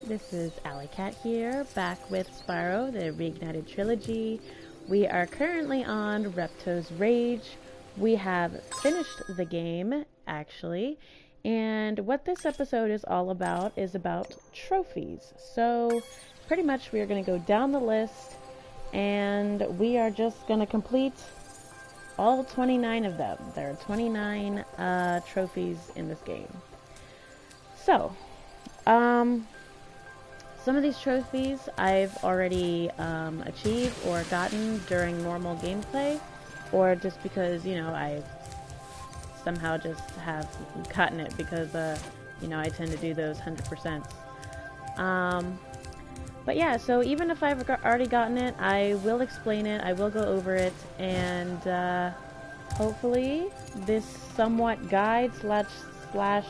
this is Alley Cat here, back with Spyro, the Reignited Trilogy. We are currently on Ripto's Rage. We have finished the game, actually, and what this episode is all about is about trophies. So, pretty much we are going to go down the list, and we are just going to complete all 29 of them. There are 29 trophies in this game. So, some of these trophies I've already achieved or gotten during normal gameplay, or just because, you know, I somehow just have gotten it because, you know, I tend to do those 100%. But yeah, so even if I've already gotten it, I will explain it, I will go over it, and hopefully this somewhat guide slash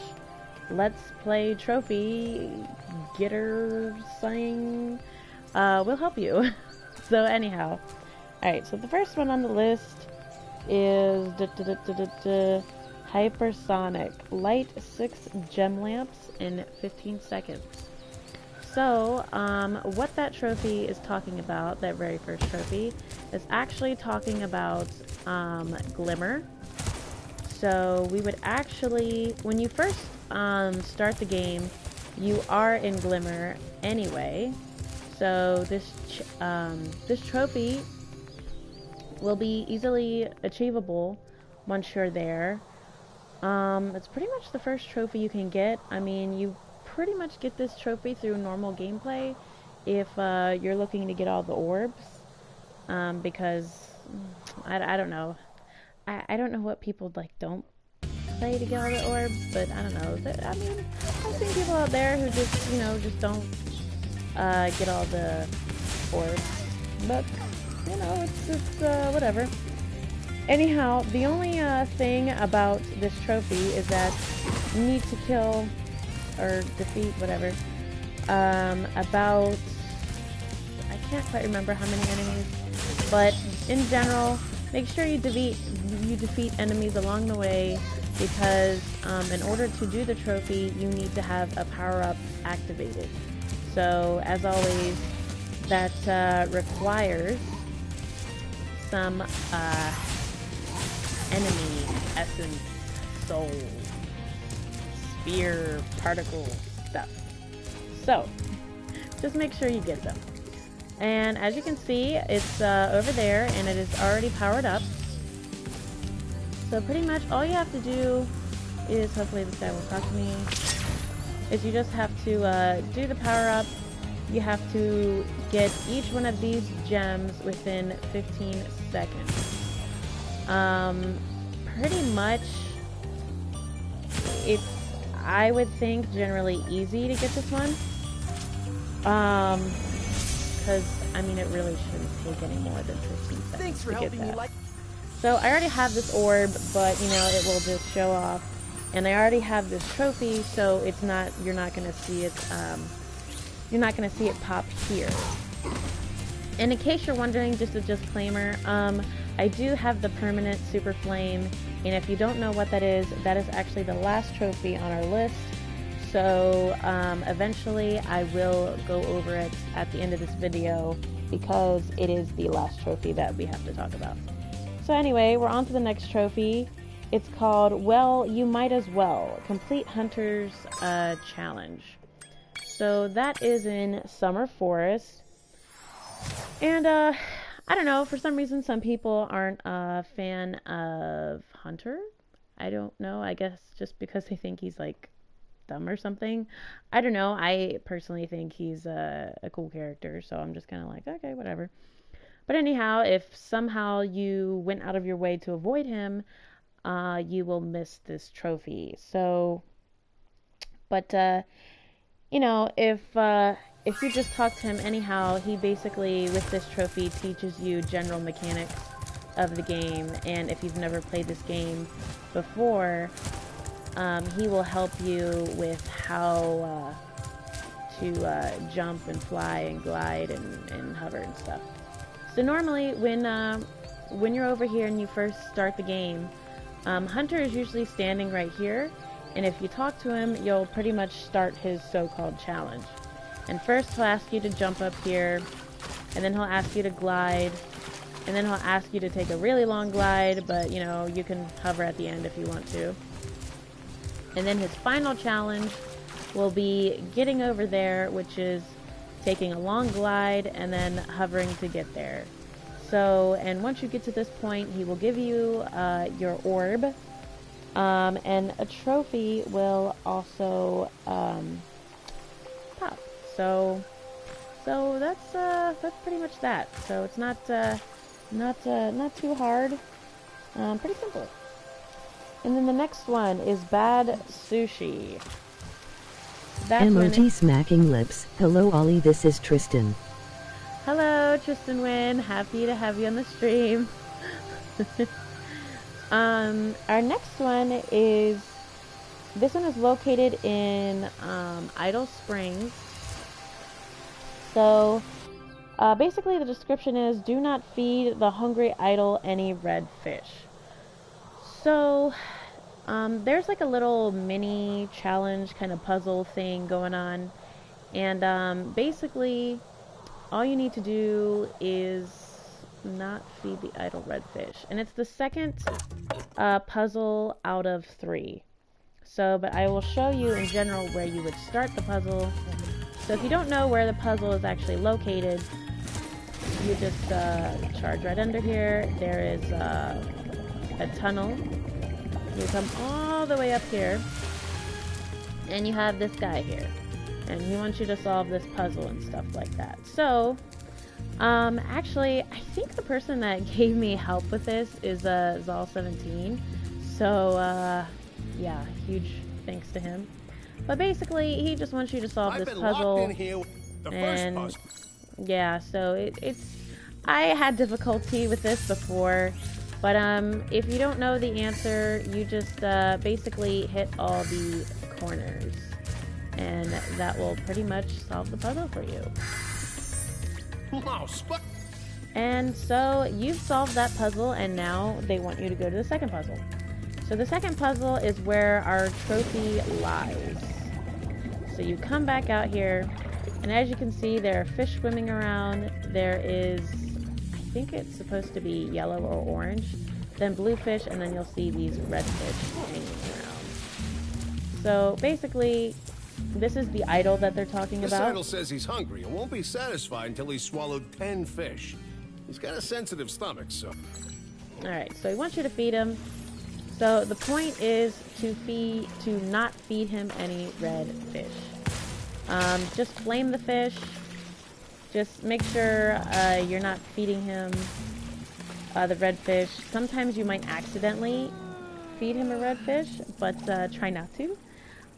let's play trophy getter thing will help you. So anyhow, alright, so the first one on the list is hypersonic, light 6 gem lamps in 15 seconds. So what that trophy is talking about, that very first trophy, is actually talking about glimmer. So we would actually, when you first start the game, you are in glimmer anyway. So this trophy will be easily achievable once you're there. It's pretty much the first trophy you can get. I mean, you pretty much get this trophy through normal gameplay if you're looking to get all the orbs, because I don't know. I don't know what people don't play to get all the orbs, but I don't know. I mean, I've seen people out there who just, you know, just don't get all the orbs. But, you know, it's whatever. Anyhow, the only thing about this trophy is that you need to kill or defeat, whatever, about, I can't quite remember how many enemies, but in general, make sure you defeat enemies along the way, because in order to do the trophy, you need to have a power-up activated. So, as always, that requires some enemy essence, soul, sphere, particle stuff. So, just make sure you get them. And as you can see, it's over there, and it is already powered up. So pretty much all you have to do is, hopefully this guy will talk to me, is you just have to do the power up. You have to get each one of these gems within 15 seconds. Pretty much, it's, I would think, generally easy to get this one. Because, I mean, it really shouldn't take any more than 15 seconds. Thanks for helping me. So I already have this orb, but, you know, it will just show off. And I already have this trophy, so it's not, you're not going to see it, pop here. And in case you're wondering, just a disclaimer, I do have the permanent super flame, and if you don't know what that is actually the last trophy on our list. So eventually I will go over it at the end of this video, because it is the last trophy that we have to talk about. So anyway, we're on to the next trophy. It's called, well, you might as well, complete Hunter's challenge. So that is in Summer Forest. And I don't know, for some reason some people aren't a fan of Hunter. I don't know, I guess just because they think he's like dumb or something. I don't know. I personally think he's a cool character, so I'm just kind of like, okay, whatever. But anyhow, if somehow you went out of your way to avoid him, you will miss this trophy. So, but you know, if you just talk to him anyhow, he basically, with this trophy, teaches you general mechanics of the game. And if you've never played this game before, he will help you with how to jump and fly and glide and hover and stuff. So normally when you're over here and you first start the game, Hunter is usually standing right here, and if you talk to him, you'll pretty much start his so-called challenge. And first he'll ask you to jump up here, and then he'll ask you to glide, and then he'll ask you to take a really long glide, but you know, you can hover at the end if you want to. And then his final challenge will be getting over there, which is taking a long glide and then hovering to get there. So, and once you get to this point, he will give you your orb, and a trophy will also pop. So that's pretty much that. So it's not too hard, pretty simple. And then the next one is Bad Sushi. That's emoji smacking lips. Hello Ollie, this is Tristan. Hello Tristan Wynn, happy to have you on the stream. Our next one is, this one is located in Idle Springs. So basically the description is, do not feed the hungry idol any red fish. So there's like a little mini challenge kind of puzzle thing going on, and basically all you need to do is not feed the idle red fish, and it's the second puzzle out of 3. So, but I will show you in general where you would start the puzzle. So if you don't know where the puzzle is actually located, you just charge right under here. There is a tunnel. You come all the way up here, and you have this guy here, and he wants you to solve this puzzle and stuff like that. So actually, I think the person that gave me help with this is Zal17. So yeah, huge thanks to him. But basically, he just wants you to solve this puzzle. Locked in here with the first puzzle. Yeah, so it's I had difficulty with this before, but if you don't know the answer, you just basically hit all the corners, and that will pretty much solve the puzzle for you. And so you've solved that puzzle, and now they want you to go to the second puzzle. So the second puzzle is where our trophy lies. So you come back out here, and as you can see, there are fish swimming around. There is, I think it's supposed to be yellow or orange, then blue fish, and then you'll see these red fish hanging around. So basically, this is the idol that they're talking about. This idol says he's hungry and won't be satisfied until he's swallowed 10 fish. He's got a sensitive stomach, so... Alright, so he wants you to feed him. So the point is to not feed him any red fish. Just flame the fish. Just make sure you're not feeding him the red fish. Sometimes you might accidentally feed him a red fish, but try not to.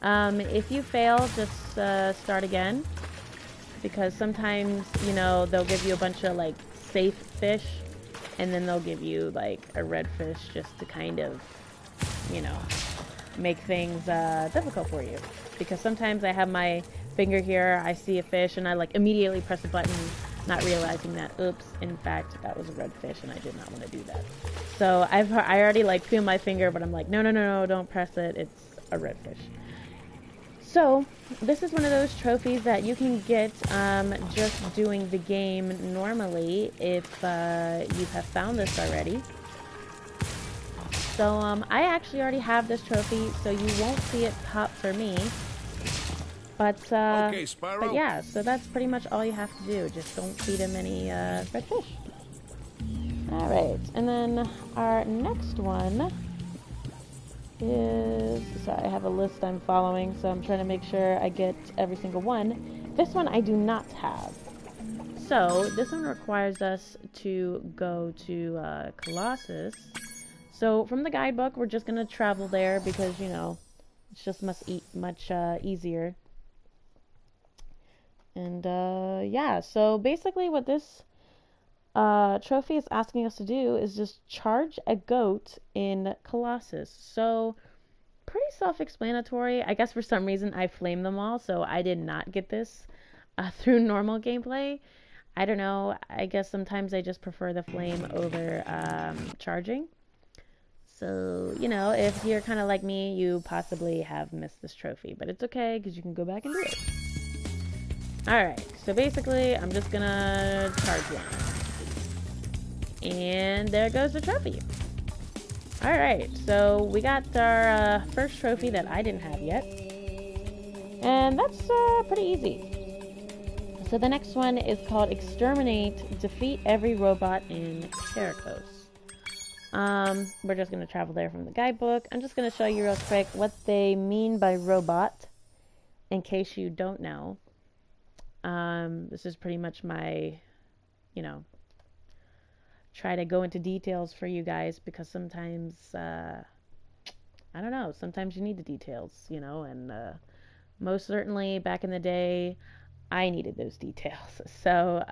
If you fail, just start again, because sometimes, you know, they'll give you a bunch of like safe fish, and then they'll give you like a red fish just to kind of, you know, make things difficult for you. Because sometimes I have my finger here, I see a fish, and I like immediately press the button, not realizing that, oops, in fact, that was a red fish, and I did not want to do that. So I already like feel my finger, but I'm like, no, don't press it, it's a red fish. So this is one of those trophies that you can get just doing the game normally if you have found this already. So I actually already have this trophy, so you won't see it pop for me. But okay, Spyro. But yeah, so that's pretty much all you have to do. Just don't feed him any red fish. All right, and then our next one is, sorry, I have a list I'm following, so I'm trying to make sure I get every single one. This one I do not have. So this one requires us to go to Colossus. So from the guidebook, we're just gonna travel there because, you know, it's just much easier. And yeah, so basically what this trophy is asking us to do is just charge a goat in Colossus. So pretty self-explanatory. I guess for some reason I flamed them all, so I did not get this through normal gameplay. I don't know, I guess sometimes I just prefer the flame over charging. So, you know, if you're kind of like me, you possibly have missed this trophy, but it's okay because you can go back and do it. Alright, so basically, I'm just gonna charge one. And there goes the trophy. Alright, so we got our first trophy that I didn't have yet. And that's pretty easy. So the next one is called Exterminate, Defeat Every Robot in Caracos. We're just going to travel there from the guidebook. I'm just going to show you real quick what they mean by robot, in case you don't know. This is pretty much my, you know, try to go into details for you guys, because sometimes, I don't know, sometimes you need the details, you know, and most certainly back in the day, I needed those details. So,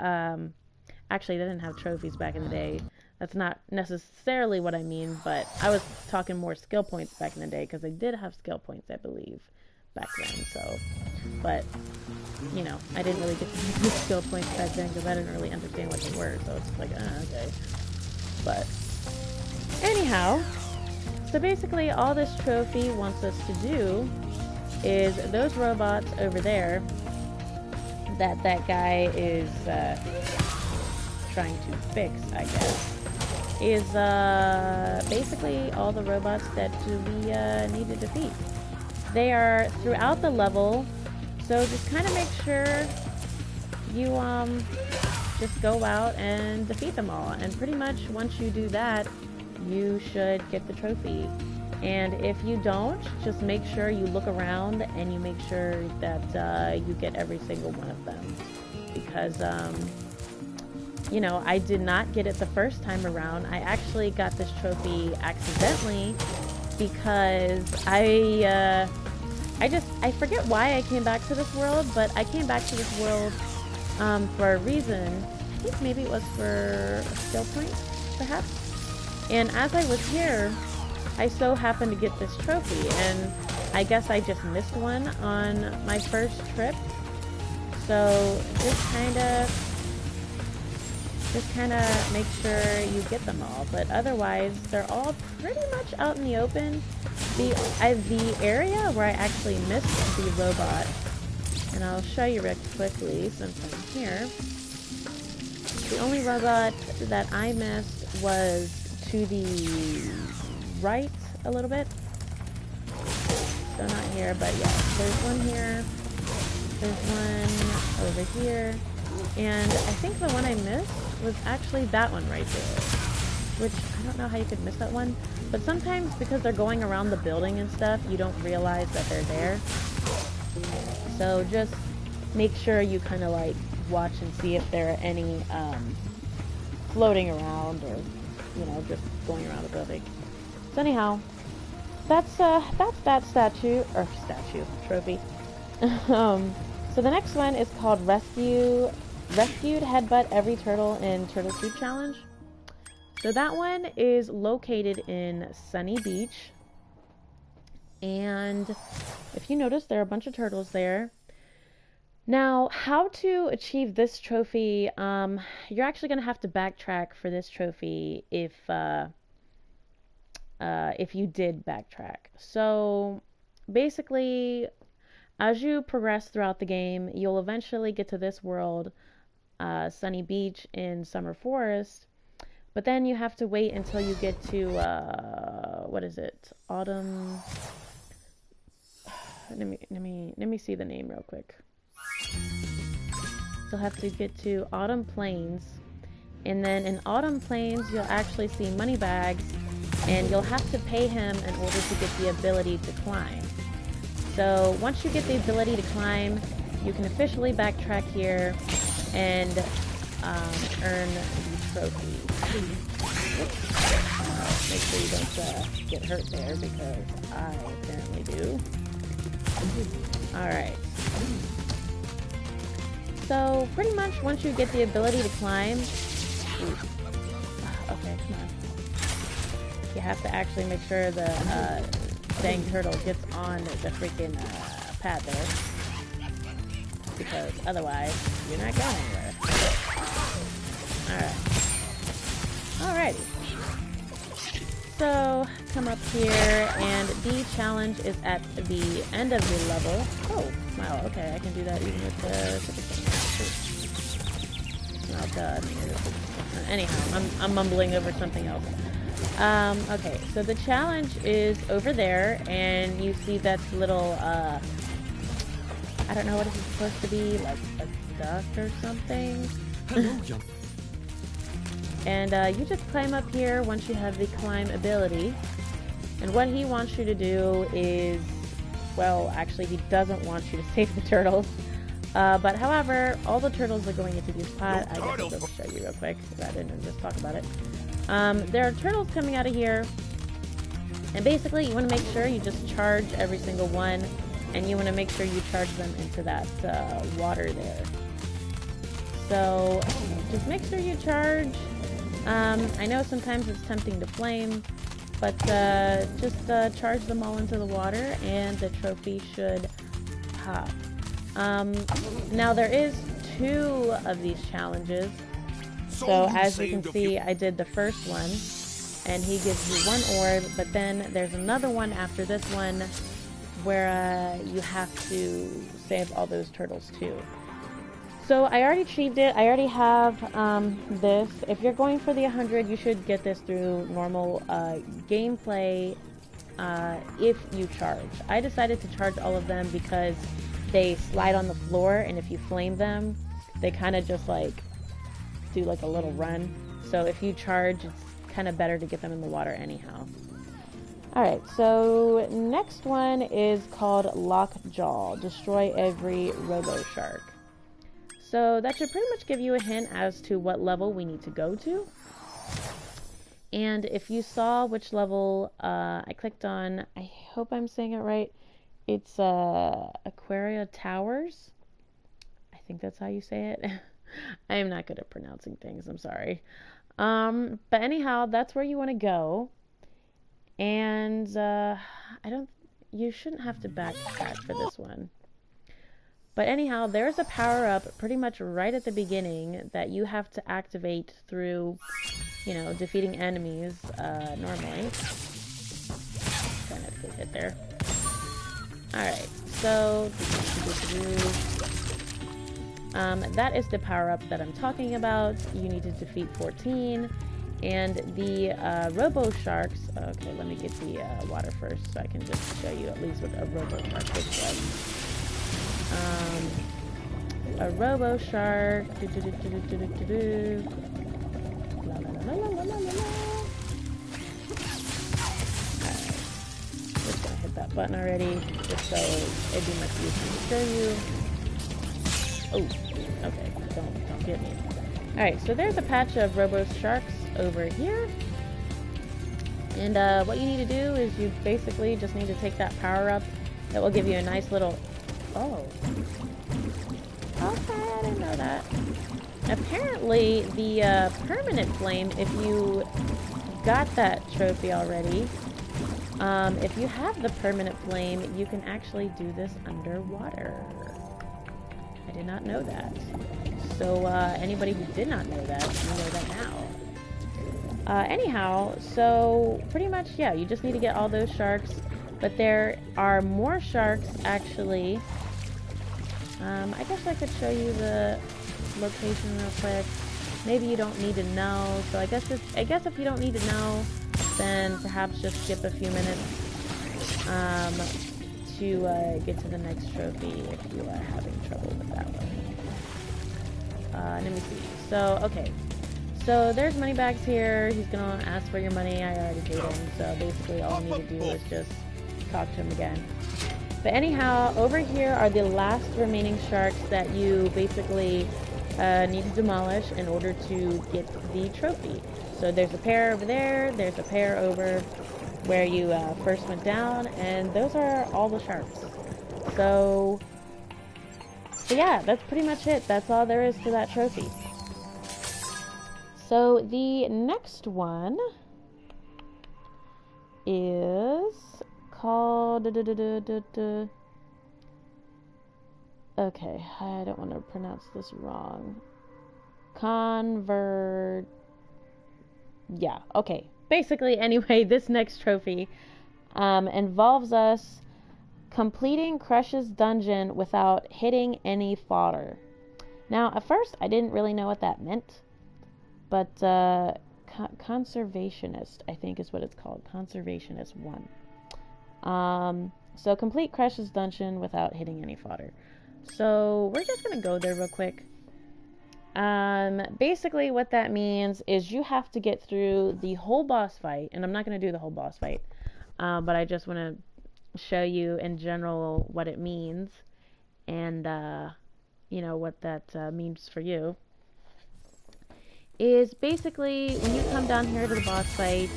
actually, they didn't have trophies back in the day. That's not necessarily what I mean, but I was talking more skill points back in the day, because they did have skill points, I believe, back then. So, but, you know, I didn't really get to use skill points back then, because I didn't really understand what they were. So it's like, okay. But, anyhow, so basically all this trophy wants us to do is those robots over there that guy is trying to fix, I guess, is basically all the robots that we need to defeat. They are throughout the level, so just kind of make sure you just go out and defeat them all. And pretty much once you do that, you should get the trophy. And if you don't, just make sure you look around and you make sure that you get every single one of them. Because, you know, I did not get it the first time around. I actually got this trophy accidentally because I forget why I came back to this world, but I came back to this world for a reason. I think maybe it was for a skill point, perhaps. And as I was here, I so happened to get this trophy, and I guess I just missed one on my first trip. So just kind of make sure you get them all. But otherwise, they're all pretty much out in the open. The area where I actually missed the robot, and I'll show you real quickly since I'm here. The only robot that I missed was to the right a little bit. So not here, but yeah, there's one here. There's one over here. And I think the one I missed was actually that one right there. Which, I don't know how you could miss that one. But sometimes, because they're going around the building and stuff, you don't realize that they're there. So just make sure you kind of like watch and see if there are any floating around, or, you know, just going around the building. So anyhow, that's that trophy. So the next one is called Rescued Headbutt Every Turtle in Turtle Soup Challenge. So that one is located in Sunny Beach. And if you notice, there are a bunch of turtles there. Now, how to achieve this trophy, you're actually going to have to backtrack for this trophy if you did backtrack. So basically, as you progress throughout the game, you'll eventually get to this world, Sunny Beach in Summer Forest. But then you have to wait until you get to, what is it? Autumn. Let me see the name real quick. You'll have to get to Autumn Plains, and then in Autumn Plains you'll actually see Moneybags, and you'll have to pay him in order to get the ability to climb. So once you get the ability to climb, you can officially backtrack here and earn the trophy. Make sure you don't get hurt there, because I apparently do. Alright. So pretty much once you get the ability to climb, okay, come on. You have to actually make sure the dang turtle gets on the freaking pad there, because otherwise you're not going anywhere. Alright. Alrighty. So come up here, and the challenge is at the end of your level. Oh, wow, okay, I can do that even with the... Oh, God. Anyhow, I'm mumbling over something else. Okay, so the challenge is over there, and you see that little, I don't know what it's supposed to be, like a duck or something. And you just climb up here once you have the climb ability. And what he wants you to do is, well, actually he doesn't want you to save the turtles. But however, all the turtles are going into this pot. I guess I'll just show you real quick rather than just talk about it. There are turtles coming out of here. And basically you want to make sure you just charge every single one. And you want to make sure you charge them into that water there. So just make sure you charge. I know sometimes it's tempting to flame, but just charge them all into the water and the trophy should pop. Now there is 2 of these challenges. So as you can see, I did the first one and he gives you 1 orb, but then there's another one after this one where you have to save all those turtles too. So I already achieved it. I already have this. If you're going for the 100, you should get this through normal gameplay if you charge. I decided to charge all of them because they slide on the floor, and if you flame them, they kind of just like do like a little run. So if you charge, it's kind of better to get them in the water anyhow. Alright, so next one is called Lockjaw. Destroy every Robo Shark. So that should pretty much give you a hint as to what level we need to go to. And if you saw which level I clicked on, I hope I'm saying it right. It's Aquaria Towers. I think that's how you say it. I am not good at pronouncing things, I'm sorry. But anyhow, that's where you want to go. And you shouldn't have to backtrack for this one. But anyhow, there's a power-up pretty much right at the beginning that you have to activate through, you know, defeating enemies normally. Trying not to get hit there. Alright, so that is the power-up that I'm talking about. You need to defeat 14. And the Robo Sharks... Okay, let me get the water first so I can just show you at least what a Robo Shark looks like. A Robo Shark. La, la, la, la, la, la, la, la. Alright. Just gonna hit that button already, just so it'd be much easier to show you. Oh, okay. Don't get me. Alright, so there's a patch of Robo Sharks over here. And what you need to do is you basically just need to take that power up. That will give you a nice little... Oh. Okay, I didn't know that. Apparently, the permanent flame, if you got that trophy already, if you have the permanent flame, you can actually do this underwater. I did not know that. So, anybody who did not know that, you know that now. Anyhow, so pretty much, yeah, you just need to get all those sharks. But there are more sharks, actually. I guess I could show you the location real quick. Maybe you don't need to know. So I guess if you don't need to know, then perhaps just skip a few minutes to get to the next trophy if you are having trouble with that one. Let me see. So, okay. So there's money bags here. He's gonna ask for your money. I already paid him. So basically all you need to do is just talk to him again. But anyhow, over here are the last remaining sharks that you basically need to demolish in order to get the trophy. So there's a pair over there, there's a pair over where you first went down, and those are all the sharks. So yeah, that's pretty much it. That's all there is to that trophy. So the next one is called... Okay, I don't want to pronounce this wrong. Yeah, okay. basically, anyway, this next trophy involves us completing Crush's dungeon without hitting any fodder. Now, at first, I didn't really know what that meant, but Conservationist, I think is what it's called. Conservationist 1. So complete Crush's dungeon without hitting any fodder. So we're just gonna go there real quick. Basically what that means is you have to get through the whole boss fight, and I'm not gonna do the whole boss fight, but I just want to show you in general what it means, and you know what that means for you. Is basically when you come down here to the boss fight,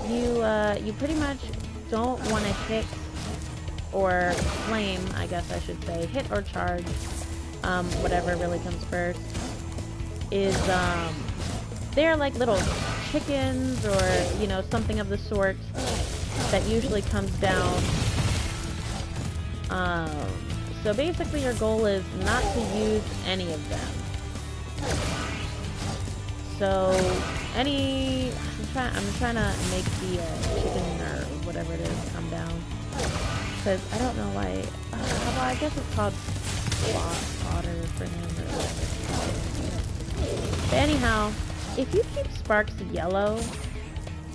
you pretty much don't want to hit or flame, I guess I should say, hit or charge, whatever really comes first, is they're like little chickens or, you know, something of the sort that usually comes down. So basically your goal is not to use any of them. So I'm trying to make the chicken or whatever it is come down, because I don't know why. Well, I guess it's called fodder for him or whatever. But anyhow, if you keep sparks yellow,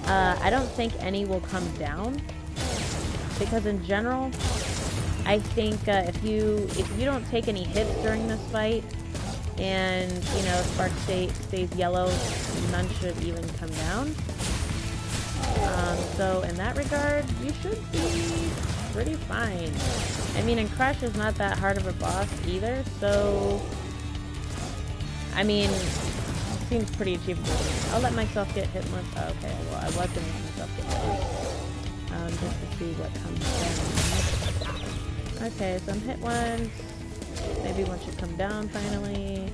I don't think any will come down, because in general, I think if you don't take any hits during this fight, and, you know, spark stays yellow, none should even come down. So in that regard, you should be pretty fine. I mean, and Crush is not that hard of a boss either, so I mean, seems pretty achievable. I'll let myself get hit once. Oh, okay, well, I was gonna let myself get hit just to see what comes down. Okay, so I'm hit once. Maybe one should come down finally.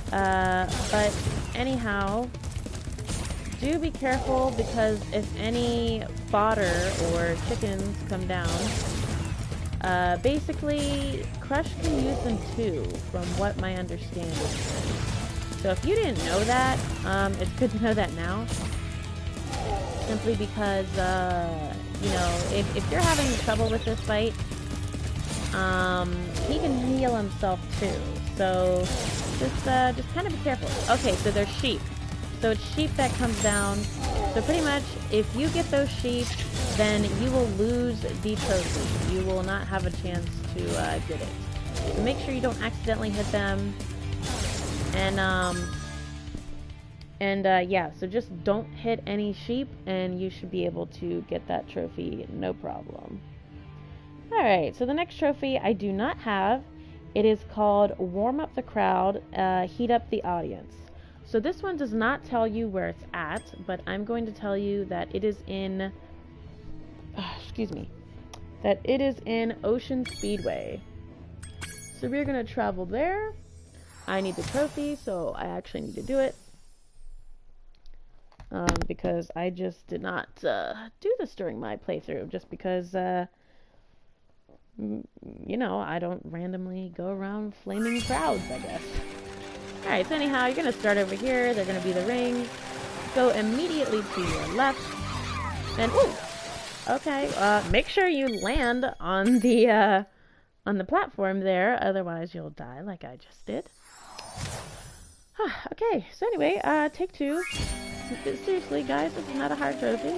But anyhow, do be careful, because if any fodder or chickens come down, basically Crush can use them too, from what my understanding is. So if you didn't know that, it's good to know that now. Simply because, you know, if you're having trouble with this fight, he can heal himself too. So just kind of be careful. Okay, so there's sheep. So it's sheep that comes down. So pretty much, if you get those sheep, then you will lose the trophy. You will not have a chance to get it. So make sure you don't accidentally hit them. And yeah, so just don't hit any sheep, and you should be able to get that trophy, no problem. Alright, so the next trophy I do not have. It is called Warm Up the Crowd, Heat Up the Audience. So this one does not tell you where it's at, but I'm going to tell you that it is in, that it is in Ocean Speedway. So we're going to travel there. I need the trophy, so I actually need to do it. Because I just did not do this during my playthrough, just because, you know, I don't randomly go around flaming crowds, I guess. Alright, so anyhow, you're going to start over here. They're going to be the rings. Go immediately to your left. And, ooh! Okay, make sure you land on the platform there, otherwise you'll die like I just did. Okay, so anyway, take two. Seriously, guys, this is not a hard trophy.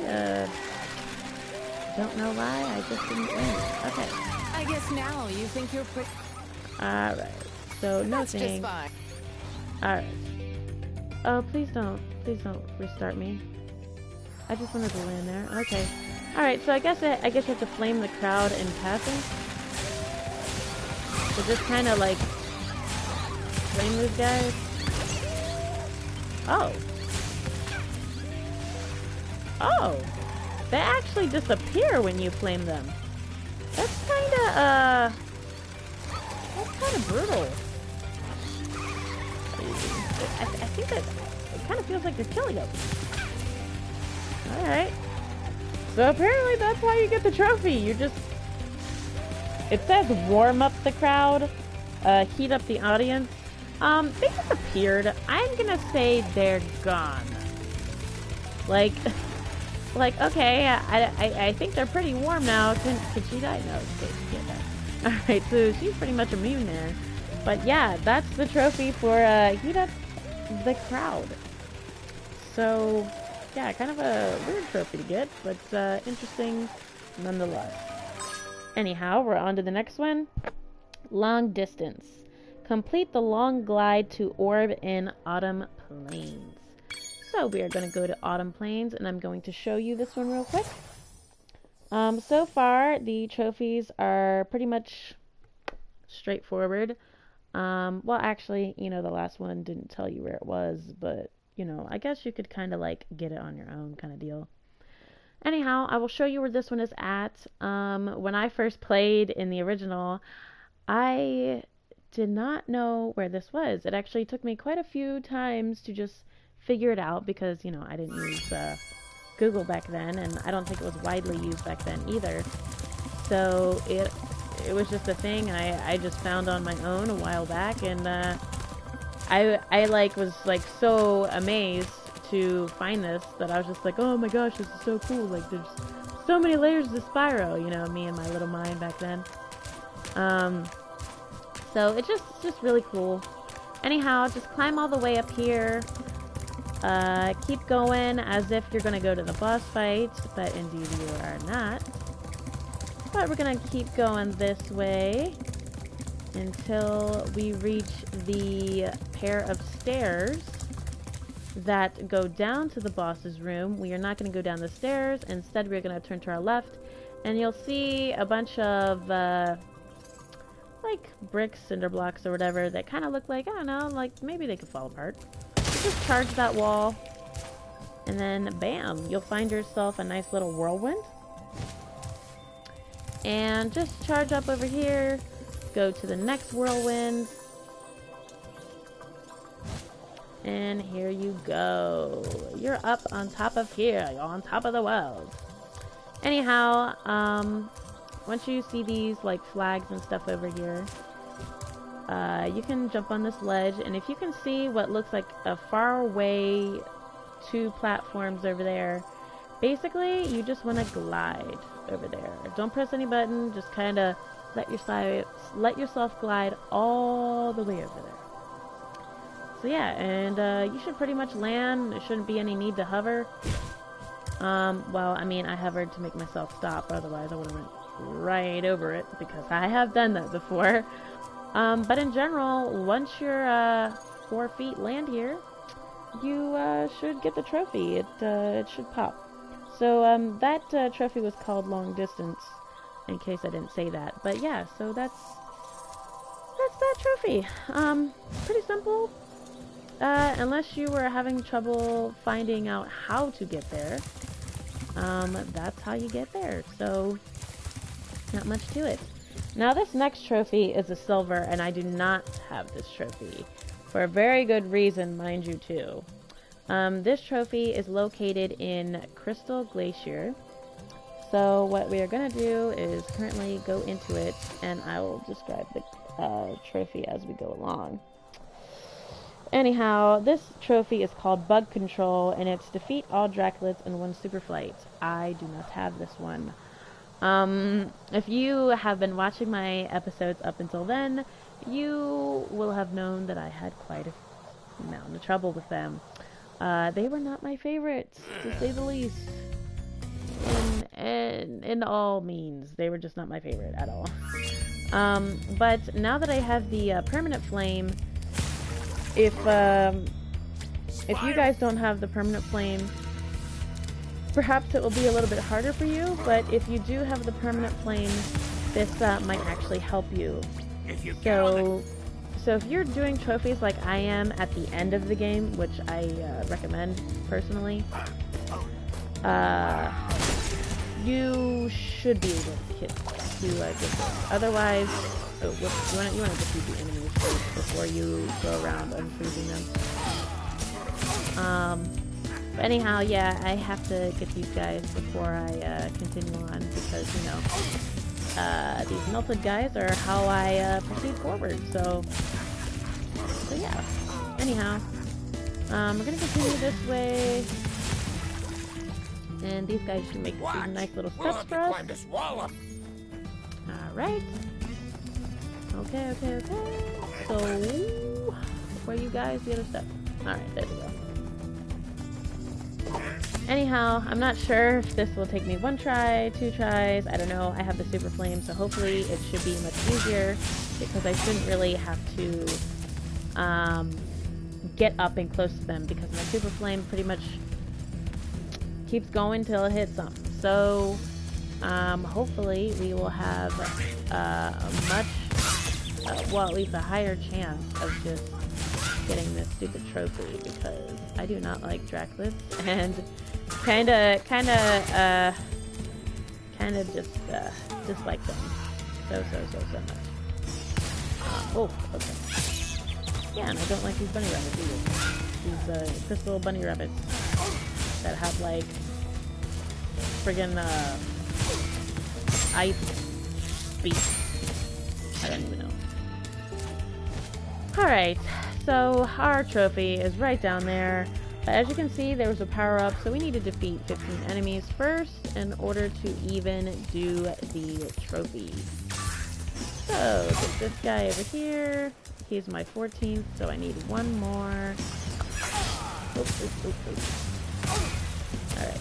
Don't know why, I just didn't win. Okay. I guess now you think you're pretty. Alright, so no thing. Just fine. Alright. Oh, please don't restart me. I just wanted to land there. Okay. Alright, so I guess you have to flame the crowd in passing. So just kind of like flame these guys. Oh. Oh. They actually disappear when you flame them. That's kind of brutal. I think that it kind of feels like they're killing them. Alright. So apparently that's how you get the trophy. You just... It says warm up the crowd, heat up the audience. They disappeared. I'm gonna say they're gone. Like, like, okay, I think they're pretty warm now. Can she die? No, okay, she can't die. Alright, so she's pretty much immune there. But yeah, that's the trophy for Heat Up the Crowd. So, yeah, kind of a weird trophy to get, but interesting nonetheless. Anyhow, we're on to the next one. Long Distance. Complete the long glide to orb in Autumn Plains. So we are going to go to Autumn Plains, and I'm going to show you this one real quick. So far, the trophies are pretty much straightforward. Well, actually, you know, the last one didn't tell you where it was, but, you know, I guess you could kind of, like, get it on your own kind of deal. Anyhow, I will show you where this one is at. When I first played in the original, I did not know where this was. It actually took me quite a few times to just figure it out because, you know, I didn't use Google back then, and I don't think it was widely used back then either. So it was just a thing I just found on my own a while back, and I like was like so amazed to find this that I was just like, oh my gosh, this is so cool. Like, there's so many layers to Spyro, you know, me and my little mind back then. So it's just really cool. Anyhow, just climb all the way up here. Keep going as if you're gonna go to the boss fight, but indeed you are not. But we're gonna keep going this way until we reach the pair of stairs that go down to the boss's room. We are not going to go down the stairs. Instead, we're going to turn to our left, and you'll see a bunch of like bricks, cinder blocks, or whatever that kind of look like, I don't know, like maybe they could fall apart. You just charge that wall, and then bam, you'll find yourself a nice little whirlwind. And just charge up over here, go to the next whirlwind, and here you go. You're up on top of here. You're on top of the world. Anyhow, once you see these like flags and stuff over here, you can jump on this ledge, and if you can see what looks like a far away two platforms over there, basically you just want to glide over there. Don't press any button, just kind of let yourself glide all the way over there. So yeah, and you should pretty much land. There shouldn't be any need to hover. Well, I mean, I hovered to make myself stop, otherwise I would have went right over it, because I have done that before. But in general, once your 4 feet land here, you should get the trophy. It should pop. So that trophy was called Long Distance, in case I didn't say that. But yeah, so that's that trophy. Pretty simple. Unless you were having trouble finding out how to get there, that's how you get there. So, not much to it. Now, this next trophy is a silver, and I do not have this trophy. For a very good reason, mind you, too. This trophy is located in Crystal Glacier. So, what we are going to do is currently go into it, and I will describe the trophy as we go along. Anyhow, this trophy is called Bug Control, and it's defeat all Draculates in 1 super flight. I do not have this one. If you have been watching my episodes up until then, you will have known that I had quite a amount of trouble with them. They were not my favorites, to say the least. In all means, they were just not my favorite at all. But now that I have the permanent flame, if you guys don't have the permanent flame, perhaps it will be a little bit harder for you, but if you do have the permanent flame, this might actually help you. So if you're doing trophies like I am at the end of the game, which I recommend personally, you should be able to get this. Otherwise, you want to defeat the enemies first before you go around unfreezing them. But anyhow, yeah, I have to get these guys before I continue on, because, you know, these melted guys are how I proceed forward. So yeah. Anyhow, we're gonna continue this way. And these guys should make these nice little steps for us. Alright. Okay. So, where you guys? The other step. Alright, there we go. Anyhow, I'm not sure if this will take me 1 try, 2 tries, I don't know. I have the super flame, so hopefully it should be much easier because I shouldn't really have to get up and close to them because my super flame pretty much keeps going till it hits something. So, hopefully we will have a much, well, at least a higher chance of just getting this stupid trophy because I do not like Draclets and kinda just dislike them so much. Oh, okay. Yeah, and I don't like these bunny rabbits either. These crystal bunny rabbits that have like friggin' ice feet. I don't even know. Alright, so our trophy is right down there. As you can see, there was a power-up, so we need to defeat 15 enemies first in order to even do the trophy. So, get this guy over here. He's my 14th, so I need 1 more. Alright,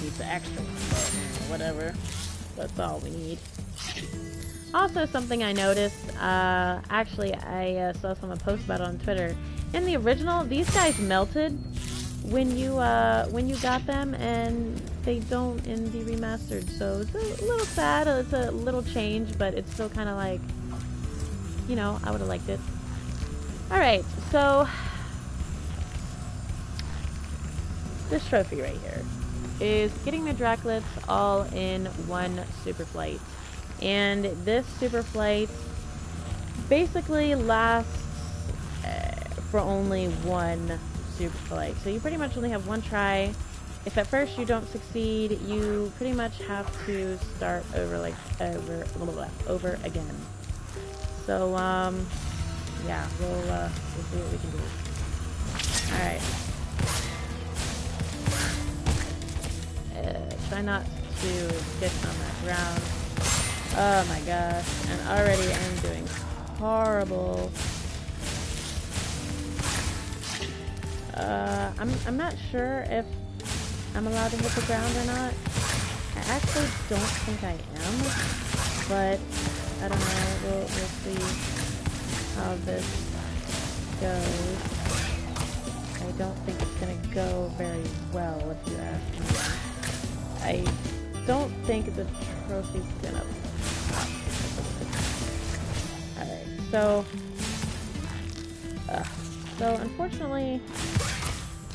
need the extra one, but whatever. That's all we need. Also, something I noticed, actually, I saw someone post about it on Twitter. In the original, these guys melted when you got them, and they don't in the remastered. So it's a little sad. It's a little change, but it's still kind of like, you know, I would have liked it. All right, so this trophy right here is getting the Draclets all in 1 super flight. And this super flight basically lasts for only 1 super flight. So you pretty much only have 1 try. If at first you don't succeed, you pretty much have to start over, like, over again. So, yeah, we'll see what we can do. Alright. Try not to get on that ground. Oh my gosh, and already I'm doing horrible. I'm not sure if I'm allowed to hit the ground or not. I actually don't think I am, but I don't know. We'll see how this goes. I don't think it's gonna go very well, if you ask me. I don't think the trophy's gonna. Alright, so unfortunately,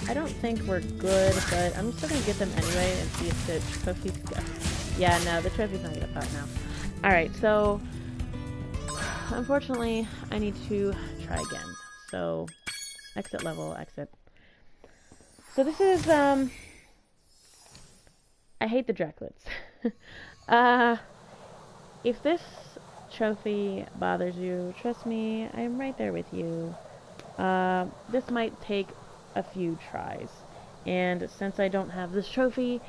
I don't think we're good, but I'm still gonna get them anyway and see if the trophy's go. Yeah, no, the trophy's not gonna pop now. Alright, so unfortunately, I need to try again. So, exit level, exit. So this is, I hate the Draclets. If this trophy bothers you, trust me, I'm right there with you. This might take a few tries, and since I don't have this trophy,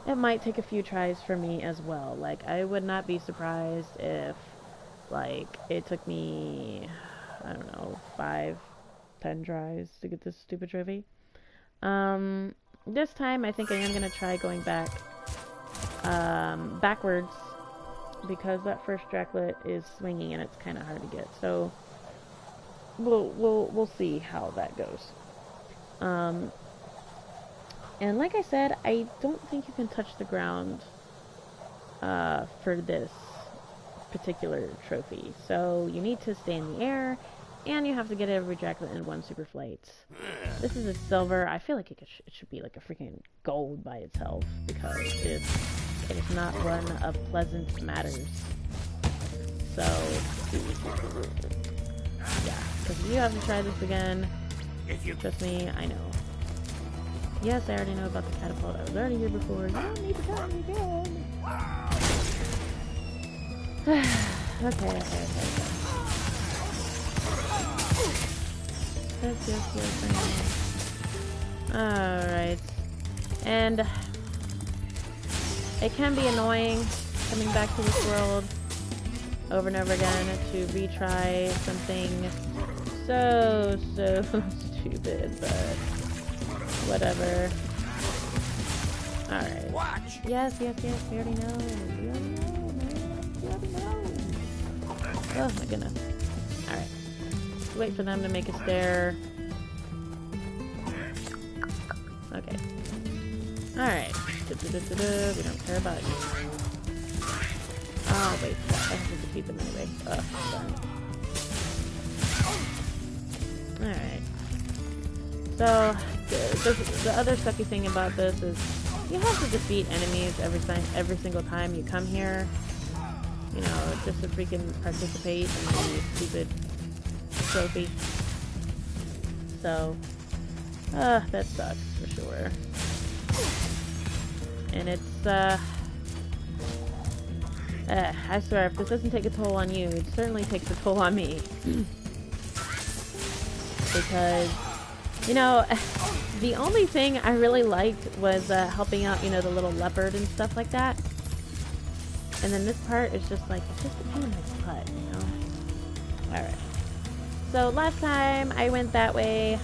it might take a few tries for me as well. Like, I would not be surprised if, like, it took me, I don't know, 5, 10 tries to get this stupid trophy. This time I think I am gonna try going backwards, because that first Draclet is swinging and it's kind of hard to get. So we'll see how that goes. And like I said, I don't think you can touch the ground for this particular trophy. So you need to stay in the air, and you have to get every Draclet in 1 super flight. This is a silver. I feel like it should be like a freaking gold by itself, because it is not one of pleasant matters. So, yeah, because you have to try this again. Trust me, I know. Yes, I already know about the catapult. I was already here before. You don't need to tell me again. Okay. That's just for now. Alright. And it can be annoying coming back to this world over and over again to retry something so stupid, but whatever. Alright. Watch! Yes, we already know. We already know, man. We already know. Oh my goodness. Alright. Wait for them to make a stair. Okay. Alright. We don't care about you. Oh, wait. I have to defeat them anyway. Ugh, darn. Alright. So, the other sucky thing about this is you have to defeat enemies every single time you come here. You know, just to freaking participate in the stupid trophy. So, that sucks for sure. And it's, I swear, if this doesn't take a toll on you, it certainly takes a toll on me. Because, you know, the only thing I really liked was helping out, you know, the little leopard and stuff like that. And then this part is just like, it's just a pain in the butt, you know? Alright. So last time I went that way,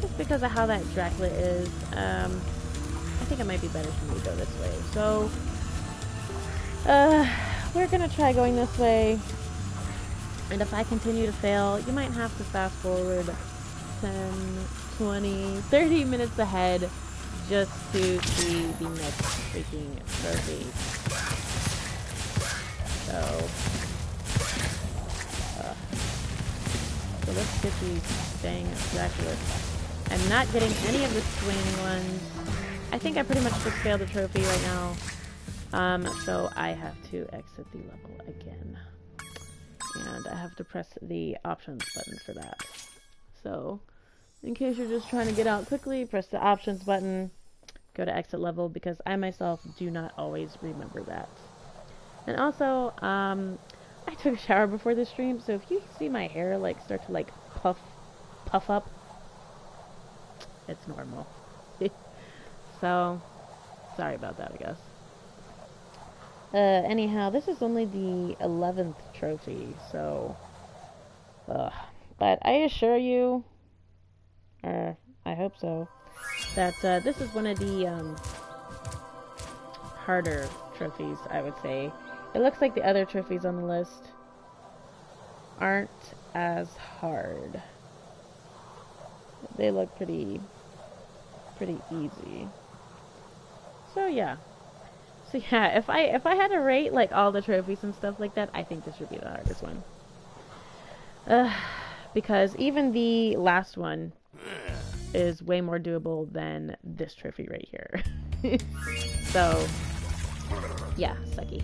just because of how that Dracula is, I think it might be better for me to go this way. So, we're gonna try going this way. And if I continue to fail, you might have to fast forward 10, 20, 30 minutes ahead just to see the next freaking trophy. So let's get these dang Draculas. I'm not getting any of the swing ones. I think I pretty much just failed the trophy right now. So I have to exit the level again. And I have to press the options button for that. So, in case you're just trying to get out quickly, press the options button, go to exit level, because I myself do not always remember that. And also, I took a shower before this stream, so if you see my hair like start to like puff up, it's normal. So, sorry about that, I guess. Anyhow, this is only the 11th trophy, so, but I assure you, I hope so, that, this is one of the, harder trophies, I would say. It looks like the other trophies on the list aren't as hard. They look pretty easy. So, yeah. So yeah, if I had to rate like all the trophies and stuff like that, I think this would be the hardest one. Because even the last one is way more doable than this trophy right here. So yeah, sucky.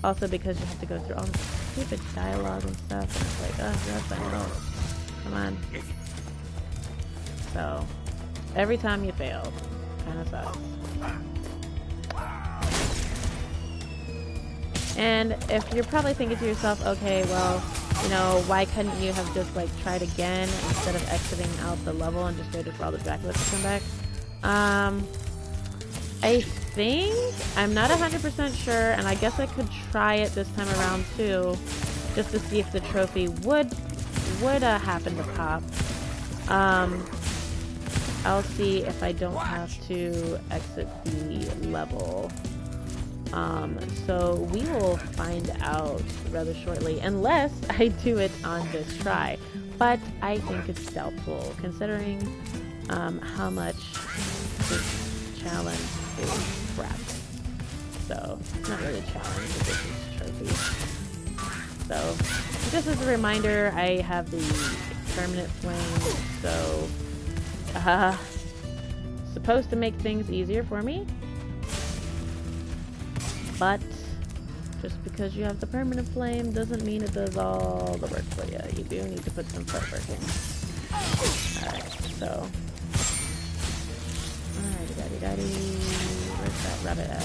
Also because you have to go through all the stupid dialogue and stuff, and it's like, oh, what the hell? Come on. So every time you fail, kinda sucks. And if you're probably thinking to yourself, okay, well, you know, why couldn't you have just, like, tried again instead of exiting out the level and just waited for all the Draculas to come back? I think, I'm not 100% sure, and I guess I could try it this time around, too, just to see if the trophy would happen to pop. I'll see if I don't have to exit the level. So we will find out rather shortly, unless I do it on this try. But I think it's doubtful, considering how much this challenge is crap. So, not really a challenge, but this is trophy. So, just as a reminder, I have the permanent flame, so, supposed to make things easier for me. But just because you have the permanent flame doesn't mean it does all the work for you. You do need to put some footwork in. Alright, so. Alrighty. Where's that rabbit at?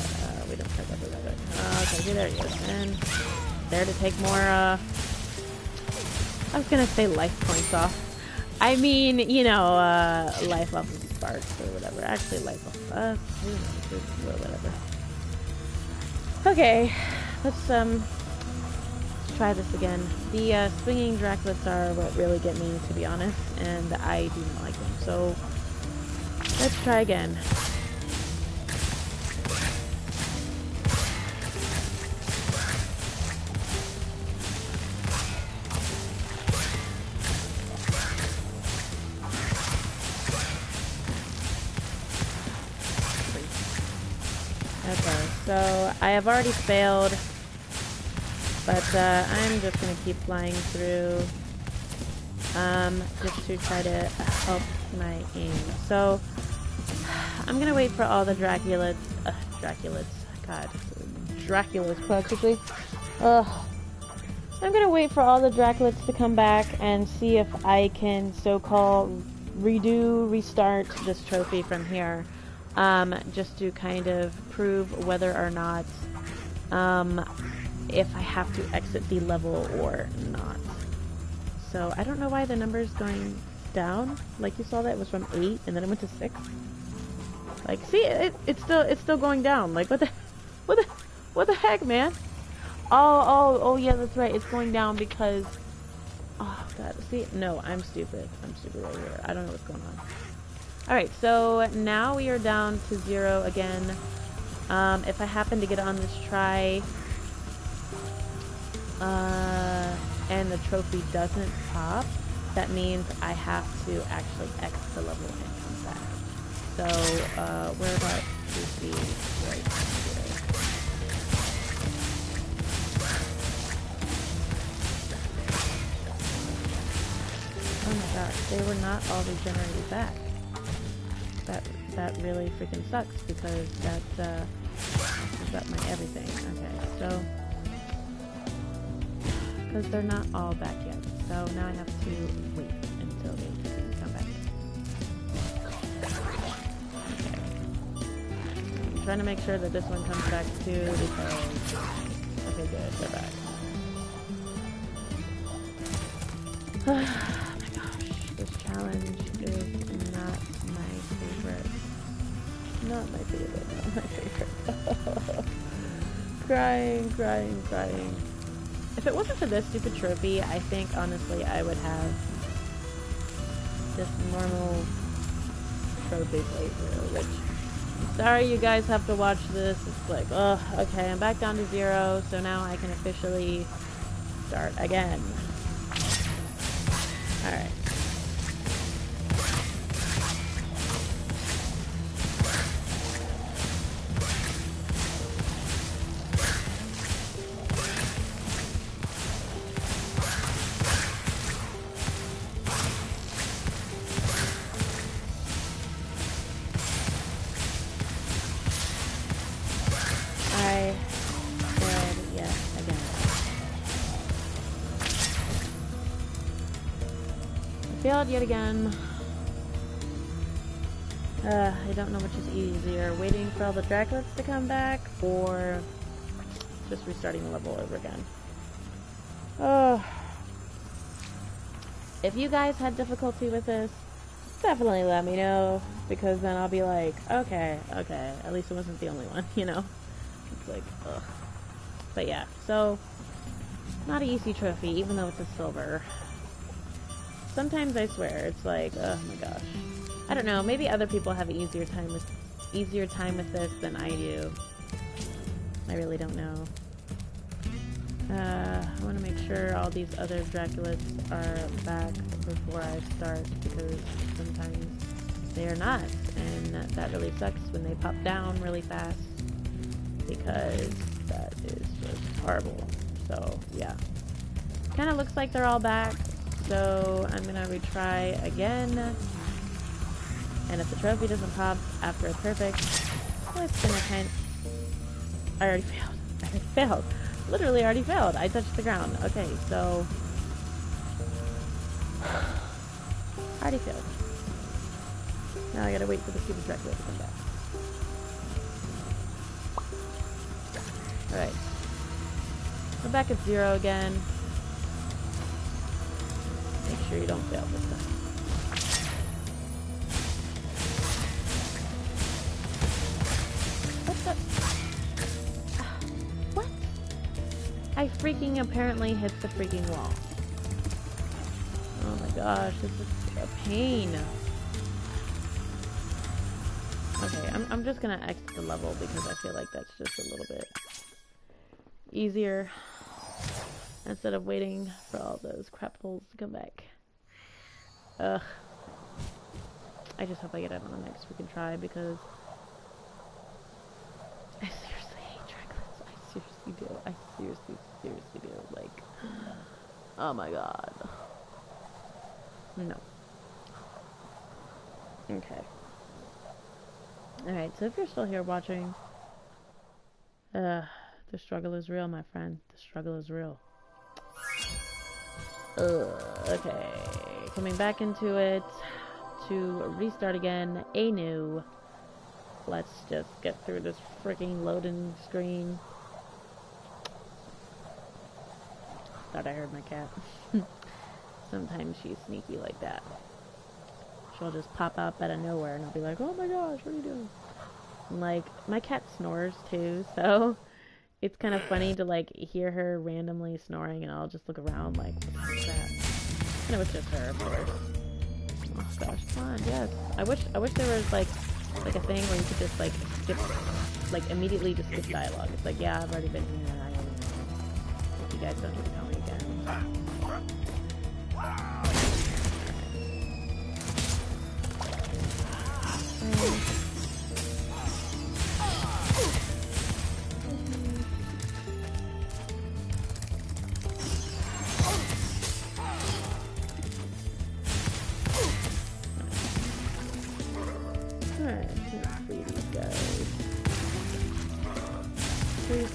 We don't care about the rabbit. Okay, there he is. And there to take more, I was gonna say life points off. I mean, you know, life off of sparks or whatever. Actually, light bulb. Who knows? Well, whatever. Okay, let's try this again. The swinging Draculets are what really get me, to be honest, and I do not like them. So let's try again. Okay, so I have already failed, but I'm just going to keep flying through just to try to help my aim. So I'm going to wait for all the Draculas, practically. I'm going to wait for all the Draculets to come back and see if I can so-called restart this trophy from here. Just to kind of prove whether or not if I have to exit the level or not. So I don't know why the number's going down. Like you saw that it was from 8 and then it went to 6. Like, see, it's still going down. Like, what the heck, man? Oh yeah, that's right. It's going down because, oh god, see, no, I'm stupid right here. I don't know what's going on. Alright, so now we are down to 0 again. If I happen to get on this try, and the trophy doesn't pop, that means I have to actually exit the level and come back. So, we're about to be right here. Oh my gosh, they were not all regenerated back. That really freaking sucks because that is up my everything. Okay, so because they're not all back yet, so now I have to wait until they come back. Okay, I'm trying to make sure that this one comes back too because okay, good, they're back. Oh my gosh, this challenge is not my favorite. Not my favorite, not my favorite. Crying. If it wasn't for this stupid trophy, I think, honestly, I would have just normal trophy playthrough, which, sorry you guys have to watch this. It's like, oh, okay, I'm back down to 0, so now I can officially start again. Alright. I failed yet again. Failed yet again. I don't know which is easier, waiting for all the Draculets to come back, or just restarting the level over again. If you guys had difficulty with this, definitely let me know, because then I'll be like, okay, at least it wasn't the only one, you know? It's like, ugh. But yeah, so, not an easy trophy, even though it's a silver. Sometimes I swear, it's like, oh my gosh. I don't know, maybe other people have an easier time with this than I do. I really don't know. I want to make sure all these other Draculets are back before I start, because sometimes they are not, and that really sucks when they pop down really fast, because that is just horrible. So, yeah. Kind of looks like they're all back, so I'm going to retry again. And if the trophy doesn't pop after a perfect, well, it's going to kind of... I already failed. Literally already failed. I touched the ground. Okay, so... I already failed. Now I gotta wait for the stupid Dracula to come back. Alright. We're back at 0 again. Make sure you don't fail this time. freaking apparently hits the freaking wall. Oh my gosh, this is a pain. Okay, I'm just gonna exit the level because I feel like that's just a little bit easier instead of waiting for all those crap holes to come back. Ugh. I just hope I get it on the next freaking try because I seriously hate tracklets. I seriously do. I seriously do. Like, oh my god. No. Okay. Alright, so if you're still here watching, the struggle is real, my friend. The struggle is real. Okay. Coming back into it to restart again, anew. Let's just get through this freaking loading screen. Thought I heard my cat. Sometimes she's sneaky like that. She'll just pop up out of nowhere and I'll be like, oh my gosh, what are you doing? And like, my cat snores too, so it's kind of funny to like hear her randomly snoring and I'll just look around like, what the heck is that? And it was just her, of course. Oh gosh, come on, yes. I wish there was like a thing where you could just like skip, like immediately just skip dialogue. It's like, yeah, I've already been here, I already know. You guys don't need to tell me again.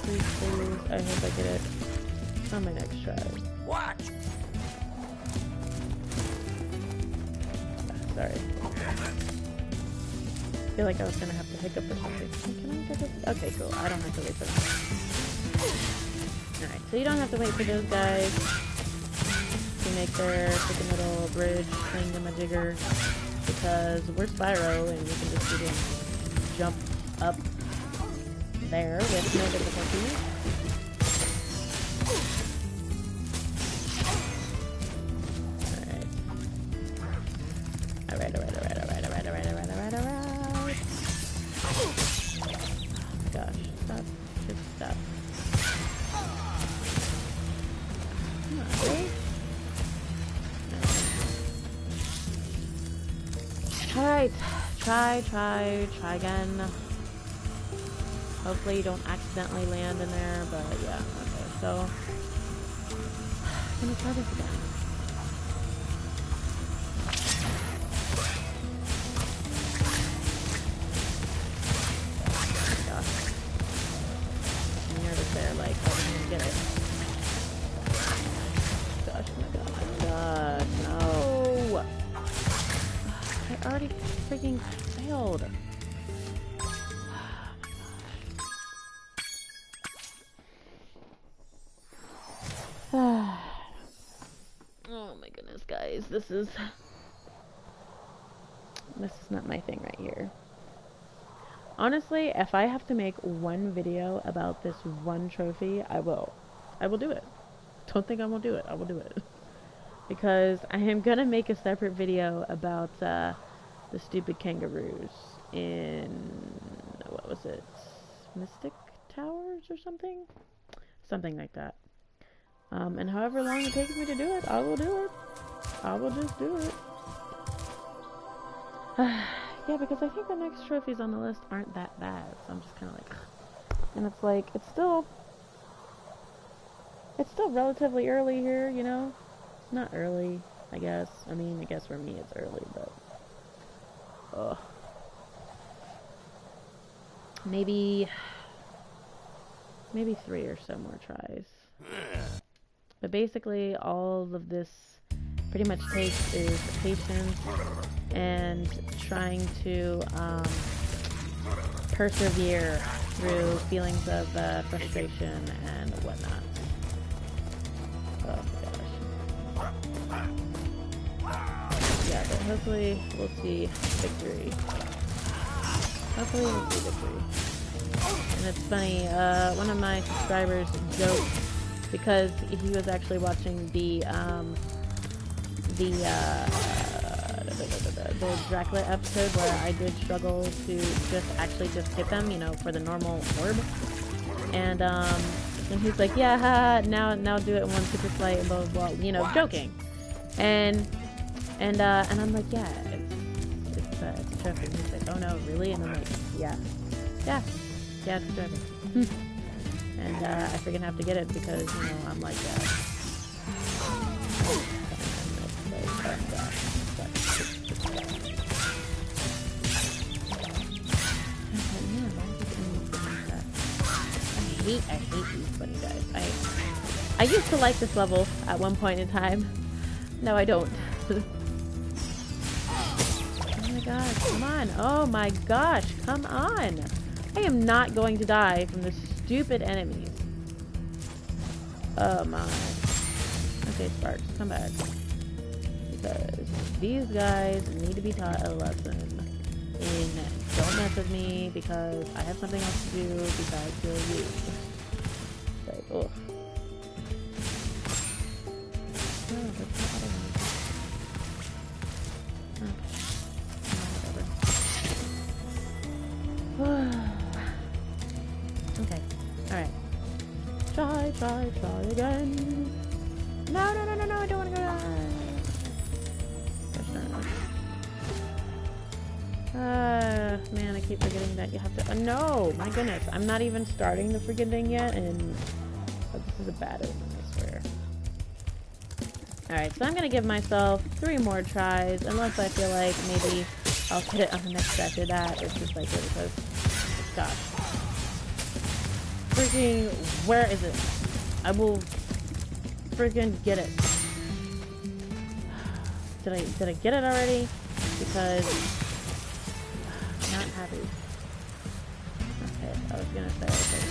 Please. I hope I get it on my next try. Watch! Sorry. I feel like I was gonna have to hiccup or something. Can I get this? Okay, cool. I don't have to wait for them. Alright, so you don't have to wait for those guys to make their freaking little bridge thingamajigger because we're Spyro and we can just freaking jump up there with no difficulty. Alright. Oh my gosh, stop. Just stop. Come on, really? Alright. Try again. Hopefully you don't accidentally land in there, but yeah, okay, so I'm gonna try this again. There, like, I didn't even get it. Gosh, oh my god, no! I already freaking failed. Oh my goodness, guys, this is not my thing right here. Honestly, if I have to make one video about this one trophy, I will do it. Don't think I won't do it. I will do it. Because I am gonna make a separate video about the stupid kangaroos in, what was it? Mystic Towers or something? Something like that. And however long it takes me to do it, I will do it. I will just do it. Yeah, because I think the next trophies on the list aren't that bad, so I'm just kind of like, and it's like, it's still relatively early here, you know? Not early, I guess. I mean, I guess for me it's early, but, maybe 3 or so more tries. But basically, all of this pretty much takes is patience and trying to persevere through feelings of frustration and whatnot. Oh my gosh. Yeah, but hopefully we'll see victory. And it's funny, one of my subscribers joked because he was actually watching the Dracula episode where I did struggle to just hit them, you know, for the normal orb. And he's like, yeah, haha, now do it in one super slight and blah blah blah, you know, joking. And I'm like, yeah, it's a trophy. And he's like, oh no, really? And I'm like, yeah, it's a trophy. And I freaking have to get it because, you know, I'm like, I hate these bunny guys. I used to like this level at one point in time. No, I don't. Oh my gosh, come on. Oh my gosh, come on. I am not going to die from the stupid enemies. Oh my. Okay, Sparks, come back. Because these guys need to be taught a lesson in don't mess with me because I have something else to do besides kill you. Like, ugh. Oh, that's not what I wanted. Okay. Alright. Try again. No, I don't want to go down. Man, I keep forgetting that you have to... no! My goodness, I'm not even starting the freaking thing yet, and... this is a bad omen, I swear. Alright, so I'm gonna give myself 3 more tries, unless I feel like maybe I'll hit it on the next after that. It's just like really close. Gosh. Freaking... where is it? I will... freaking get it. Did I get it already? Because... not happy. Okay, I was gonna say, okay.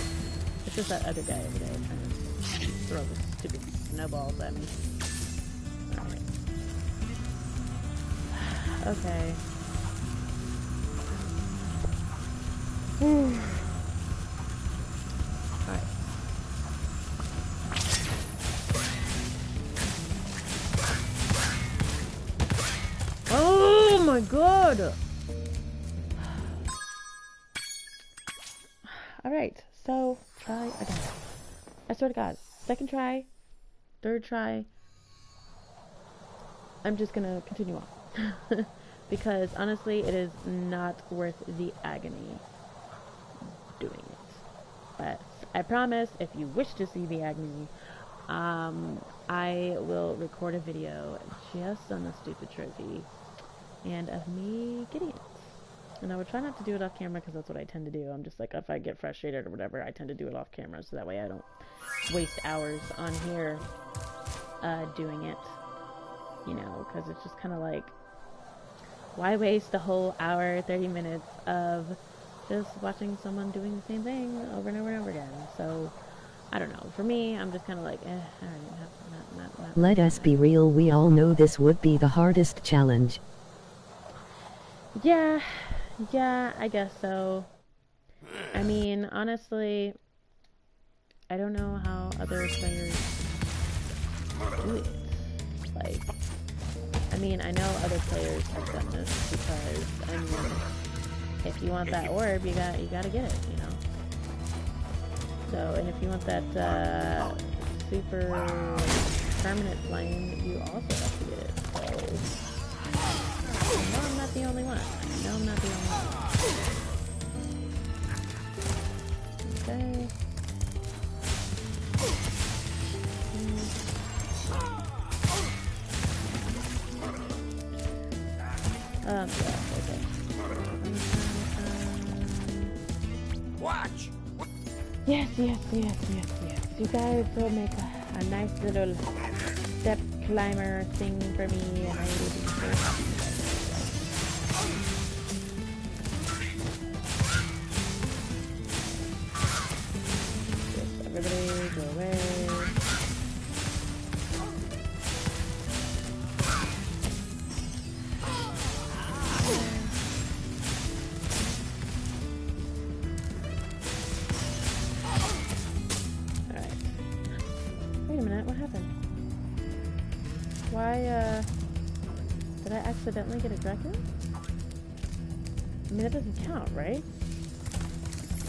It's just that other guy over there trying to throw the stupid snowballs at me. Alright. Okay. Alright. Oh my god! Alright, so try again. I swear to God, second try, third try, I'm just gonna continue on. Because honestly, it is not worth the agony doing it. But I promise, if you wish to see the agony, I will record a video just on the stupid trophy and of me getting it. And I would try not to do it off camera because that's what I tend to do. I'm just like, if I get frustrated or whatever, I tend to do it off camera so that way I don't waste hours on here doing it. You know, because it's just kind of like, why waste a whole hour, 30 minutes of just watching someone doing the same thing over and over and over again? So, I don't know. For me, I'm just kind of like, alright, not. Let us be real, we all know this would be the hardest challenge. Yeah, I guess so. I mean, honestly, I don't know how other players do it. Like, I mean, I know other players have done this because, I mean, if you want that orb, you gotta get it, you know? So, and if you want that, super permanent flame, you also have to get it, so... I know I'm not the only one. Okay. Yeah, okay. Watch! Yes. You guys will make a nice little step climber thing for me, and I will be so happy. Everybody go away. Alright. did I accidentally get a dragon? I mean, it doesn't count, right?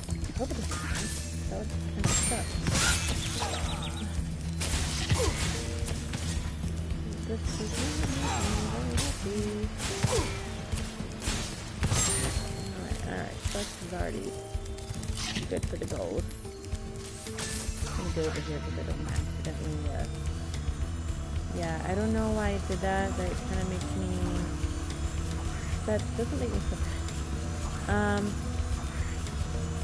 I hope it doesn't count. That would kind of suck. This is very happy. Alright, Flex is already good for the gold. I'm gonna go over here because I don't accidentally, yeah, I don't know why I did that. That kind of makes me... That doesn't make me so bad.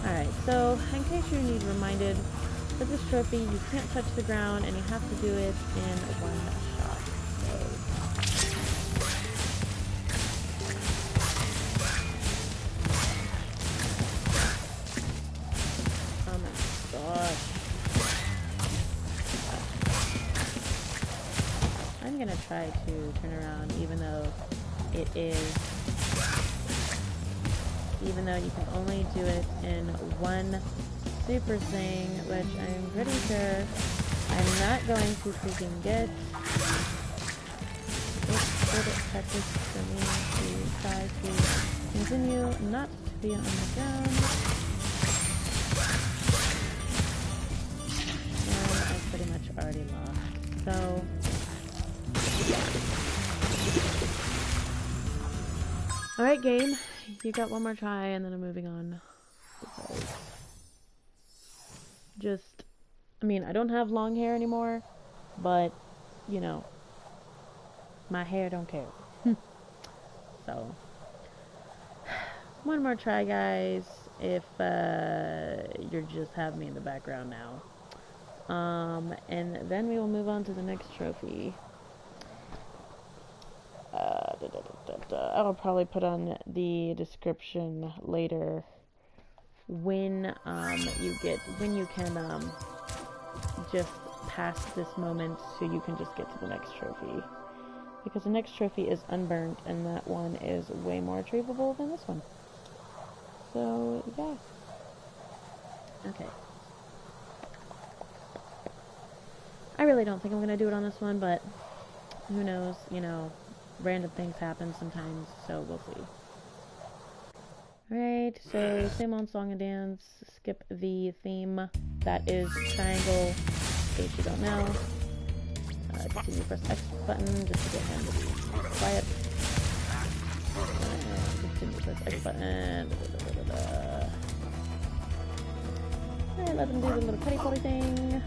Alright, so in case you need reminded, for this trophy, you can't touch the ground and you have to do it in one shot. So... Oh my gosh. I'm gonna try to turn around even though you can only do it in one super thing, which I'm pretty sure I'm not going to freaking get. It's good practice for me to try to continue not to be on the ground. And I pretty much already lost. So alright, game. You got one more try and then I'm moving on. Because just, I mean, I don't have long hair anymore, but, you know, my hair don't care. So, one more try, guys, if you just have me in the background now. And then we will move on to the next trophy. I will probably put on the description later when you can just pass this moment so you can just get to the next trophy, because the next trophy is unburnt and that one is way more achievable than this one. So yeah, okay. I really don't think I'm gonna do it on this one, but who knows, you know, random things happen sometimes, so we'll see. Alright, so same old song and dance, skip the theme, that is triangle, in case you don't know. Continue, press X button just to get him to be quiet. And continue, press X button. Alright, let him do the little putty thing.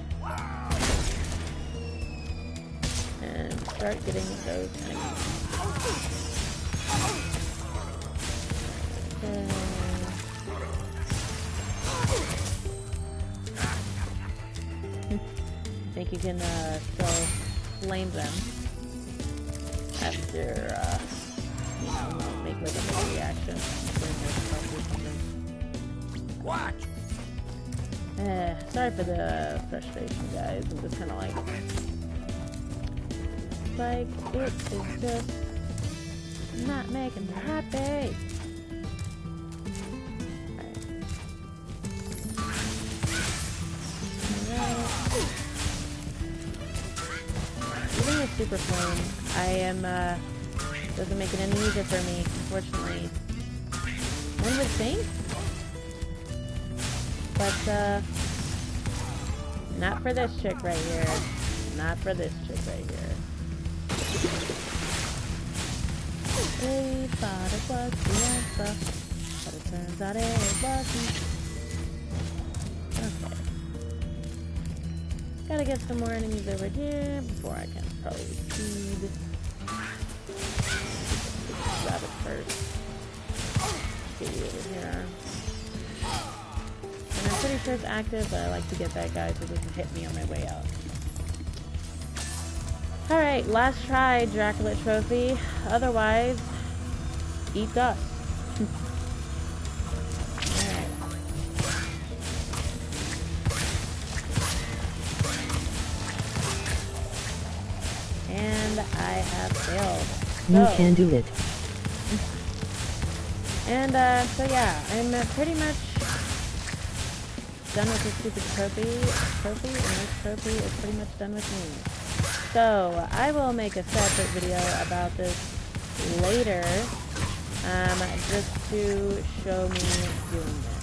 And start getting those enemies. I think you can still flame them after, you know, make like a reaction. Watch! Sorry for the frustration, guys. I'm just kind of like it is just not making me happy. Even with Super Flame, I am, doesn't make it any easier for me, unfortunately. One would think, but, not for this chick right here. Not for this chick right here. They thought it was the answer, but it turns out it wasn't. Okay. Gotta get some more enemies over here before I can probably speed. Grab it first. Get you over here. And I'm pretty sure it's active, but I like to get that guy so it doesn't hit me on my way out. Alright, last try, Dracula trophy. Otherwise, eat dust. Alright. And I have failed. You can do it. And, so yeah, I'm pretty much done with this stupid trophy, and this trophy is pretty much done with me. So, I will make a separate video about this later, just to show me doing this.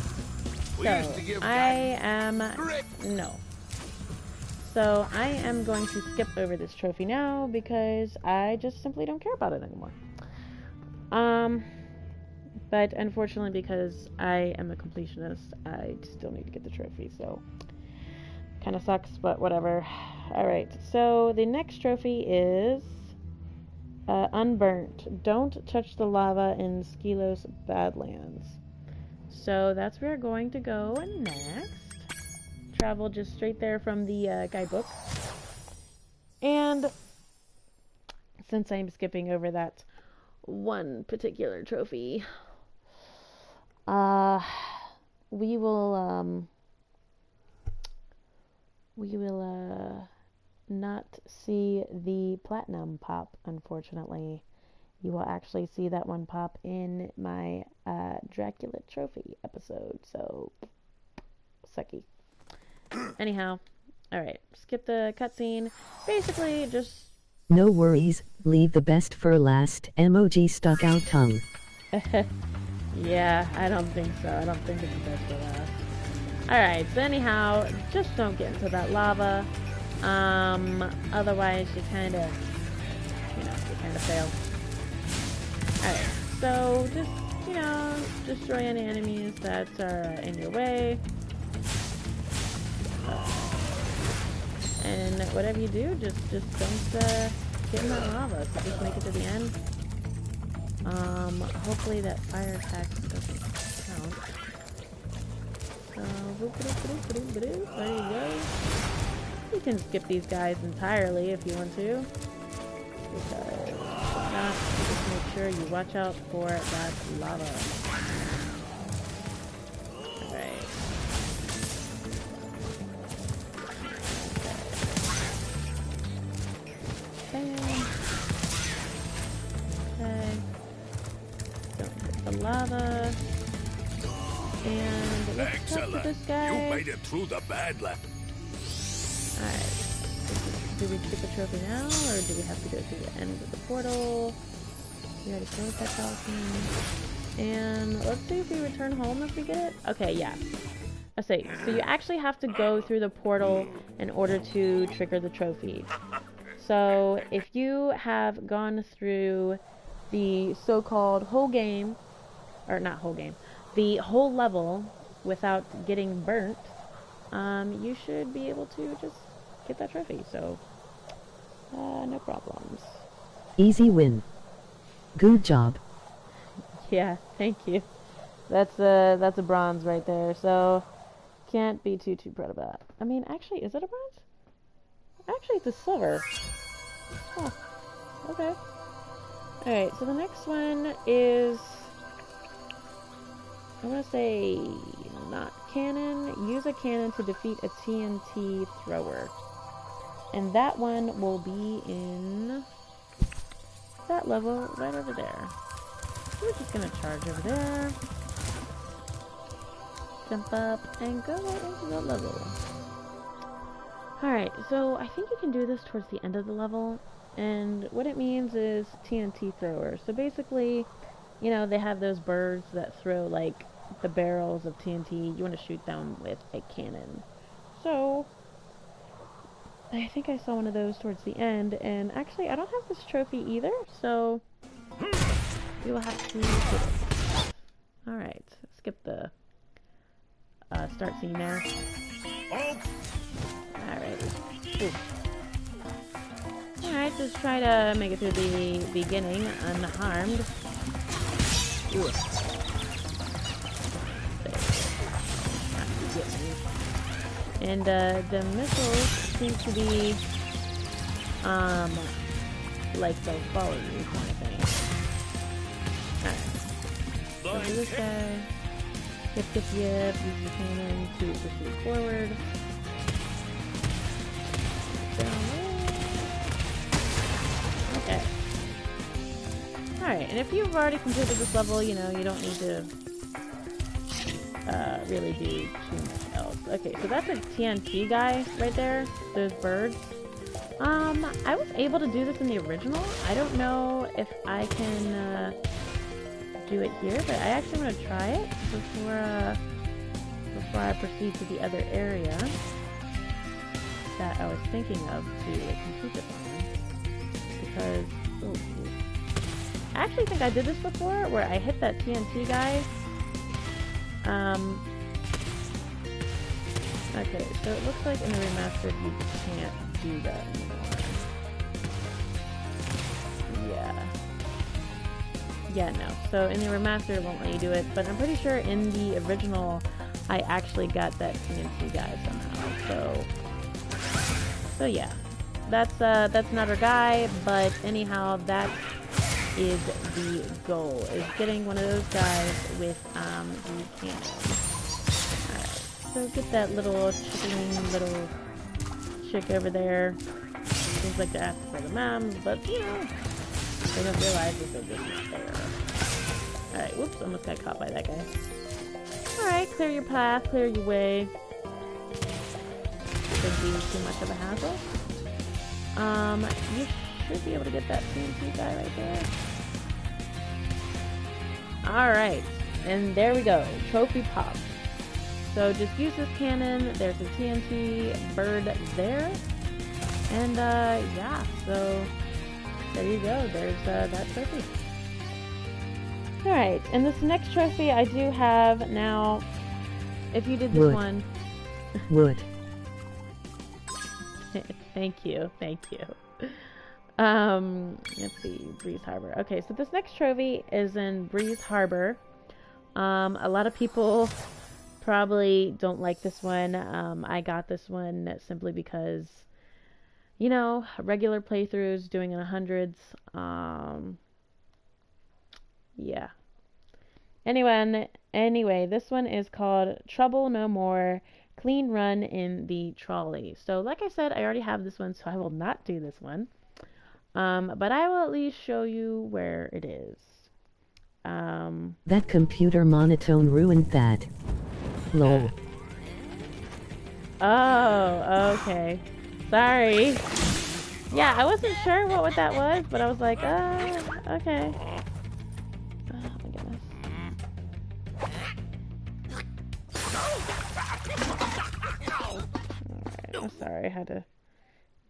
So, I am going to skip over this trophy now because I just simply don't care about it anymore. But unfortunately, because I am a completionist, I still need to get the trophy, so kind of sucks, but whatever. Alright, so the next trophy is Unburnt. Don't touch the lava in Skelos Badlands. So that's where we're going to go next. Travel just straight there from the guidebook. And since I'm skipping over that one particular trophy, we will not see the platinum pop, unfortunately. You will actually see that one pop in my Dracula trophy episode, so sucky. Anyhow, alright, skip the cutscene. Basically, just... No worries, leave the best for last. Emoji stuck out tongue. Yeah, I don't think so. I don't think it's the best for last. Alright, so anyhow, just don't get into that lava. Otherwise you kind of fail. Alright, so just, destroy any enemies that are in your way. And whatever you do, just don't get in that lava. So just make it to the end. Hopefully that fire attack doesn't count. So, there you go. You can skip these guys entirely if you want to. Because if not, just make sure you watch out for that lava. Alright. Bam. Okay. Don't hit the lava. And let's talk to this guy. You made it through the Badlands. Alright. Do we get the trophy now, or do we have to go through the end of the portal? We already closed that balcony. And let's see if we return home if we get it. Okay, yeah. Let's see. So you actually have to go through the portal in order to trigger the trophy. So if you have gone through the so-called whole game, or not whole game, the whole level without getting burnt, you should be able to just get that trophy. So, no problems. Easy win. Good job. Yeah, thank you. That's a bronze right there. So, can't be too proud of that. I mean, actually, is it a bronze? Actually, it's a silver. Huh. Okay. Alright, so the next one is, I want to say, not cannon. Use a cannon to defeat a TNT thrower. And that one will be in that level right over there. We're just going to charge over there. Jump up and go into the level. Alright, so I think you can do this towards the end of the level. And what it means is TNT thrower. So basically, they have those birds that throw, like, the barrels of TNT. You want to shoot them with a cannon. So, I think I saw one of those towards the end. And actually, I don't have this trophy either. So, we will have to get it. Alright, skip the start scene there. Alright. Alright, just try to make it through the beginning unharmed. Ooh. And the missiles seem to be like they'll follow you kind of thing. Alright. So do this guy. Yep, use the cannon to proceed forward. Down there. Okay. Alright, and if you've already completed this level, you don't need to really do too much else. Okay, so that's a TNT guy right there, those birds. I was able to do this in the original. I don't know if I can do it here, but I actually want to try it before I proceed to the other area that I was thinking of to complete this on. Because, I actually think I did this before, where I hit that TNT guy. Okay, so it looks like in the remastered you can't do that anymore. Yeah, no. So in the remastered it won't let you do it, but I'm pretty sure in the original I actually got that TNT guy somehow. So yeah. That's not our guy, but anyhow, that is the goal, is getting one of those guys with the cannon. Alright, so get that little little chick over there. Seems like they're asking for the moms, but you know, they don't realize that they're just there. Alright, whoops, almost got caught by that guy. Alright, clear your path, clear your way. Shouldn't be too much of a hassle. You should be able to get that TNT guy right there. Alright, and there we go. Trophy pop. So just use this cannon. There's a TNT bird there. And yeah, so there you go. There's that trophy. Alright, and this next trophy I do have now. If you did this Wood. one. Wood. Thank you. Let's see, Breeze Harbor. Okay, so this next trophy is in Breeze Harbor. A lot of people probably don't like this one. I got this one simply because, you know, regular playthroughs, doing in the hundreds. Yeah. Anyway, this one is called Trouble No More. Clean run in the trolley. So like I said, I already have this one, so I will not do this one. But I will at least show you where it is. That computer monotone ruined that. Lol. Oh, okay. Sorry. Yeah, I wasn't sure what that was, but I was like, okay. Oh my goodness. Alright, I'm sorry, I had to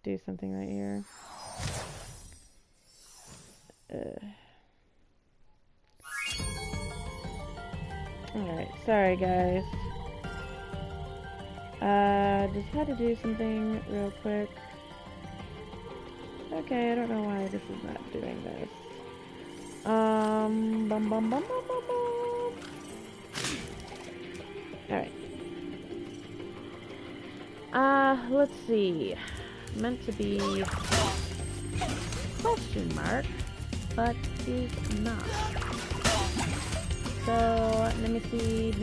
do something right here. Alright, sorry guys. Just had to do something real quick. Okay, I don't know why this is not doing this. Alright. Let's see. Meant to be question mark, but is not. So, let me see.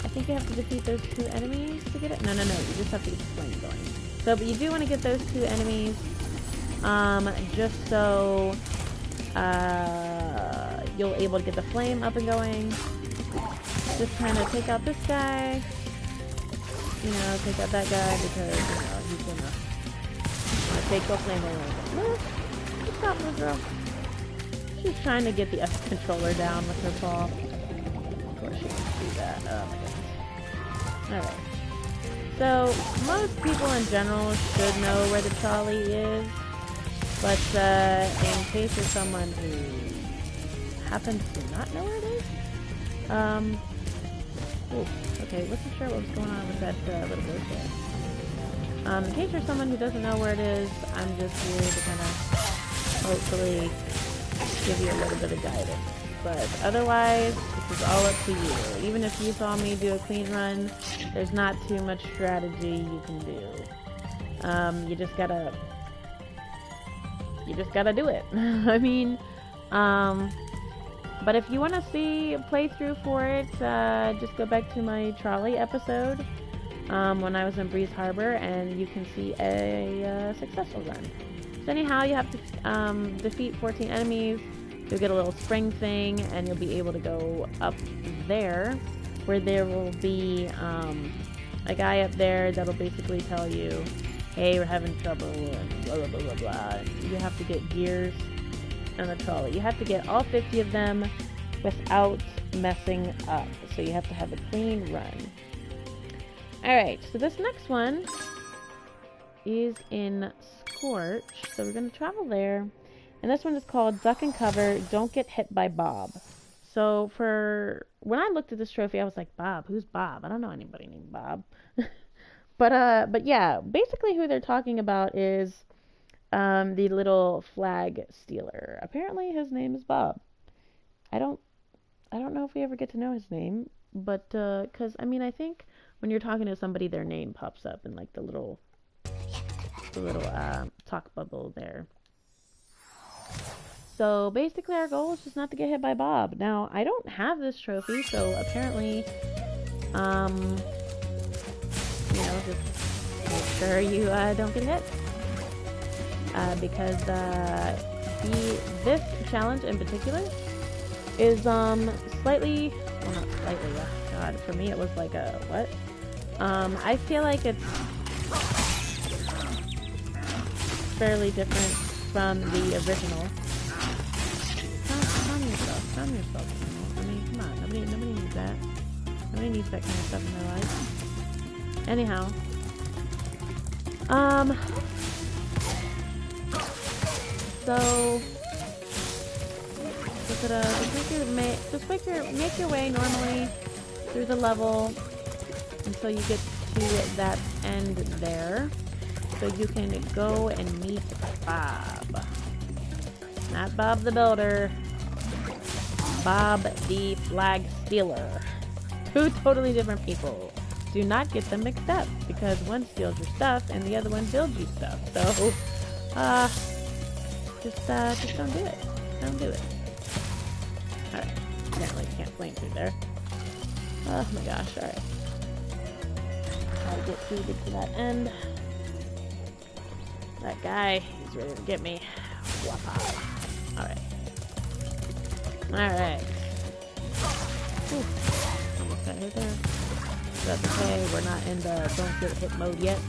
I think you have to defeat those two enemies to get it. No, you just have to get the flame going. So, but you do want to get those two enemies, just so, you'll able to get the flame up and going. Just kind of take out this guy. You know, take out that guy because, you know, he's gonna take the flame away. Stop, little girl. She's trying to get the F controller down with her paw. Of course she can do that. Oh my goodness. Alright. So, most people in general should know where the trolley is. But, in case you're someone who happens to not know where it is, okay, wasn't sure what was going on with that little boat there. In case you're someone who doesn't know where it is, I'm just here to kind of hopefully give you a little bit of guidance. But otherwise, this is all up to you. Even if you saw me do a clean run, there's not too much strategy you can do. You just gotta do it. I mean, but if you want to see a playthrough for it, just go back to my trolley episode when I was in Breeze Harbor, and you can see a successful run. So anyhow, you have to defeat 14 enemies. You'll get a little spring thing, and you'll be able to go up there, where there will be a guy up there that'll basically tell you hey, we're having trouble, and blah, blah, blah, blah, blah. And you have to get gears on the trolley. You have to get all 50 of them without messing up. So you have to have a clean run. Alright, so this next one is in Scorch. So we're going to travel there. And this one is called Duck and Cover, Don't Get Hit by Bob. So when I looked at this trophy, I was like, Bob? Who's Bob? I don't know anybody named Bob. But yeah, basically who they're talking about is the little flag stealer. Apparently his name is Bob. I don't know if we ever get to know his name, but because I think when you're talking to somebody, their name pops up in like the little talk bubble there. So basically our goal is just not to get hit by Bob. Now, I don't have this trophy, so apparently, just make sure you don't get hit. Because this challenge in particular is slightly, well, not slightly, God, for me it was like a, what? I feel like it's fairly different from the original. Calm yourself. I mean, come on. Nobody needs that. Nobody needs that kind of stuff in their life. Anyhow. So just make your way normally through the level until you get to that end there. So you can go and meet Bob. Not Bob the Builder. Bob the Flag Stealer. Two totally different people. Do not get them mixed up, because one steals your stuff and the other one builds you stuff. So, just don't do it. Don't do it. Alright. Apparently can't flame through there. Oh my gosh, alright. Gotta get to that end. That guy, he's ready to get me. Alright. Alright. Almost got hit there. That's okay, we're not in the don't get hit mode yet.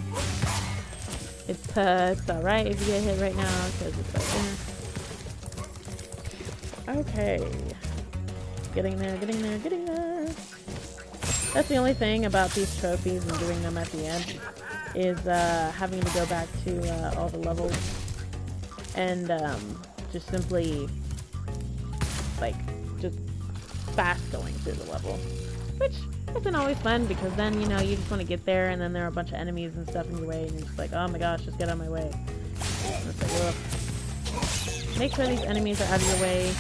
It's alright if you get hit right now, because it's right there. Okay. Getting there. That's the only thing about these trophies and doing them at the end, is having to go back to all the levels and just simply just fast going through the level, which isn't always fun, because then you just want to get there and then there are a bunch of enemies and stuff in your way and you're just like, oh my gosh, just get out of my way. And it's like, ugh. Make sure these enemies are out of your way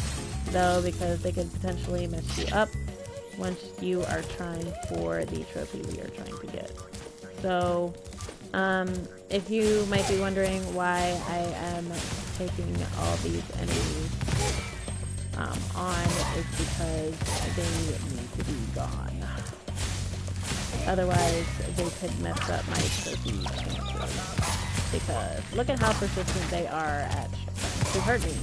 though, because they could potentially mess you up once you are trying for the trophy we are trying to get. So if you might be wondering why I am taking all these enemies on, is because they need to be gone. Otherwise, they could mess up my trophy chances. Because look at how persistent they are at trying to hurt me.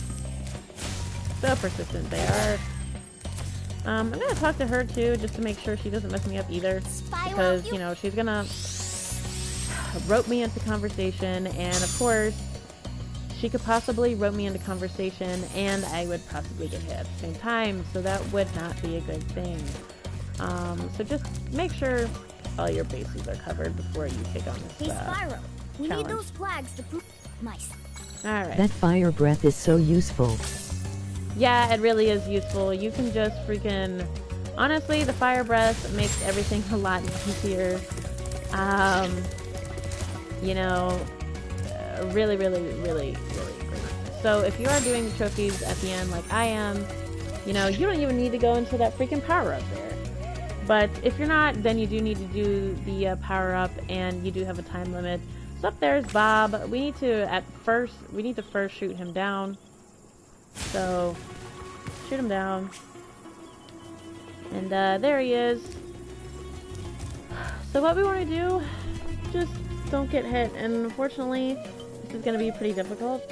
So persistent they are. I'm gonna talk to her too, just to make sure she doesn't mess me up either. Because, she's gonna rope me into conversation, and of course, she could possibly rope me into conversation and I would possibly get hit at the same time, so that would not be a good thing. So just make sure all your bases are covered before you take on this Spyro, we challenge. need those flags to prove nice. Alright. That fire breath is so useful. Yeah, it really is useful. You can just freaking... Honestly, the fire breath makes everything a lot easier. Really, really, really, really great. So if you are doing the trophies at the end like I am, you don't even need to go into that freaking power-up there. But if you're not, then you do need to do the power-up, and you do have a time limit. So up there's Bob. We need to first shoot him down. So, shoot him down. And there he is. So what we want to do, just don't get hit. And unfortunately, this is going to be pretty difficult.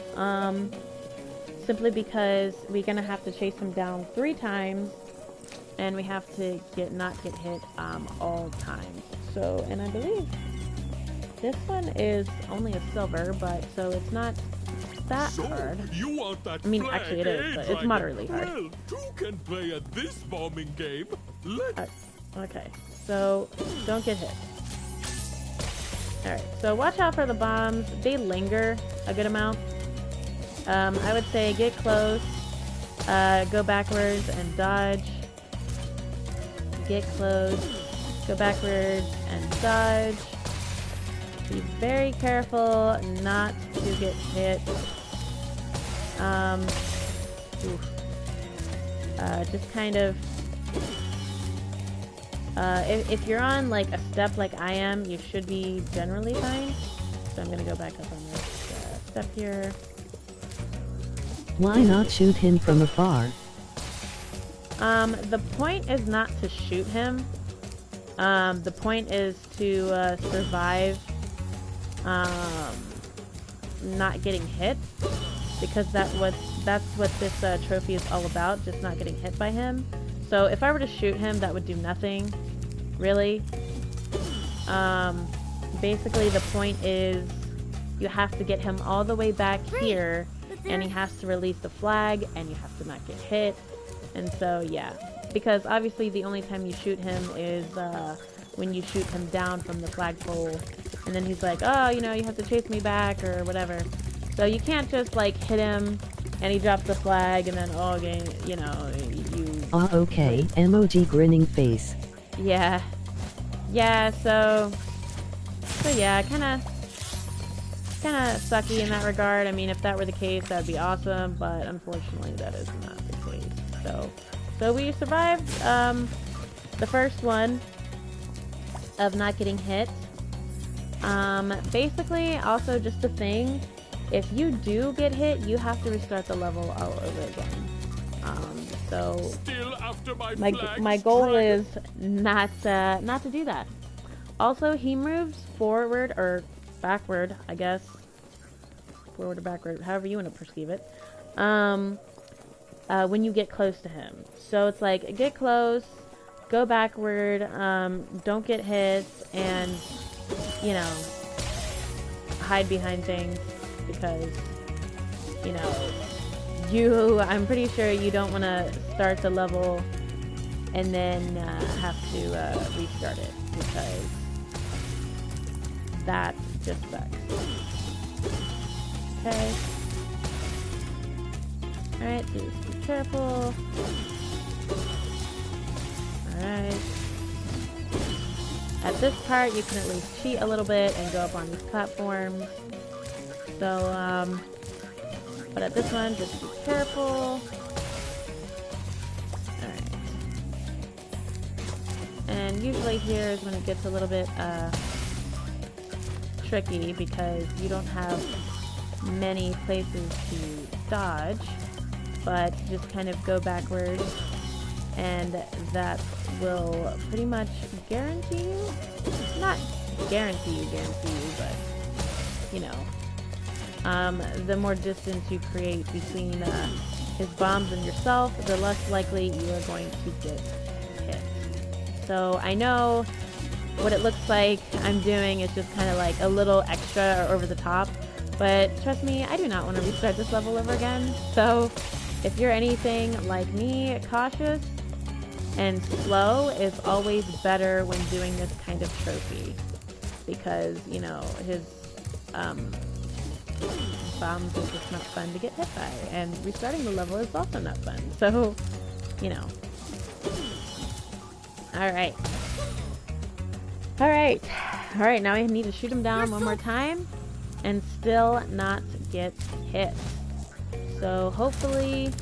Simply because we're going to have to chase him down 3 times. And we have to not get hit all times. So, and I believe This one is only a silver, but so it's not that So, hard. you want that I mean, flag, actually it is, eh, but it's Dragon? moderately hard. Well, two can play at this bombing game. Let Okay, so don't get hit. Alright, so watch out for the bombs. They linger a good amount. I would say get close, go backwards and dodge. Get close, go backwards and dodge. Be very careful not to get hit. Just kind of if you're on like a step like I am, you should be generally fine. So I'm gonna go back up on this step here. Why not shoot him from afar? The point is not to shoot him. The point is to survive not getting hit, because that's what this trophy is all about, just not getting hit by him. So if I were to shoot him, that would do nothing, really. Basically the point is you have to get him all the way back here, and he has to release the flag, and you have to not get hit. And so, yeah. Because obviously the only time you shoot him is when you shoot him down from the flagpole. And then he's like, oh, you know, you have to chase me back or whatever. So you can't just, like, hit him and he drops the flag and then, oh, okay, you know, you... Okay, emoji grinning face. Yeah. Yeah, so yeah, kinda sucky in that regard. I mean, if that were the case, that'd be awesome, but unfortunately that is not the case. So we survived the first one of not getting hit. Basically, also just a thing, if you do get hit, you have to restart the level all over again. So still after my goal is not to do that. Also, he moves forward or backward, I guess. Forward or backward, however you want to perceive it. When you get close to him. So it's like, get close, go backward, don't get hit, and, you know, hide behind things, because, you know, I'm pretty sure you don't want to start the level and then have to restart it, because that just sucks. Okay. Alright, so just be careful. Alright. At this part, you can at least cheat a little bit and go up on these platforms. So, but at this one, just be careful. Alright. And usually here is when it gets a little bit, tricky, because you don't have many places to dodge, but just kind of go backwards, and that will pretty much guarantee you, not guarantee you, but, you know, the more distance you create between his bombs and yourself, the less likely you are going to get hit. So I know what it looks like I'm doing is just kind of like a little extra or over the top, but trust me, I do not want to restart this level over again. So if you're anything like me, cautious and slow is always better when doing this kind of trophy, because, you know, his bombs are just not fun to get hit by, and restarting the level is also not fun. So, you know. Alright. Alright, now I need to shoot him down one more time and still not get hit. So hopefully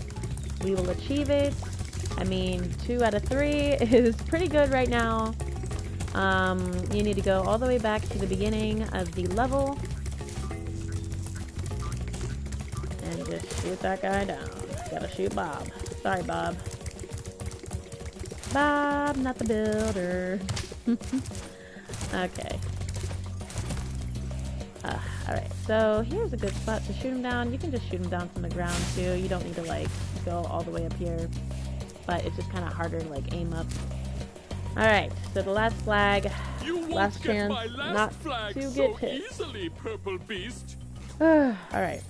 we will achieve it. I mean, 2 out of 3 is pretty good right now. You need to go all the way back to the beginning of the level and just shoot that guy down. Gotta shoot Bob. Sorry, Bob. Bob, not the builder. Okay. Alright, so here's a good spot to shoot him down. You can just shoot him down from the ground too. You don't need to like go all the way up here. But it's just kind of harder to like aim up Alright, so the last flag. You won't Last get chance my last not flag to so get hit. easily, purple beast. Alright.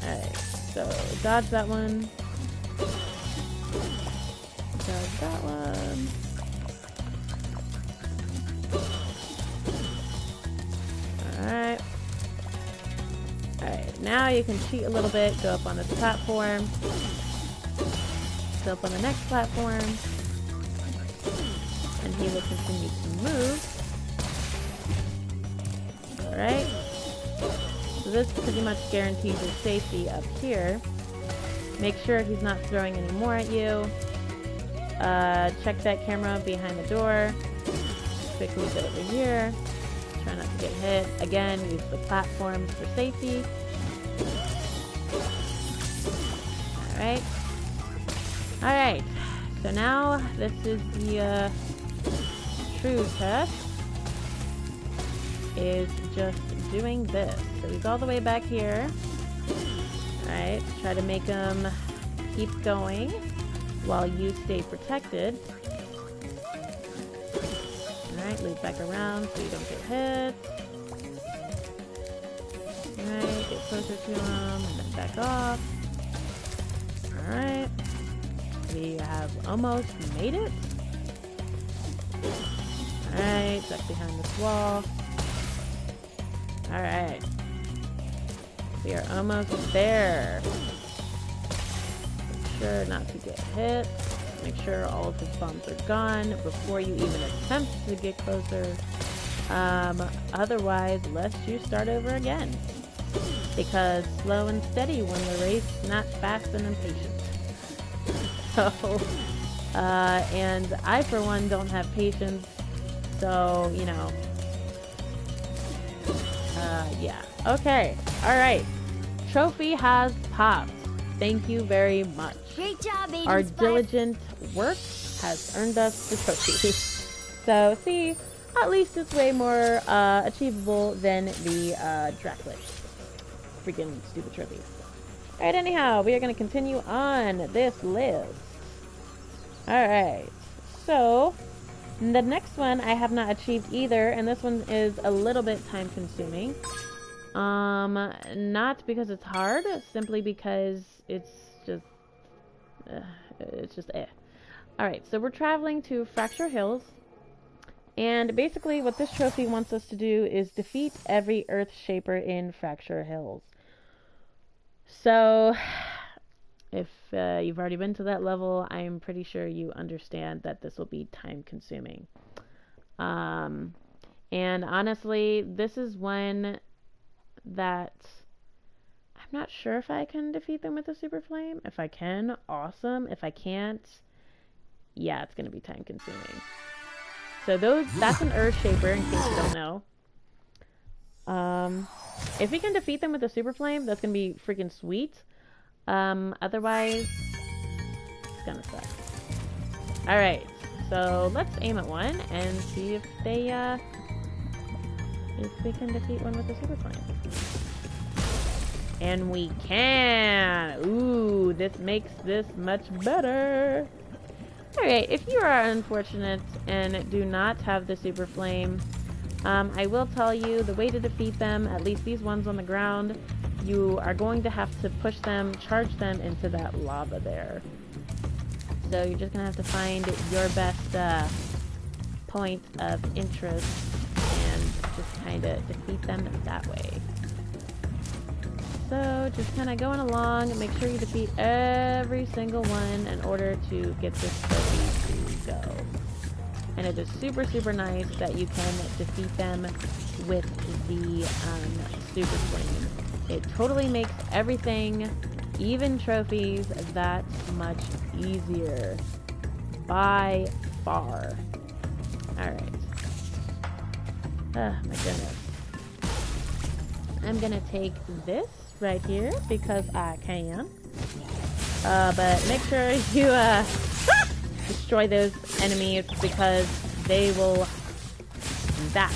Alright, so dodge that one. Dodge that one. Alright. Alright, now you can cheat a little bit, go up on this platform. Go up on the next platform. And he will continue to move. Alright. So this pretty much guarantees your safety up here. Make sure he's not throwing any more at you. Check that camera behind the door. Quickly get over here. Try not to get hit. Again, use the platforms for safety. Alright. Alright. So now this is the true test. Is just doing this. So he's all the way back here. Alright. Try to make him keep going while you stay protected. Alright, loop back around so you don't get hit. Alright, get closer to him and then back off. Alright. We have almost made it. Alright, duck behind this wall. Alright. We are almost there. Make sure not to get hit. Make sure all of his bombs are gone before you even attempt to get closer. Otherwise, let's you start over again. Because slow and steady win the race, not fast and impatient. So, and I for one don't have patience, so, you know. Yeah. Okay. Alright. Trophy has popped. Thank you very much. Great job, Aiden. Our Spyro. diligent work has earned us the trophy. So, see, at least it's way more achievable than the Draclet. Freaking stupid trophy. Alright, anyhow, we are going to continue on this list. Alright, so the next one I have not achieved either, and this one is a little bit time consuming. Not because it's hard, simply because it's just eh. Alright, so we're traveling to Fracture Hills, and basically what this trophy wants us to do is defeat every Earth Shaper in Fracture Hills. So, if you've already been to that level, I am pretty sure you understand that this will be time consuming. And honestly, this is one that I'm not sure if I can defeat them with a super flame. If I can, awesome. If I can't, yeah, it's gonna be time consuming. So that's an Earth Shaper, in case you don't know. If we can defeat them with a super flame, that's gonna be freaking sweet. Otherwise, it's gonna suck. Alright, so let's aim at one and see if we can defeat one with a super flame. And we can! Ooh, this makes this much better! Alright, if you are unfortunate and do not have the super flame, I will tell you the way to defeat them, at least these ones on the ground, you are going to have to push them, charge them into that lava there. So you're just going to have to find your best point of interest and just kind of defeat them that way. So just kind of going along, make sure you defeat every single one in order to get this trophy to go. And it is super, super nice that you can defeat them with the super flame. It totally makes everything, even trophies, that much easier. By far. Alright. Oh my goodness. I'm gonna take this right here because I can. But make sure you destroy those enemies because they will that.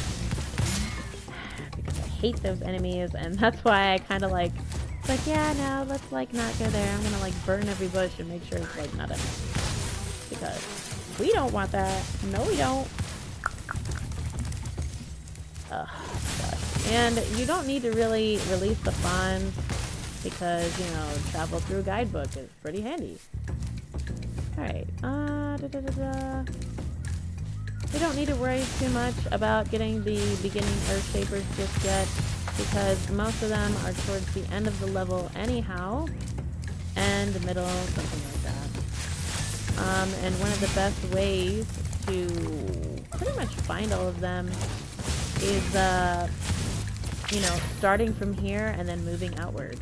Because I hate those enemies, and that's why I kind of like, yeah, no, let's like not go there. I'm gonna like burn every bush and make sure it's like not a because We don't want that. No, we don't. Ugh, gosh. And you don't need to really release the fawns because, you know, travel through a guidebook is pretty handy. Alright, we don't need to worry too much about getting the beginning Earth Shapers just yet, because most of them are towards the end of the level anyhow, and the middle, something like that. And one of the best ways to pretty much find all of them is, you know, starting from here and then moving outward.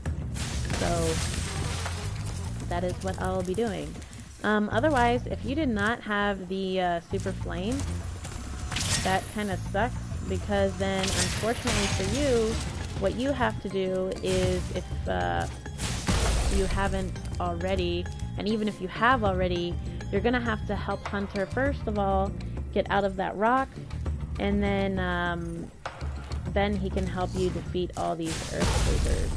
So that is what I'll be doing. Otherwise, if you did not have the super flame, that kind of sucks, because then unfortunately for you, what you have to do is, if you haven't already, and even if you have already, you're gonna have to help Hunter first of all get out of that rock, and then he can help you defeat all these Earth Shapers.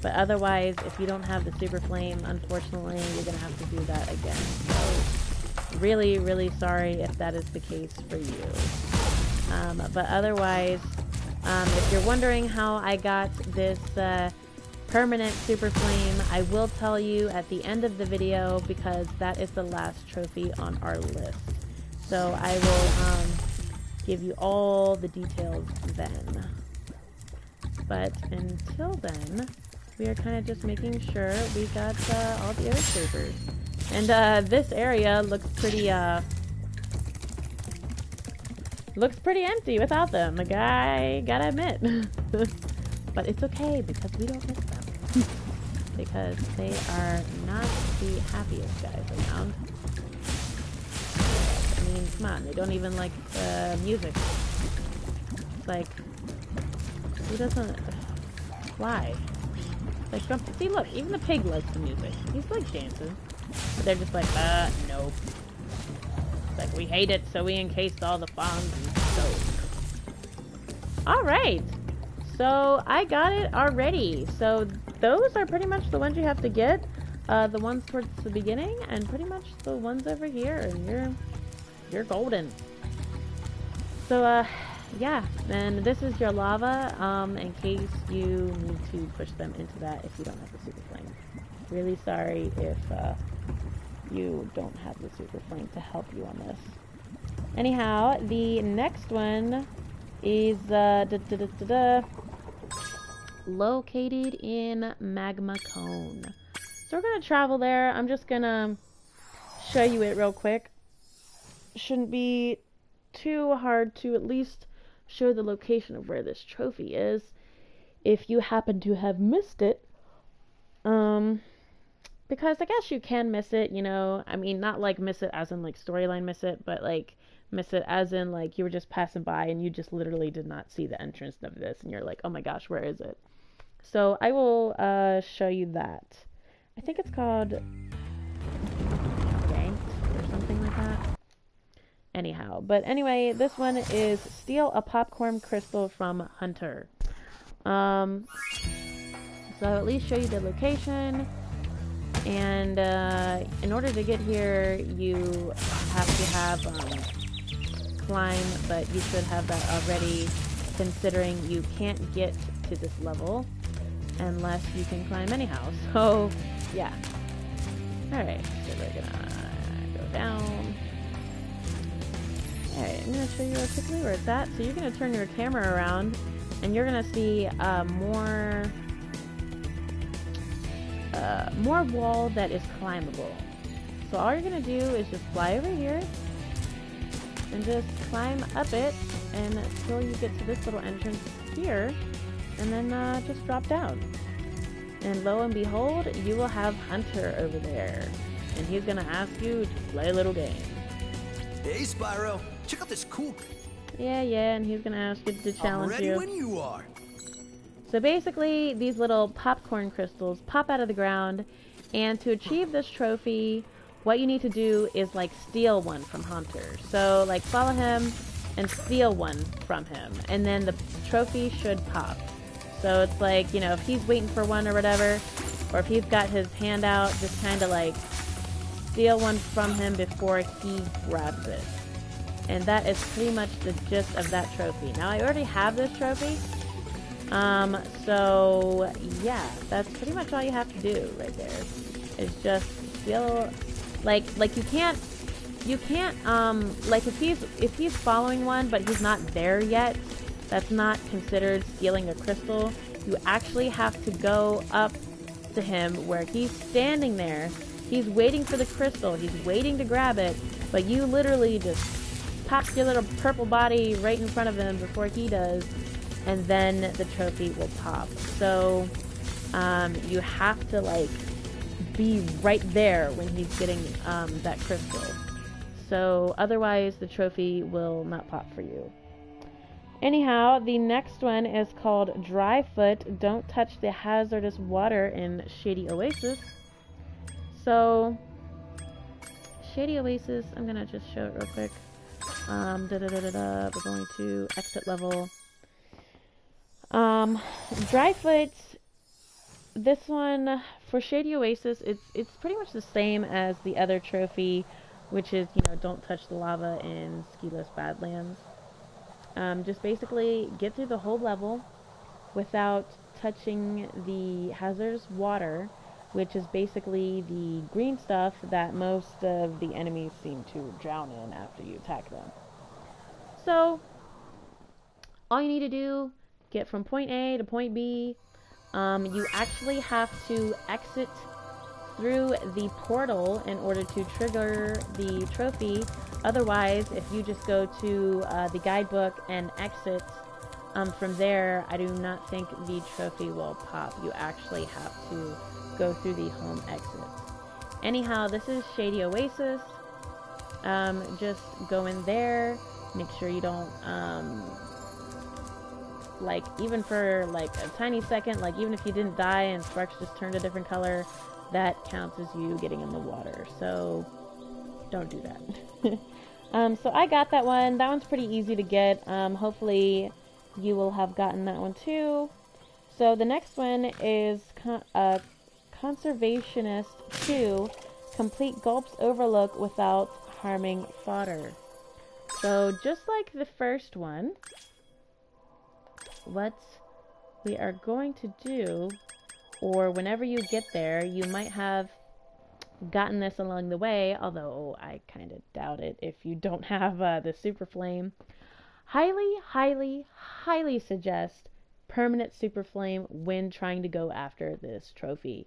But otherwise, if you don't have the super flame, unfortunately, you're gonna have to do that again. So, really, really sorry if that is the case for you. But otherwise, if you're wondering how I got this permanent super flame, I will tell you at the end of the video, because that is the last trophy on our list. So I will give you all the details then. But until then, we are kind of just making sure we got all the Earth Shapers. And this area looks pretty empty without them, like, I gotta admit. But it's okay, because we don't miss them. Because they are not the happiest guys around. I mean, come on, they don't even like music. It's like, who doesn't... Why? Like, see, look, even the pig likes the music. He's like dancing. But they're just like, nope. It's like, we hate it, so we encased all the fawns and soap. Alright. So, I got it already. So, those are pretty much the ones you have to get. The ones towards the beginning, and pretty much the ones over here, and you're golden. So, yeah, and this is your lava, in case you need to push them into that if you don't have the super flame. Really sorry if you don't have the super flame to help you on this. Anyhow, the next one is located in Magma Cone. So we're gonna travel there. I'm just gonna show you it real quick. Shouldn't be too hard to at least show the location of where this trophy is, if you happen to have missed it. Because I guess you can miss it, you know, I mean, not like miss it as in like storyline miss it, but like miss it as in like you were just passing by and you just literally did not see the entrance of this, and you're like, oh my gosh, where is it? So I will show you that. I think it's called Yanked or something like that. Anyhow, but anyway, this one is steal a popcorn crystal from Hunter. So I'll at least show you the location, and in order to get here, you have to have climb, but you should have that already, considering you can't get to this level unless you can climb anyhow. So yeah. Alright, so we're gonna go down. Alright, I'm going to show you real quickly where it's at. So you're going to turn your camera around, and you're going to see more wall that is climbable. So all you're going to do is just fly over here, and just climb up it, and until you get to this little entrance here, and then just drop down. And lo and behold, you will have Hunter over there, and he's going to ask you to play a little game. Hey, Spyro. Check out this cool... Yeah, and he's gonna ask you to challenge you. I'm ready when you are. So basically, these little popcorn crystals pop out of the ground, and to achieve this trophy, what you need to do is, like, steal one from Hunter. So, like, follow him and steal one from him, and then the trophy should pop. So it's like, you know, if he's waiting for one or whatever, or if he's got his hand out, just kind of, like, steal one from him before he grabs it. And that is pretty much the gist of that trophy. Now, I already have this trophy. So, yeah, that's pretty much all you have to do right there. Is just steal, like you can't, like if he's following one, but he's not there yet, that's not considered stealing a crystal. You actually have to go up to him where he's standing there. He's waiting for the crystal. He's waiting to grab it, but you literally just pop your little purple body right in front of him before he does, and then the trophy will pop. So you have to like be right there when he's getting that crystal. So otherwise the trophy will not pop for you. Anyhow, the next one is called Dry Foot. Don't touch the hazardous water in Shady Oasis. So Shady Oasis, I'm gonna just show it real quick. We're going to exit level. Dry Foot, this one for Shady Oasis, it's pretty much the same as the other trophy, which is, you know, don't touch the lava in Skiless Badlands. Just basically get through the whole level without touching the hazardous water, which is basically the green stuff that most of the enemies seem to drown in after you attack them. So, all you need to do, get from point A to point B. You actually have to exit through the portal in order to trigger the trophy. Otherwise, if you just go to the guidebook and exit from there, I do not think the trophy will pop. You actually have to go through the home exit. Anyhow, this is Shady Oasis. Just go in there. Make sure you don't, like, even for like a tiny second, like even if you didn't die and sparks just turned a different color, that counts as you getting in the water. So don't do that. So I got that one. That one's pretty easy to get. Hopefully you will have gotten that one too. So the next one is Conservationist 2. Complete Gulp's Overlook without harming fodder. So just like the first one, what we are going to do, or whenever you get there, you might have gotten this along the way, although I kind of doubt it if you don't have the super flame. Highly suggest permanent super flame when trying to go after this trophy.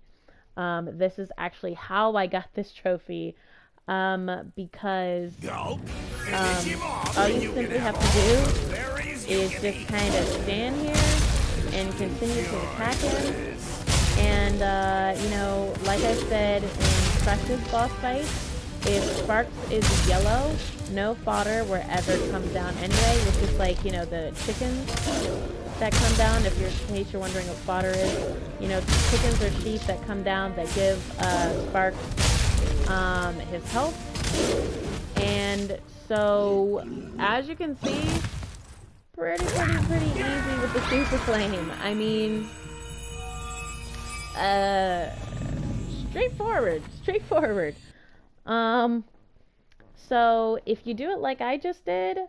This is actually how I got this trophy, because all you simply have to do is just kind of stand here and continue to attack him. And, you know, like I said in Fresh's boss fight, if Sparks is yellow, no fodder wherever comes down anyway, which is like, you know, the chickens that come down, in case you're wondering what fodder is. You know, chickens or sheep that come down that give Sparks his health. And so, as you can see, pretty easy with the super flame. I mean, straightforward. So if you do it like I just did,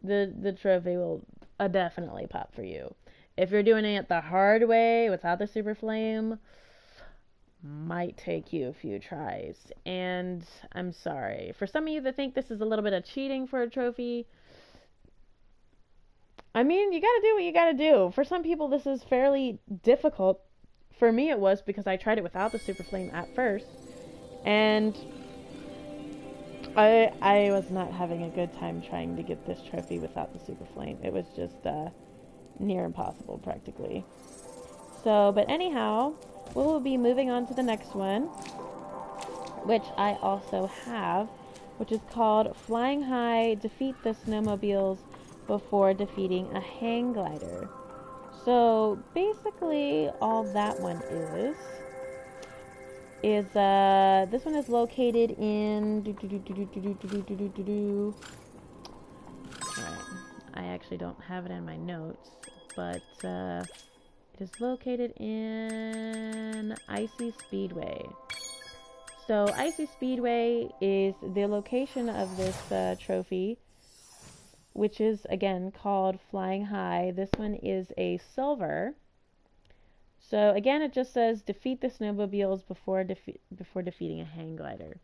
the trophy will definitely pop for you. If you're doing it the hard way without the super flame, might take you a few tries. And I'm sorry for some of you that think this is a little bit of cheating for a trophy. I mean, you gotta do what you gotta do. For some people, this is fairly difficult. For me, it was because I tried it without the super flame at first, and I was not having a good time trying to get this trophy without the super flame. It was just near impossible, practically. So, but anyhow, we will be moving on to the next one, which I also have, which is called Flying High, Defeat the Snowmobiles before defeating a hang glider. So basically all that one is this one is located in Alright, I actually don't have it in my notes, but it is located in Icy Speedway. So Icy Speedway is the location of this trophy, which is again called Flying High. This one is a silver. So again, it just says defeat the snowmobiles before defeating a hang glider.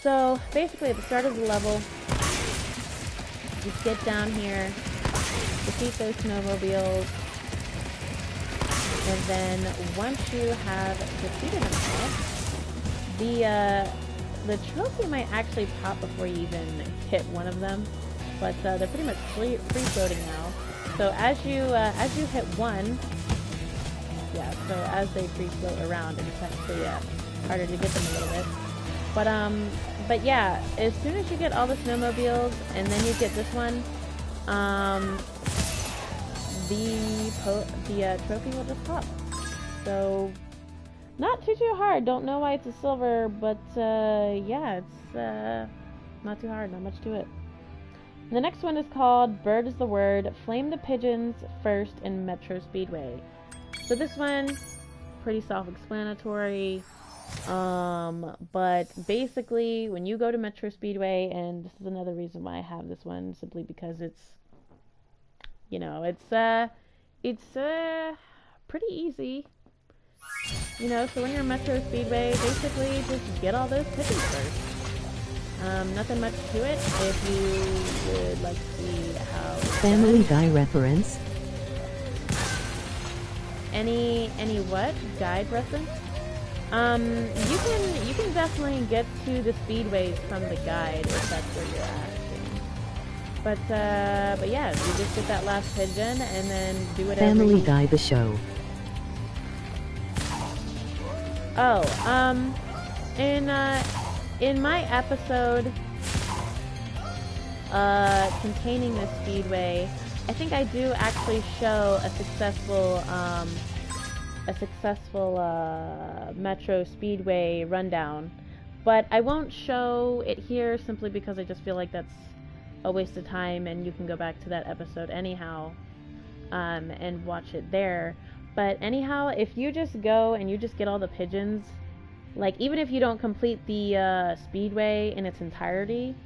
So basically, at the start of the level, just get down here, defeat those snowmobiles, and then once you have defeated them all, the trophy might actually pop before you even hit one of them, but they're pretty much free floating now. So as you hit one, yeah, so as they free float around, it's actually harder to get them a little bit. But yeah, as soon as you get all the snowmobiles and then you get this one, the trophy will just pop. So not too hard. Don't know why it's a silver, but yeah, it's not too hard. Not much to it. And the next one is called Bird is the Word. Flame the pigeons first in Metro Speedway. So this one, pretty self-explanatory. But basically, when you go to Metro Speedway, and this is another reason why I have this one, simply because it's, you know, it's pretty easy. You know, so when you're in Metro Speedway, basically just get all those pigeons first. Nothing much to it. If you would like to see how Family Guy reference. Any what? Guide reference? You can definitely get to the speedways from the guide if that's where you're asking. But yeah, you just get that last pigeon and then do whatever. Family Guy the show. Oh, in my episode containing the speedway, I think I do actually show a successful Metro Speedway rundown, but I won't show it here simply because I just feel like that's a waste of time, and you can go back to that episode anyhow and watch it there. But anyhow, if you just go and you just get all the pigeons, like even if you don't complete the speedway in its entirety,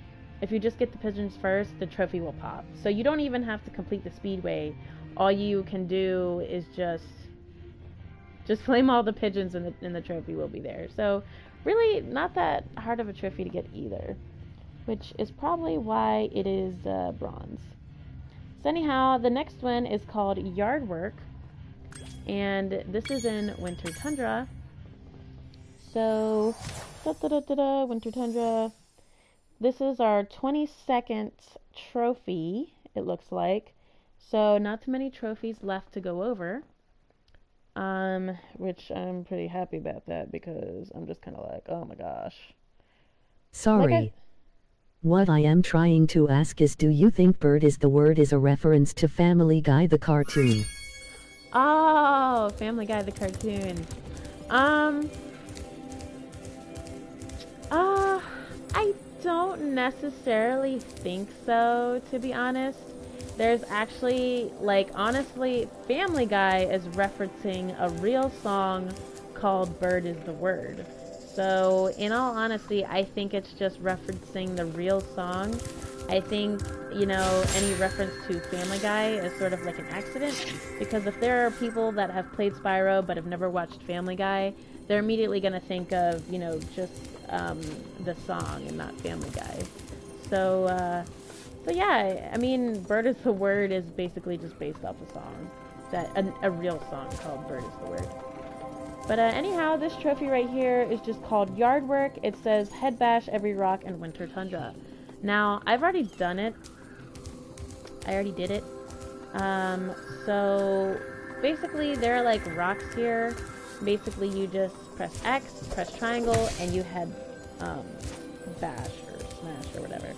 if you just get the pigeons first, the trophy will pop. So you don't even have to complete the speedway. All you can do is just flame all the pigeons and the trophy will be there. So really not that hard of a trophy to get either, which is probably why it is bronze. So anyhow, the next one is called Yard Work, and this is in Winter Tundra. So Winter Tundra. This is our 22nd trophy, it looks like. So not too many trophies left to go over. Which I'm pretty happy about that, because I'm just kind of like, oh my gosh. Sorry. What I am trying to ask is, do you think Bird is the Word is a reference to Family Guy the cartoon? Oh, Family Guy the cartoon. I don't necessarily think so, to be honest. There's actually, like, honestly, Family Guy is referencing a real song called Bird is the Word. So, in all honesty, I think it's just referencing the real song. I think, you know, any reference to Family Guy is sort of like an accident, because if there are people that have played Spyro but have never watched Family Guy, they're immediately going to think of, you know, just the song and not Family Guy. So yeah, I mean, Bird is the Word is basically just based off a song, a real song called Bird is the Word. But anyhow, this trophy right here is just called Yard Work. It says Head Bash Every Rock in Winter Tundra. Now, I've already done it. I already did it. So basically there are like rocks here. Basically you just press X, press triangle, and you head bash or smash or whatever.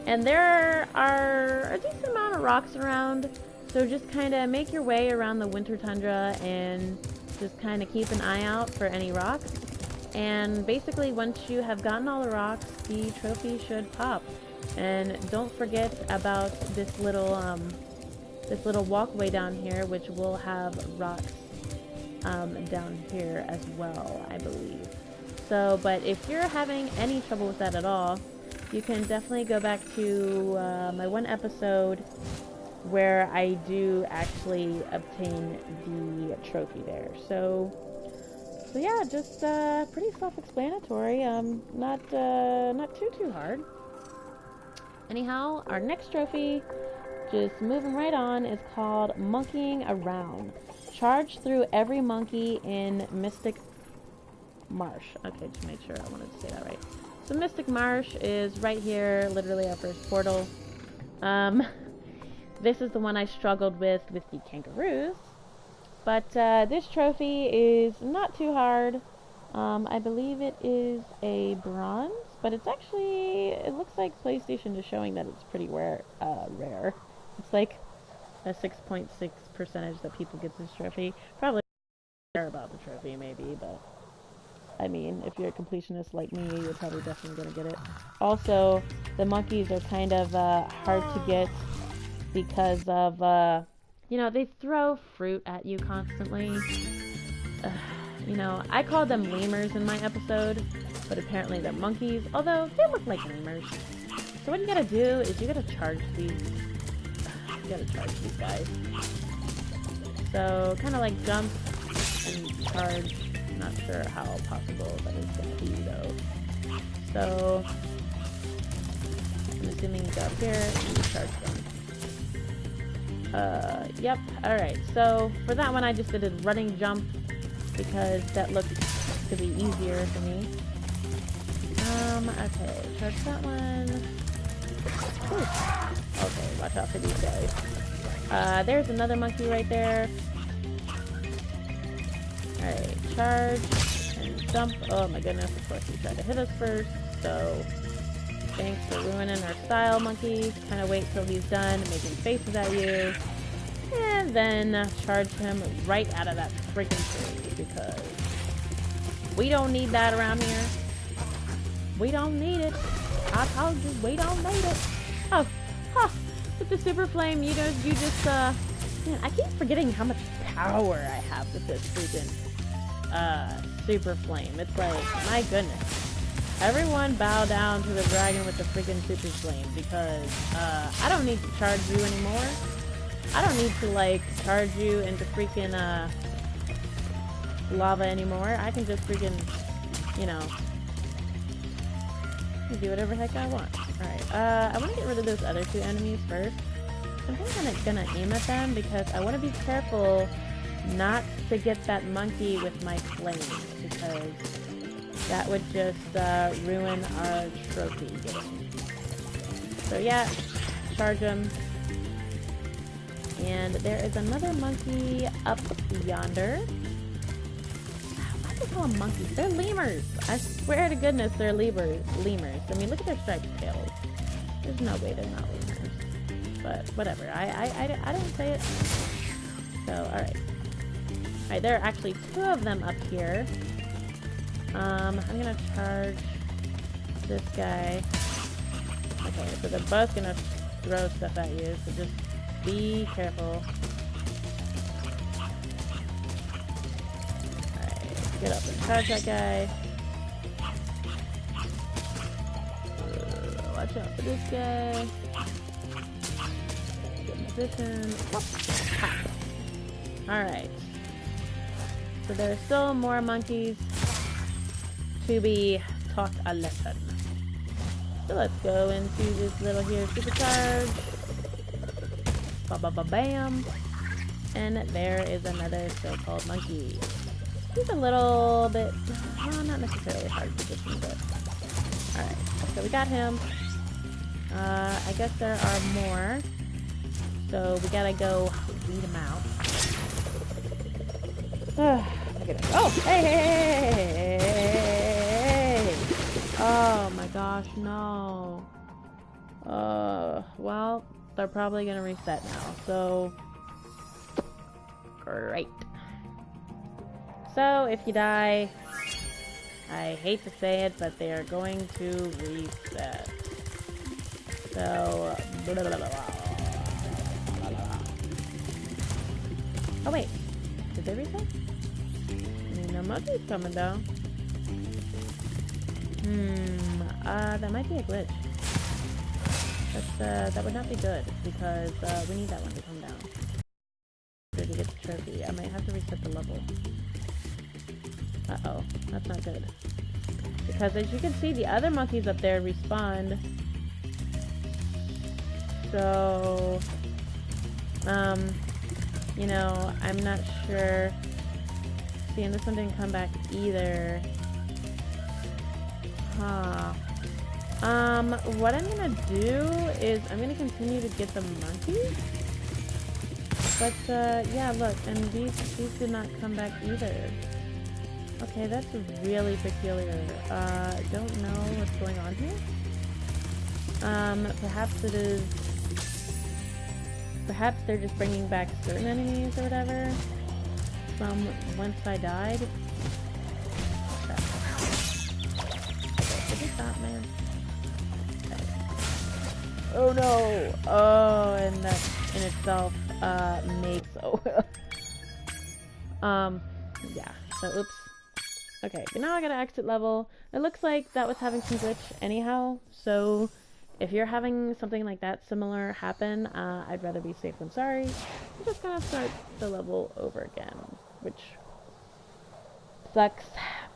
And there are a decent amount of rocks around, so just kind of make your way around the Winter Tundra and just kind of keep an eye out for any rocks. And basically once you have gotten all the rocks, the trophy should pop. And don't forget about this little walkway down here, which will have rocks down here as well, I believe. So, but if you're having any trouble with that at all, you can definitely go back to my one episode where I do actually obtain the trophy there. So yeah, just pretty self-explanatory. Not too hard. Anyhow, our next trophy, just moving right on, is called Monkeying Around. Charge through every monkey in Mystic Marsh. Okay, just make sure I wanted to say that right. So Mystic Marsh is right here, literally our first portal. This is the one I struggled with the kangaroos. But this trophy is not too hard. I believe it is a bronze, but it's actually, it looks like PlayStation is showing that it's pretty rare. It's like a 6.6% that people get this trophy. Probably care about the trophy maybe, but I mean, if you're a completionist like me, you're probably definitely gonna get it. Also, the monkeys are kind of hard to get because of, you know, they throw fruit at you constantly. You know, I called them lemurs in my episode, but apparently they're monkeys, although they look like lemurs. So what you gotta do is you gotta charge these. You gotta charge these guys. So, kind of like jump and charge. Not sure how possible that is gonna be though. So, I'm assuming you go up here and you charge them. Yep, alright. So, for that one I just did a running jump because that looked to be easier for me. Okay, charge that one. Ooh. Okay, watch out for these guys. There's another monkey right there. Alright, charge and jump. Oh my goodness, of course he tried to hit us first, so thanks for ruining our style, monkeys. Kind of wait till he's done making faces at you. And then charge him right out of that freaking tree, because we don't need that around here. We don't need it. I told you, we don't need it. Oh, huh. With the super flame, you know, you just, man, I keep forgetting how much power I have with this freaking, super flame. It's like, my goodness. Everyone bow down to the dragon with the freaking super flame, because, I don't need to charge you anymore. I don't need to, like, charge you into freaking, lava anymore. I can just freaking, you know, do whatever heck I want. Alright, I want to get rid of those other two enemies first. I think I'm gonna aim at them because I want to be careful not to get that monkey with my flame, because that would just ruin our trophy game. So yeah, charge him. And there is another monkey up yonder. Why do they call them monkeys? They're lemurs. I swear to goodness they're lemurs. I mean, look at their striped tails. There's no way they're not lemurs. But whatever. I didn't say it. So, alright. Alright, there are actually two of them up here. I'm gonna charge this guy. Okay, so they're both gonna throw stuff at you, so just be careful. Alright, get up and charge that guy. Watch out for this guy. Get in position. Alright. So there's still more monkeys to be taught a lesson. So let's go into this little here supercharge. Ba-ba-ba-bam. And there is another so-called monkey. He's a little bit, well, not necessarily hard to position, but alright. So we got him. I guess there are more. So we gotta go weed them out. Oh, hey! Oh my gosh, no. Well, they're probably gonna reset now, so great. So if you die, I hate to say it, but they are going to reset. So blah, blah, blah, blah, blah. Oh wait, did they reset? I mean, no monkey's coming though. That might be a glitch. That would not be good, because, we need that one to come down. To get the trophy. I might have to reset the level. Uh-oh. That's not good. Because as you can see, the other monkeys up there respawned. So, you know, I'm not sure. See, and this one didn't come back either. Huh. What I'm gonna do is I'm gonna continue to get the monkeys. But, yeah, look, and these did not come back either. Okay, that's really peculiar. I don't know what's going on here. Perhaps it is... Perhaps they're just bringing back certain enemies or whatever from once I died. Okay, did it stop, man? Okay. Oh no! Oh, and that in itself, makes... Oh, yeah, so oops. Okay, but now I gotta exit level. It looks like that was having some glitch anyhow, so if you're having something like that similar happen, I'd rather be safe than sorry. I'm just gonna start the level over again, which sucks,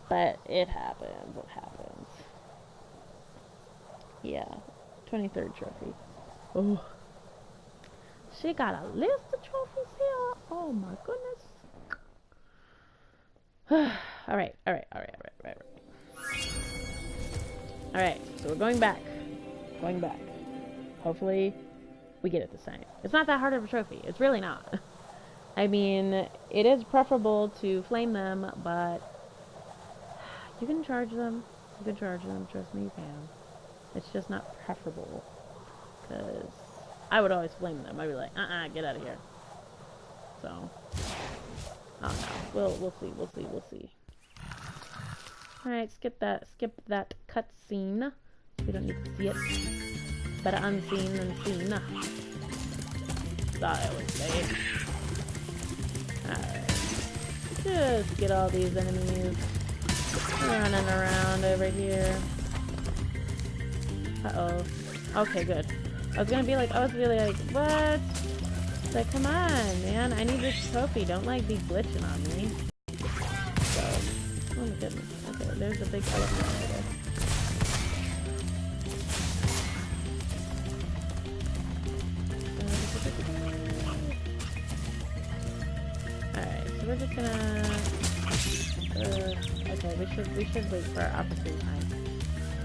but it happens, it happens. Yeah, 23rd trophy. Oh. She got a list of trophies here? Oh my goodness. Alright. Alright, so we're going back. Hopefully, we get it this time. It's not that hard of a trophy. It's really not. I mean, it is preferable to flame them, but you can charge them. Trust me, you can. It's just not preferable. Because I would always flame them. I'd be like, get out of here. So, I don't know. We'll see. Alright, skip that cutscene. We don't need to see it. Better unseen than seen. Thought I would say. Alright. Just get all these enemies running around over here. Uh-oh. Okay, good. I was really like, what? It's like, come on, man. I need this trophy. Don't, like, be glitching on me. So, oh my goodness. Okay, there's a big elephant over there. Alright, so we're just gonna... okay, we should wait for our opportune time.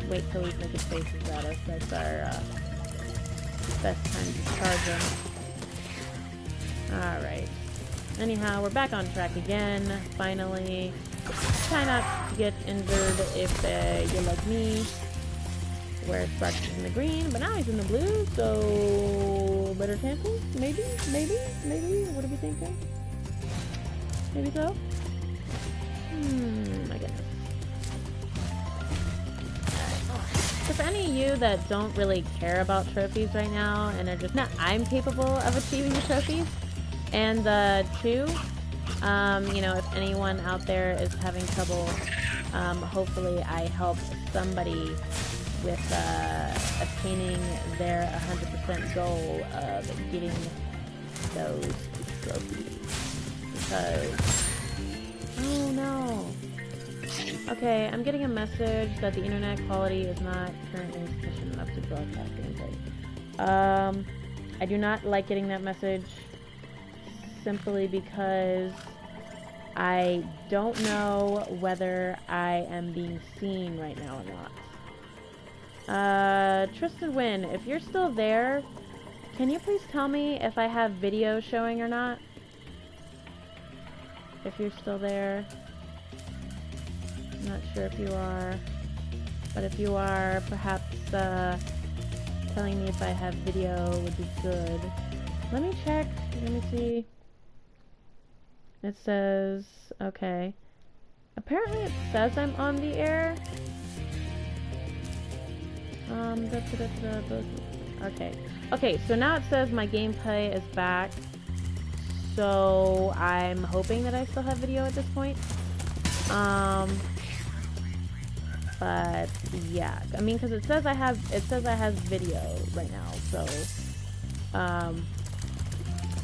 Wait till he's making faces at us. That's our, best time to charge him. Alright. Anyhow, we're back on track again, finally. Try not to get injured if you're like me, where Sparks is in the green, but now he's in the blue, so better chances? Maybe? What are we thinking? Maybe so? My goodness. So for any of you that don't really care about trophies right now, and are just not, I'm capable of achieving the trophies, and two, you know, if anyone out there is having trouble, hopefully I help somebody with attaining their 100% goal of getting those trophies. Because, oh no. Okay, I'm getting a message that the internet quality is not currently sufficient enough to broadcast gameplay. I do not like getting that message, simply because I don't know whether I am being seen right now or not. Tristan Wynn, if you're still there, can you please tell me if I have video showing or not? If you're still there. I'm not sure if you are, but if you are, perhaps telling me if I have video would be good. Let me check. Let me see. It says, okay. Apparently it says I'm on the air. Okay. Okay, so now it says my gameplay is back. So I'm hoping that I still have video at this point. But yeah, I mean, because it says I have video right now, so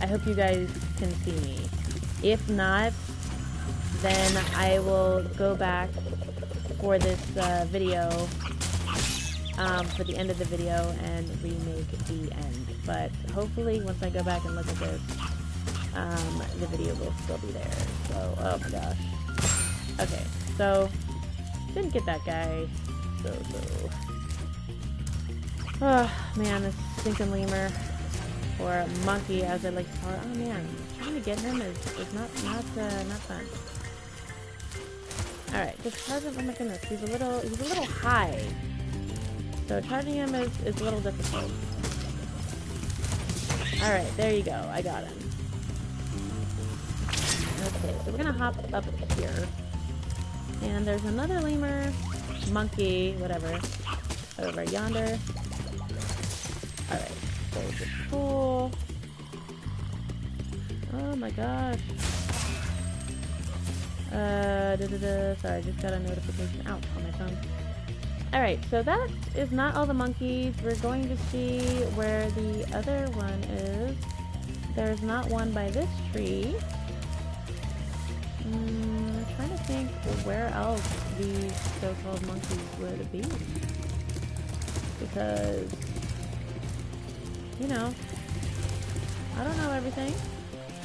I hope you guys can see me. If not, then I will go back for this video, for the end of the video, and remake the end. But hopefully, once I go back and look at this, the video will still be there. So, oh my gosh. Okay, so didn't get that guy. So. Oh man, this stinking lemur, or monkey, as I like to call it. Oh man, trying to get him is not fun. All right, just charge him. Oh my goodness, he's a little high. So charging him is a little difficult. All right, there you go. I got him. Okay, so we're gonna hop up here, and there's another lemur, monkey, whatever, over yonder. All right, so just pull. Oh my gosh. Sorry, I just got a notification out on my phone. Alright, so that is not all the monkeys. We're going to see where the other one is. There's not one by this tree. I'm trying to think where else these so-called monkeys would be. Because, you know, I don't know everything.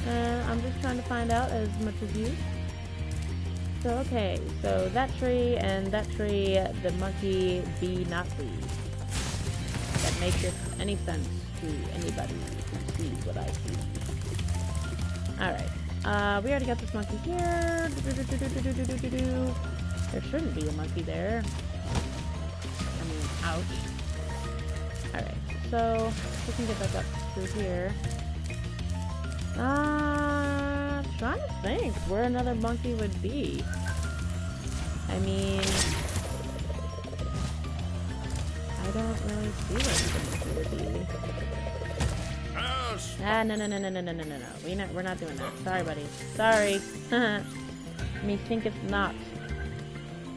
And I'm just trying to find out as much as you. So, okay, so that tree and that tree, the monkey be not pleased. That makes any sense to anybody who sees what I see. Alright, we already got this monkey here. There shouldn't be a monkey there. I mean, ouch. Alright, so we can get back up through here. Trying to think where another monkey would be. I mean, I don't really see where another monkey would be. No. We're not doing that. Sorry, buddy. Sorry. Me think it's not.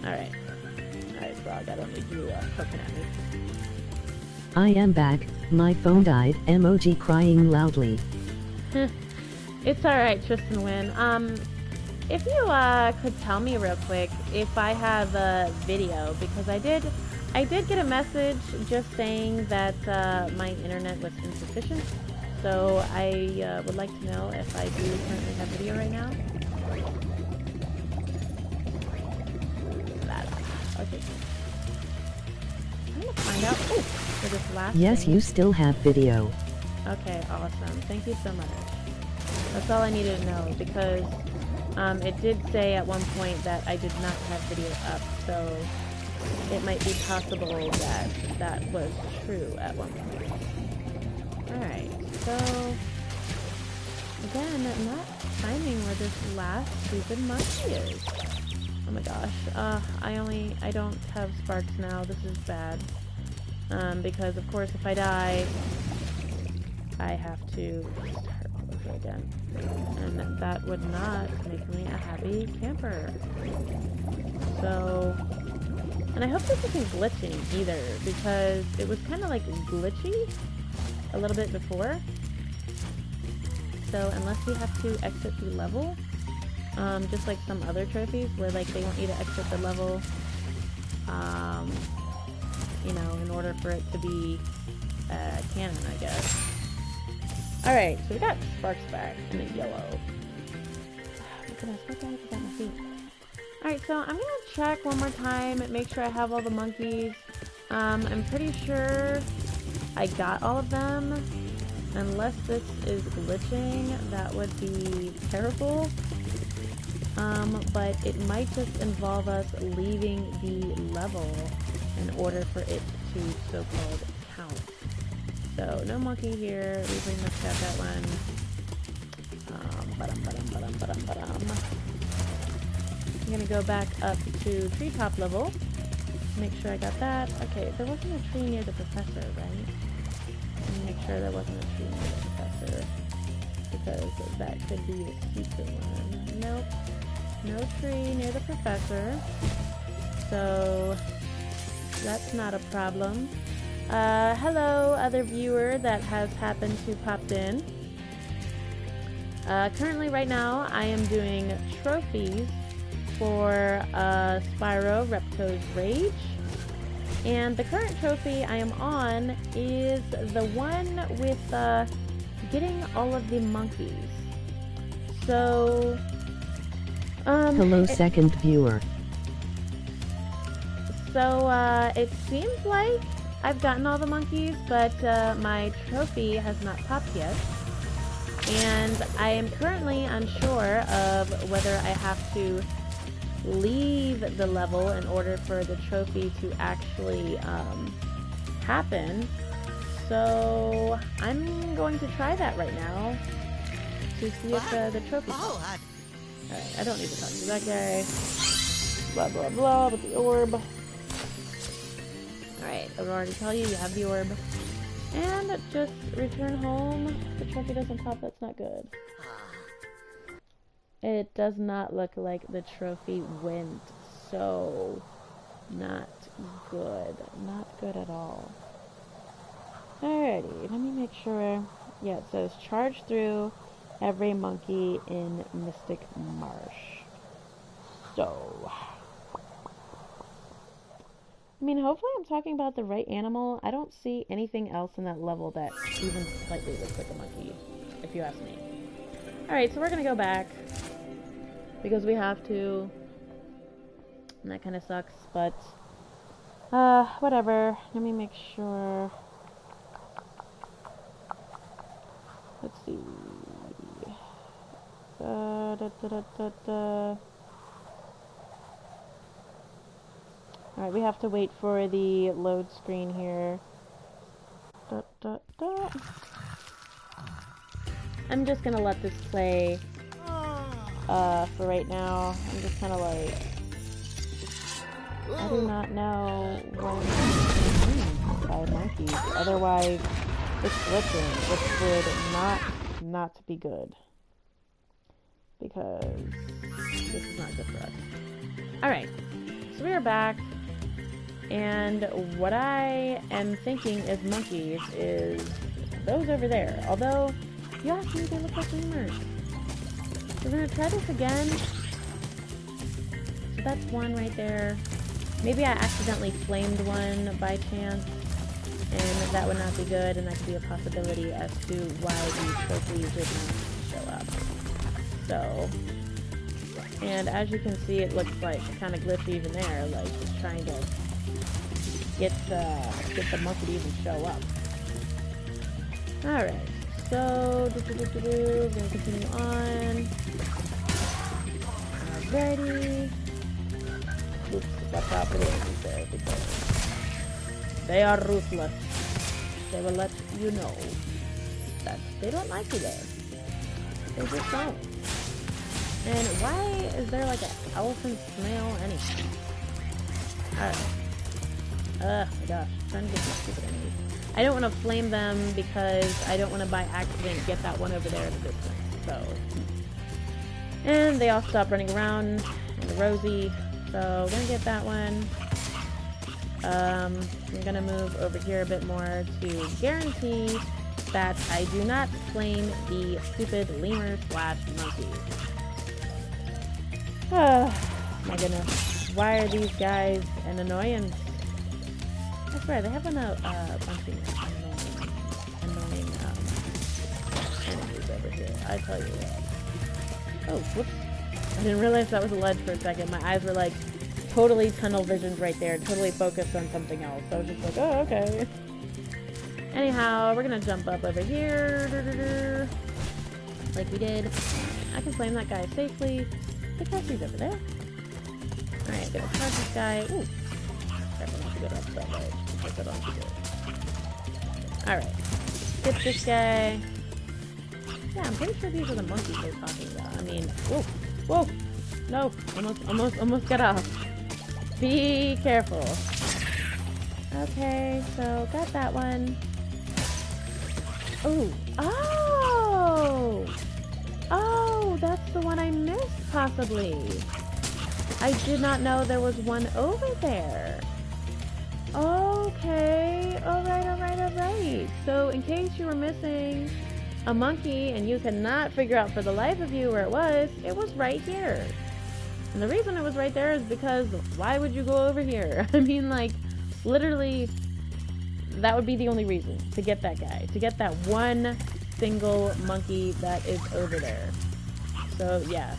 Alright. Alright, frog. I don't need you poking at me. I am back. My phone died. Emoji crying loudly. It's alright, Tristan Wynn. If you could tell me real quick if I have a video, because I did get a message just saying that my internet was insufficient. So I would like to know if I do currently have video right now. Okay. I'm gonna find out. Oh, for this last Yes, thing. you still have video. Okay, awesome. Thank you so much. That's all I needed to know, because it did say at one point that I did not have video up, so it might be possible that that was true at one point. Alright, so again, not finding where this last stupid monkey is. Oh my gosh, I don't have sparks now. This is bad. Because of course if I die, I have to start over again. And that would not make me a happy camper. So, and I hope this isn't glitching either, because it was kind of like glitchy a little bit before. So unless you have to exit the level, just like some other trophies where like they want you to exit the level, you know, in order for it to be canon, I guess. Alright, so we got sparks back in the yellow. Oh my goodness, what the heck is on my feet? Alright, so I'm gonna check one more time and make sure I have all the monkeys. I'm pretty sure I got all of them. Unless this is glitching, that would be terrible. But it might just involve us leaving the level in order for it to so-called count. So, no monkey here. We pretty much got that one. I'm gonna go back up to treetop level. Make sure I got that. Okay, there wasn't a tree near the professor, right? Let me make sure there wasn't a tree near the professor, because that could be a secret one. Nope. No tree near the professor. So, That's not a problem. Hello, other viewer that has happened to popped in. Currently, right now, I am doing trophies for Spyro Repto's Rage. And the current trophy I am on is the one with getting all of the monkeys. So, hello, second viewer. So, it seems like I've gotten all the monkeys, but my trophy has not popped yet. And I am currently unsure of whether I have to leave the level in order for the trophy to actually happen. So I'm going to try that right now to see if the trophy pops. Alright, I don't need to talk to that guy. Blah blah blah with the orb. Alright, I would already tell you, you have the orb. And just return home. The trophy doesn't pop, that's not good. It does not look like the trophy went, so not good. Not good at all. Alrighty, let me make sure. Yeah, it says charge through every monkey in Mystic Marsh. So, I mean, hopefully I'm talking about the right animal. I don't see anything else in that level that even slightly looks like a monkey, if you ask me. Alright, so we're gonna go back. Because we have to. And that kind of sucks, but whatever. Let me make sure. Let's see. Alright, we have to wait for the load screen here. I'm just gonna let this play for right now. I'm just kind of like, I do not know what I'm mean by monkeys. Otherwise, it's glitching, which would not be good. Because this is not good for us. Alright, so we are back. And what I am thinking is monkeys is those over there. Although, you asked me, they look like lemurs. We're gonna try this again. So that's one right there. Maybe I accidentally flamed one by chance, and that would not be good, and that could be a possibility as to why these trophies did not show up. So, and as you can see, it looks like kind of glitchy even there, like just trying to get the monkey to even show up. All right. So, we're gonna continue on. Alrighty. Oops, watch out for the enemies there because they are ruthless. They will let you know that they don't like you there. They just don't. And why is there like an elephant snail anything? Alright. Oh my gosh, I'm trying to get these stupid enemies. I don't want to flame them because I don't want to by accident get that one over there in the distance. So, and they all stop running around in the rosy. So, gonna get that one. I'm gonna move over here a bit more to guarantee that I do not flame the stupid lemur slash monkey. Oh my goodness. Why are these guys an annoyance? I swear, they have a bunch of annoying enemies over here. I tell you what. Oh, whoops. I didn't realize that was a ledge for a second. My eyes were like totally tunnel visioned right there, totally focused on something else. So I was just like, oh, okay. Anyhow, we're gonna jump up over here. Like we did. I can flame that guy safely because he's over there. Alright, gonna charge this guy. Ooh. Careful not to go up that ledge. Because I don't want to do it. Alright. Get this guy. Yeah, I'm pretty sure these are the monkeys they're talking about. I mean, whoa, whoa, no, almost got off. Be careful. Okay, so got that one. Ooh, oh, that's the one I missed, possibly. I did not know there was one over there. Okay. Alright. So, in case you were missing a monkey and you could not figure out for the life of you where it was right here. And the reason it was right there is because why would you go over here? I mean, like, literally, that would be the only reason to get that guy. To get that one single monkey that is over there. So, yeah.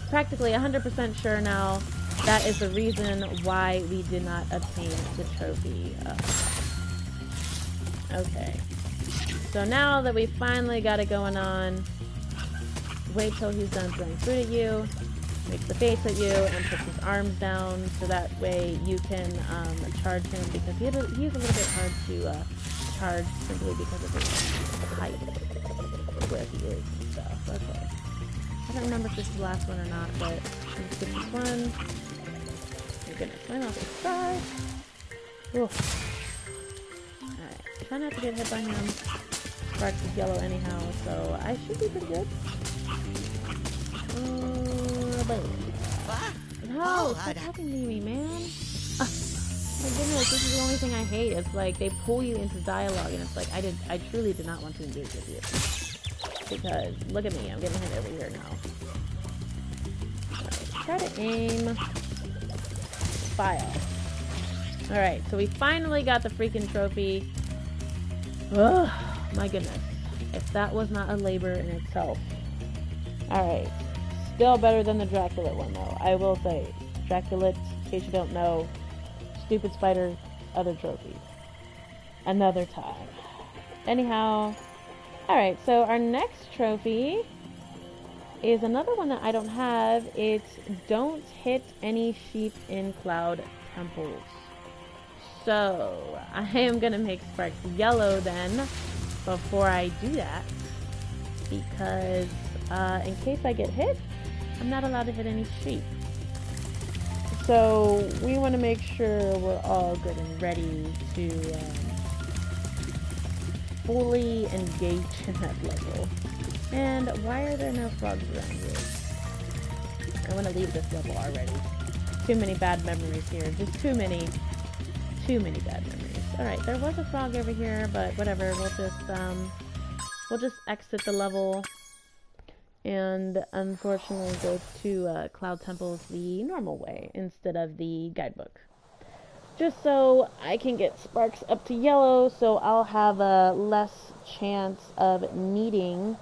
Practically 100% sure now that is the reason why we did not obtain the trophy. Okay. So now that we finally got it going on, wait till he's done throwing food at you, makes the face at you, and puts his arms down so that way you can charge him, because he's a little bit hard to charge simply because of his height, where he is and stuff. Okay. I don't remember if this is the last one or not, but let's skip this one. Oh goodness, my mouth is dry. Alright, try not to get hit by him. Sparks is yellow anyhow, so I should be pretty good. No, stop talking to me, man. My goodness, this is the only thing I hate. It's like they pull you into dialogue, and it's like I truly did not want to engage with you. Because look at me, I'm getting hit over here now. Alright, try to aim. File. Alright, so we finally got the freaking trophy. Ugh, my goodness. If that was not a labor in itself. Alright. Still better than the Dracula one, though. I will say. Dracula, in case you don't know, stupid spider, other trophy. Another time. Anyhow. Alright, so our next trophy is another one that I don't have. It's don't hit any sheep in cloud temples. So, I am going to make Sparks yellow then, before I do that, because in case I get hit, I'm not allowed to hit any sheep. So, we want to make sure we're all good and ready to fully engage in that level. And why are there no frogs around here? I want to leave this level already. Too many bad memories here. Just too many bad memories. Alright, there was a frog over here, but whatever, we'll just exit the level and unfortunately go to Cloud Temples the normal way instead of the guidebook. Just so I can get Sparks up to yellow, so I'll have a less chance of needing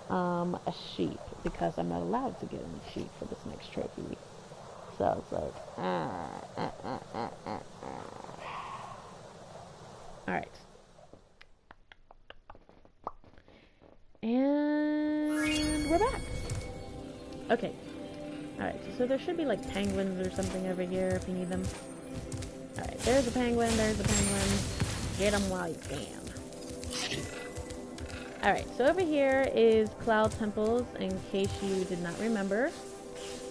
a sheep, because I'm not allowed to get any sheep for this next trophy. So it's like, Alright. And we're back. Okay. Alright, so there should be like penguins or something over here if you need them. Alright, there's a penguin, Get them while you can. Alright, so over here is Cloud Temples, in case you did not remember.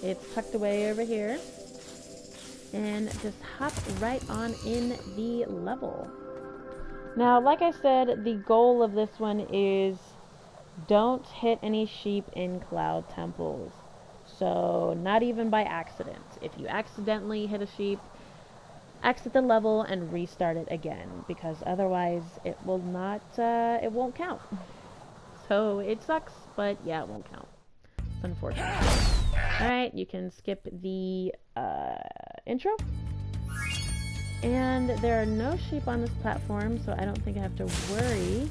It's tucked away over here. And just hop right on in the level. Now, like I said, the goal of this one is don't hit any sheep in Cloud Temples. So, not even by accident. If you accidentally hit a sheep, exit the level and restart it again, because otherwise it will not, it won't count. So, it sucks, but yeah, it won't count. It's unfortunate. Alright, you can skip the intro. And there are no sheep on this platform, so I don't think I have to worry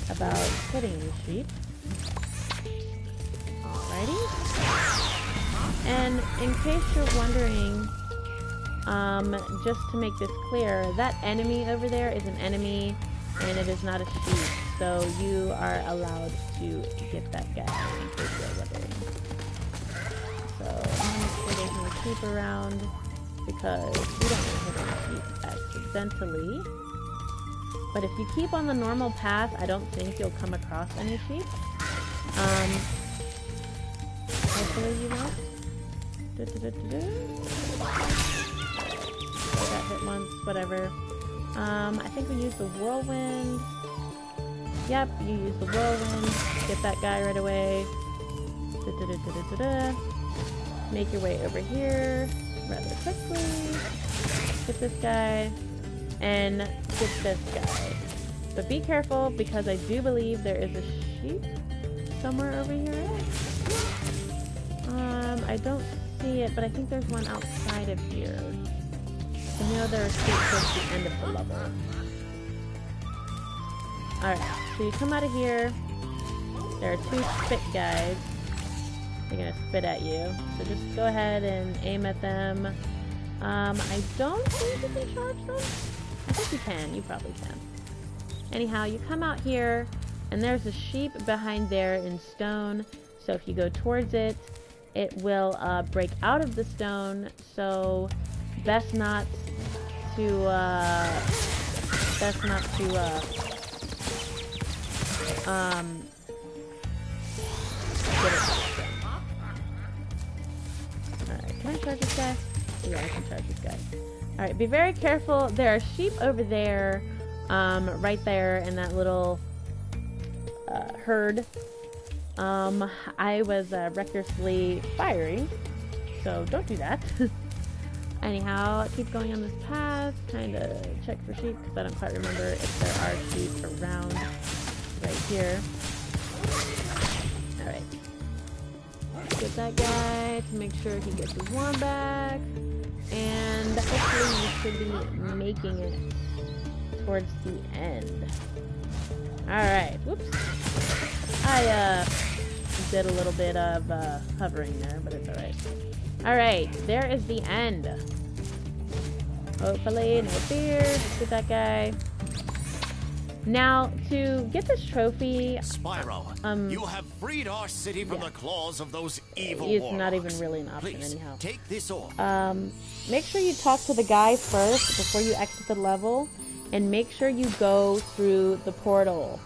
about hitting any sheep. Alrighty. And in case you're wondering, just to make this clear, that enemy over there is an enemy, and it is not a sheep. So you are allowed to get that guy in case you're wondering. So I'm going to make sure there's no sheep around, because we don't want to hit any sheep accidentally. But if you keep on the normal path, I don't think you'll come across any sheep. Hopefully you won't. I got hit once, whatever. I think we used the whirlwind. Yep, you use the whirlwind. Get that guy right away. Make your way over here rather quickly. get this guy, and get this guy. But be careful, because I do believe there is a sheep somewhere over here. I don't see it, but I think there's one outside of here. I know there are sheep towards the end of the level. Alright, so you come out of here. There are two spit guys. They're gonna spit at you. So just go ahead and aim at them. I don't think you can charge them. I think you can. You probably can. Anyhow, you come out here, and there's a sheep behind there in stone. So if you go towards it, it will break out of the stone. So best not to get it. Alright, can I charge this guy? Yeah, I can charge this guy. Alright, be very careful. There are sheep over there, right there in that little herd. I was recklessly firing, so don't do that. Anyhow, keep going on this path, trying to check for sheep, because I don't quite remember if there are sheep around right here. Alright. Get that guy to make sure he gets his one back. And hopefully you should be making it towards the end. Alright, whoops. I did a little bit of hovering there, but it's alright. Alright, there is the end. Hopefully, no fear. Let's get that guy. Now, to get this trophy... Spyro, you have freed our city from the claws of those evil It's warlocks. not even really an option. Please, anyhow. take this off. Make sure you talk to the guy first before you exit the level, and make sure you go through the portal.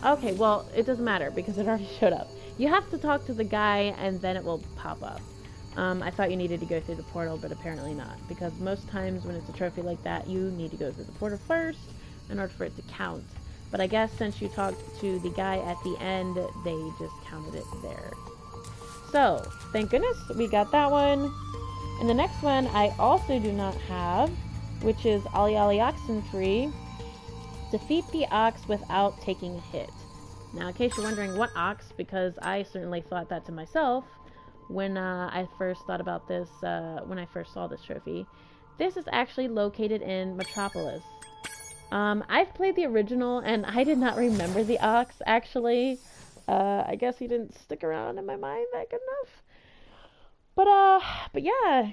Okay, well, it doesn't matter because it already showed up. You have to talk to the guy and then it will pop up. I thought you needed to go through the portal, but apparently not, because most times when it's a trophy like that, you need to go through the portal first in order for it to count. But I guess since you talked to the guy at the end, they just counted it there. So, thank goodness we got that one. And the next one I also do not have, which is Ollie Ollie Oxenfree. Defeat the ox without taking a hit. Now, in case you're wondering what ox, because I certainly thought that to myself when I first thought about this, when I first saw this trophy. This is actually located in Metropolis. I've played the original, and I did not remember the ox, actually. I guess he didn't stick around in my mind that good enough. But yeah,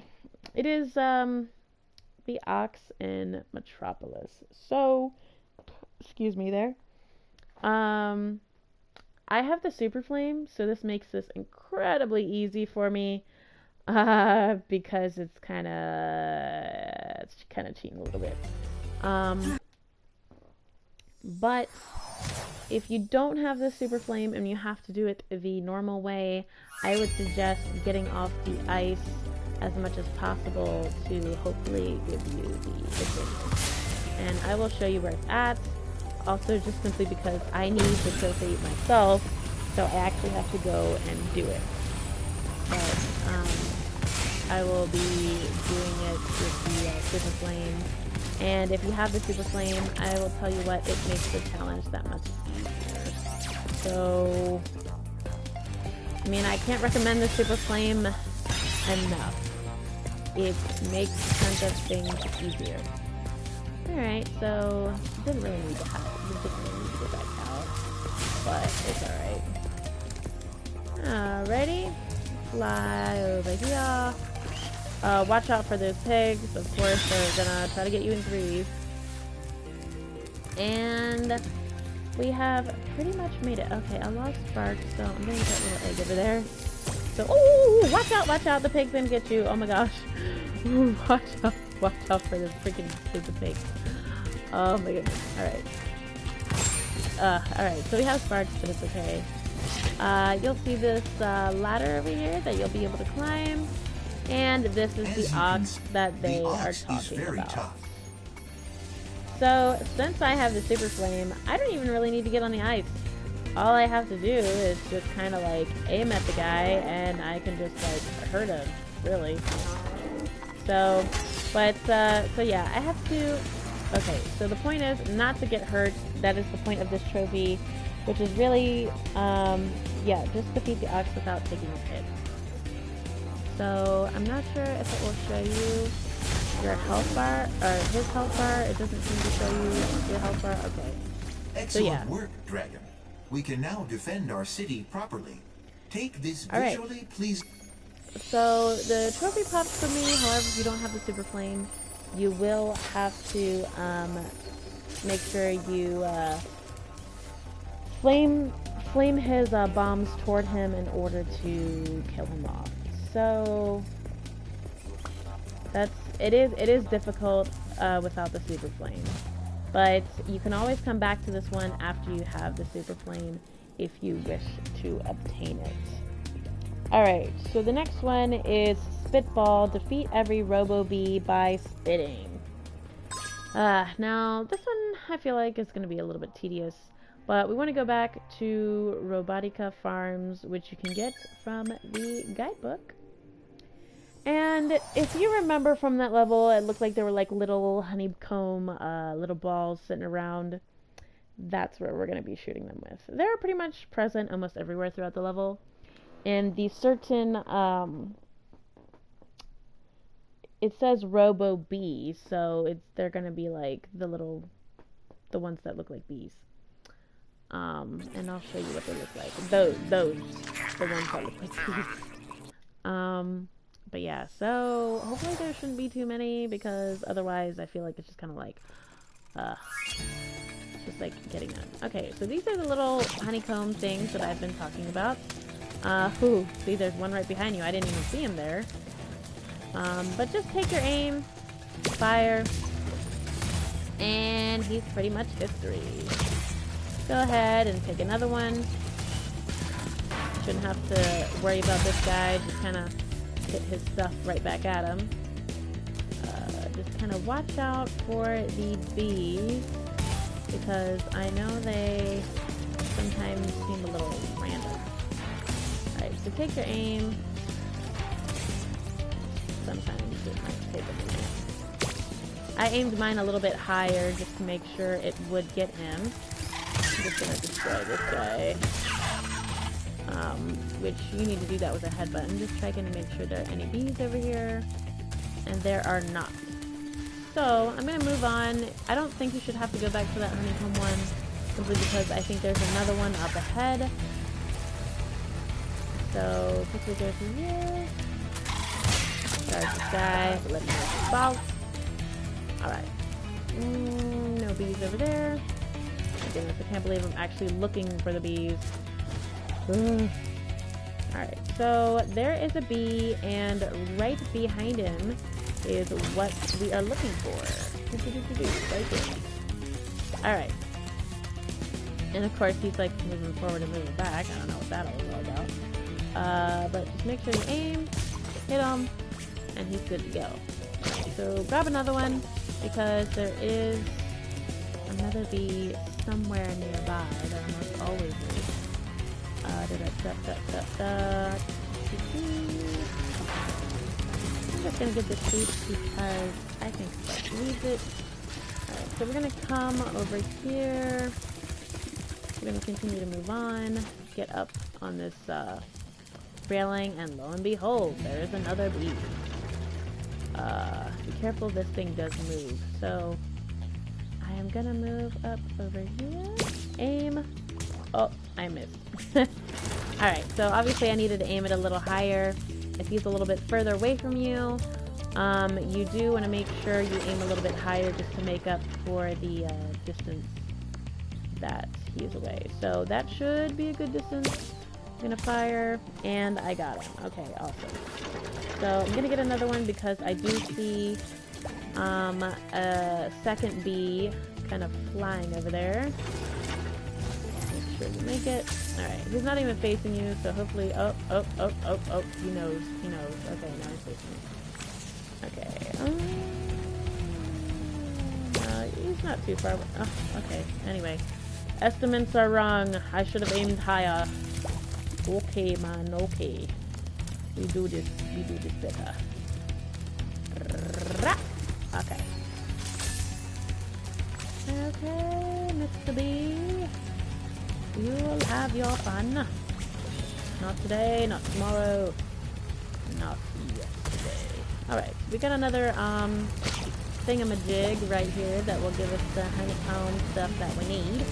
it is, the ox in Metropolis. So, excuse me there. I have the super flame, so this makes this incredibly easy for me, because it's kind of cheating a little bit. But if you don't have the super flame and you have to do it the normal way, I would suggest getting off the ice as much as possible to hopefully give you the advantage. And I will show you where it's at. Also, just simply because I need the trophy myself, so I actually have to go and do it. But I will be doing it with the super flame. And if you have the super flame, I will tell you what, it makes the challenge that much easier. So, I mean, I can't recommend the super flame enough. It makes tons of things easier. Alright, so didn't really need to have it. Didn't really need to get that cow, but it's alright. Alrighty, fly over here. Watch out for those pigs. Of course, they're gonna try to get you in threes. And we have pretty much made it. Okay, I lost Spark, so I'm gonna get that little egg over there. So, oh, watch out, the pig's gonna get you. Oh my gosh. Ooh, watch out for this freaking stupid pig. Oh my goodness. Alright, so we have Sparks, but it's okay. You'll see this ladder over here that you'll be able to climb. And this is the ox that they are talking about. So, since I have the super flame, I don't even really need to get on the ice. All I have to do is just kind of like aim at the guy and I can just like hurt him, really. So, But, so yeah, I have to... Okay, so the point is not to get hurt. That is the point of this trophy, which is really, yeah, just defeat the ox without taking a hit. So, I'm not sure if it will show you your health bar, or his health bar. It doesn't seem to show you your health bar. Okay. Excellent work, Dragon. We can now defend our city properly. Take this visually please. So the trophy pops for me. However, if you don't have the super flame, you will have to make sure you flame his bombs toward him in order to kill him off. So it is difficult without the super flame. But you can always come back to this one after you have the super flame if you wish to obtain it. Alright, so the next one is Spitball. Defeat every Robo-Bee by spitting. Now, this one I feel like is going to be a little bit tedious. But we want to go back to Robotica Farms, which you can get from the guidebook. And if you remember from that level, it looked like there were like little honeycomb, little balls sitting around. That's where we're going to be shooting them with. They're pretty much present almost everywhere throughout the level. And the certain, it says Robo Bee, so they're going to be like the ones that look like bees. And I'll show you what they look like. Those, the ones that look like bees. But yeah, so hopefully there shouldn't be too many, because otherwise I feel like it's just kind of like, just like getting them. Okay, so these are the little honeycomb things that I've been talking about. See, there's one right behind you. I didn't even see him there. But just take your aim, fire, and he's pretty much history. Go ahead and take another one. Shouldn't have to worry about this guy, just kind of hit his stuff right back at him. Just kind of watch out for the bees, because I know they sometimes seem a little random. Alright, so take your aim. Sometimes it might take a minute. I aimed mine a little bit higher just to make sure it would get him. I'm just gonna destroy this guy. Which you need to do that with a head button. Just checking to make sure there are any bees over here. And there are not. So, I'm going to move on. I don't think you should have to go back to that honeycomb one, simply because I think there's another one up ahead. So, quickly go through here. Charge this guy. Let me know if it's false. Alright. No bees over there. My goodness, I can't believe I'm actually looking for the bees. Alright, so there is a bee, and right behind him is what we are looking for. Right there. Alright. And of course he's like moving forward and moving back. I don't know what that all about. But just make sure you aim, hit him, and he's good to go. Right, so grab another one, because there is another bee somewhere nearby. There almost always is. I'm just gonna get this piece because I think Spike needs it. Alright, so we're gonna come over here. We're gonna continue to move on, get up on this railing, and lo and behold, there is another bee. Be careful, this thing does move. So I am gonna move up over here. Aim. Oh, I missed. Alright, so obviously I needed to aim it a little higher. If he's a little bit further away from you, you do want to make sure you aim a little bit higher just to make up for the distance that he is away. So that should be a good distance. I'm gonna fire, and I got him. Okay, awesome. So I'm gonna get another one because I do see a second bee kind of flying over there. Make sure you make it. Alright, he's not even facing you, so hopefully, oh, he knows, okay, now he's facing me. Okay, no, he's not too far, oh, okay, anyway, estimates are wrong, I should have aimed higher. Okay, man, okay, we do this better. have your fun. Not today, not tomorrow, not yesterday. Alright, we got another, thingamajig right here that will give us the honeycomb stuff that we need.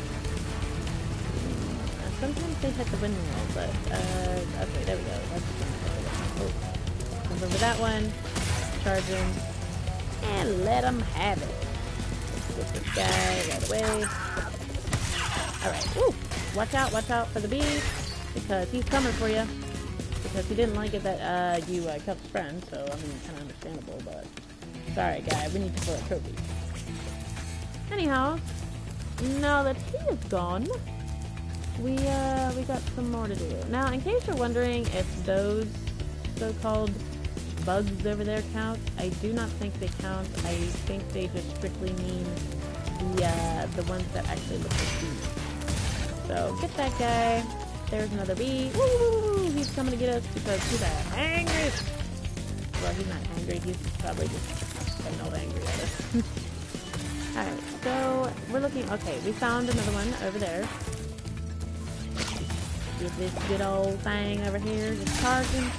Sometimes they hit the windmill, but, okay, there we go. That's jump over that one, charge him, and let him have it. Let's get this guy right away. Alright, woo! Watch out for the bee, because he's coming for you. Because he didn't like it that, you, kept his friend, so, I mean, kind of understandable, but... Sorry, guy, we need to pull a trophy. Anyhow, now that he is gone, we got some more to do. Now, in case you're wondering if those so-called bugs over there count, I do not think they count. I think they just strictly mean the ones that actually look like bees. So, get that guy. There's another bee. Woo! He's coming to get us because he's angry. Well, he's not angry. He's probably just angry at us. Alright, so we're looking. Okay, we found another one over there. Get this good old thing over here just charging.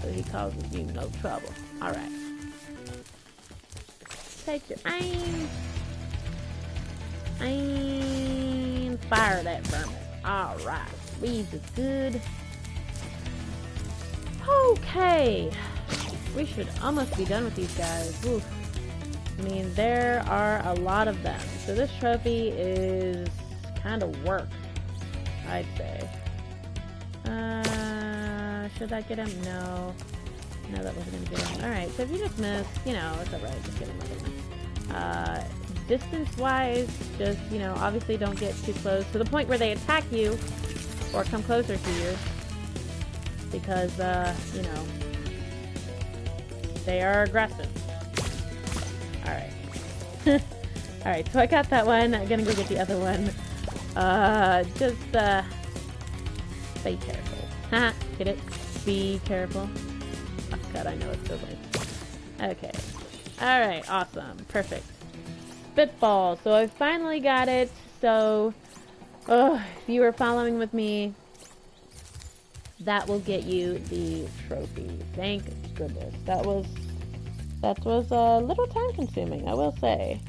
So he causes you no trouble. Alright. Take your aim. And fire that vermin. Alright. Weeds is good. Okay. We should almost be done with these guys. Oof. I mean, there are a lot of them. So this trophy is kind of work, I'd say. Should I get him? No. No, that wasn't going to get him. Alright, so if you just miss, you know, it's alright. Just get another one. Distance-wise, just, you know, obviously don't get too close to the point where they attack you or come closer to you. Because, you know, they are aggressive. Alright. Alright, so I got that one. I'm gonna go get the other one. Just, be careful. Haha, get it? Be careful. Oh god, I know it's so late. Okay. Alright, awesome. Perfect. Spitball. So I finally got it. So, if you were following with me, that will get you the trophy. Thank goodness. That was a little time consuming, I will say.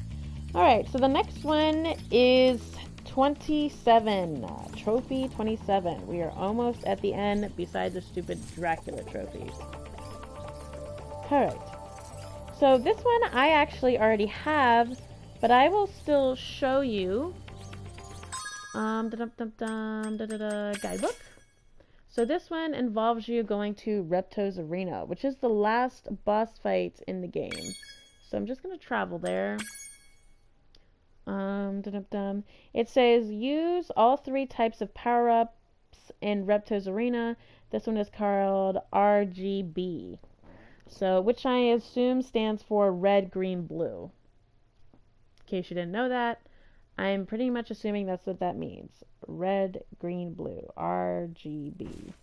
Alright, so the next one is 27. Trophy 27. We are almost at the end beside the stupid Dracula trophy. Alright. So this one I actually already have, but I will still show you. Guidebook. So this one involves you going to Ripto's arena, which is the last boss fight in the game. So I'm just going to travel there. It says use all 3 types of power-ups in Ripto's arena. This one is called RGB. So, which I assume stands for red, green, blue. In case you didn't know that, I'm pretty much assuming that's what that means. Red, green, blue. RGB.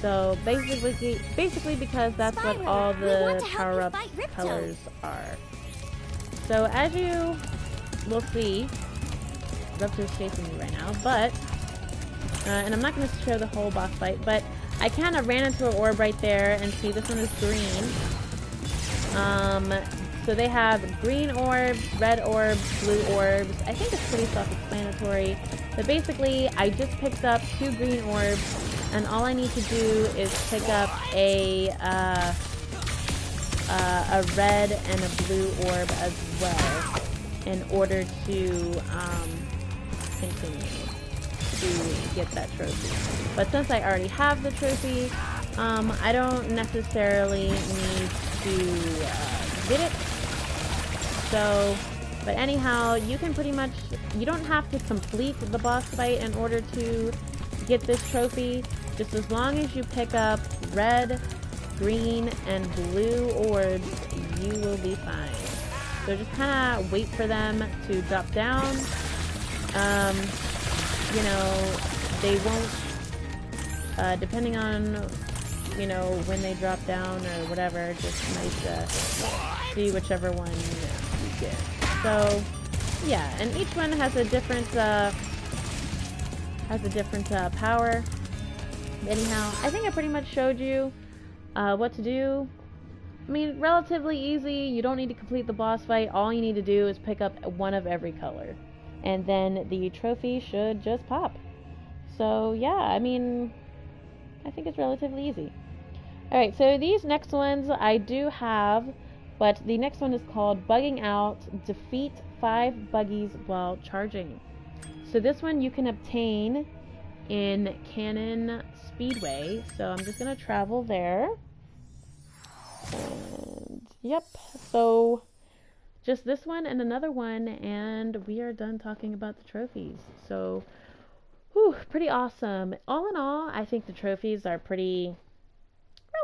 So basically because that's Spyro, what all the power-up colors are. So as you will see, Ripto's chasing me right now, but and I'm not going to show the whole boss fight, but I kind of ran into an orb right there, and see this one is green. So they have green orbs, red orbs, blue orbs. I think it's pretty self-explanatory. But basically, I just picked up 2 green orbs, and all I need to do is pick up a red and a blue orb as well in order to continue to get that trophy. But since I already have the trophy, I don't necessarily need to get it. So, but anyhow, you can pretty much, you don't have to complete the boss fight in order to get this trophy. Just as long as you pick up red, green, and blue orbs, you will be fine. So just kind of wait for them to drop down. You know, they won't, depending on, you know, when they drop down or whatever, just might see whichever one you get. So, yeah, and each one has a different has a different power. Anyhow, I think I pretty much showed you what to do. I mean, relatively easy. You don't need to complete the boss fight. All you need to do is pick up one of every color. And then the trophy should just pop. So yeah, I mean, I think it's relatively easy. Alright, so these next ones I do have, but the next one is called Bugging Out. Defeat 5 buggies while charging. So this one you can obtain in Cannon Speedway. So I'm just going to travel there. And yep, so just this one and another one, and we are done talking about the trophies. So, whew, pretty awesome. All in all, I think the trophies are pretty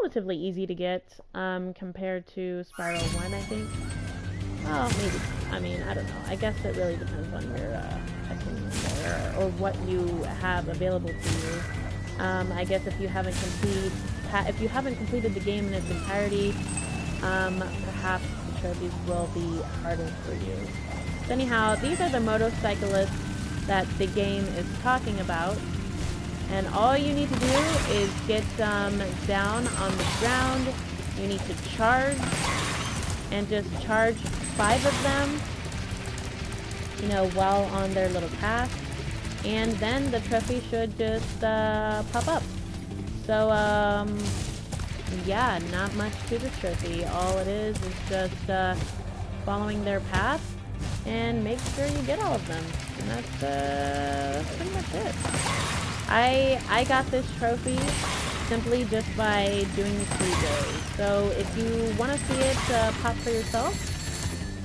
relatively easy to get compared to Spyro 1, I think. Well, maybe. I mean, I don't know. I guess it really depends on your opinion there, or what you have available to you. I guess if you haven't completed the game in its entirety, perhaps the trophies will be harder for you. So anyhow, these are the motorcyclists that the game is talking about. And all you need to do is get down on the ground. You need to charge, and just charge 5 of them, you know, while on their little path. And then the trophy should just pop up. So, yeah, not much to the trophy. All it is just following their path and make sure you get all of them. And that's pretty much it. I got this trophy simply just by doing the speedway. So if you want to see it pop for yourself,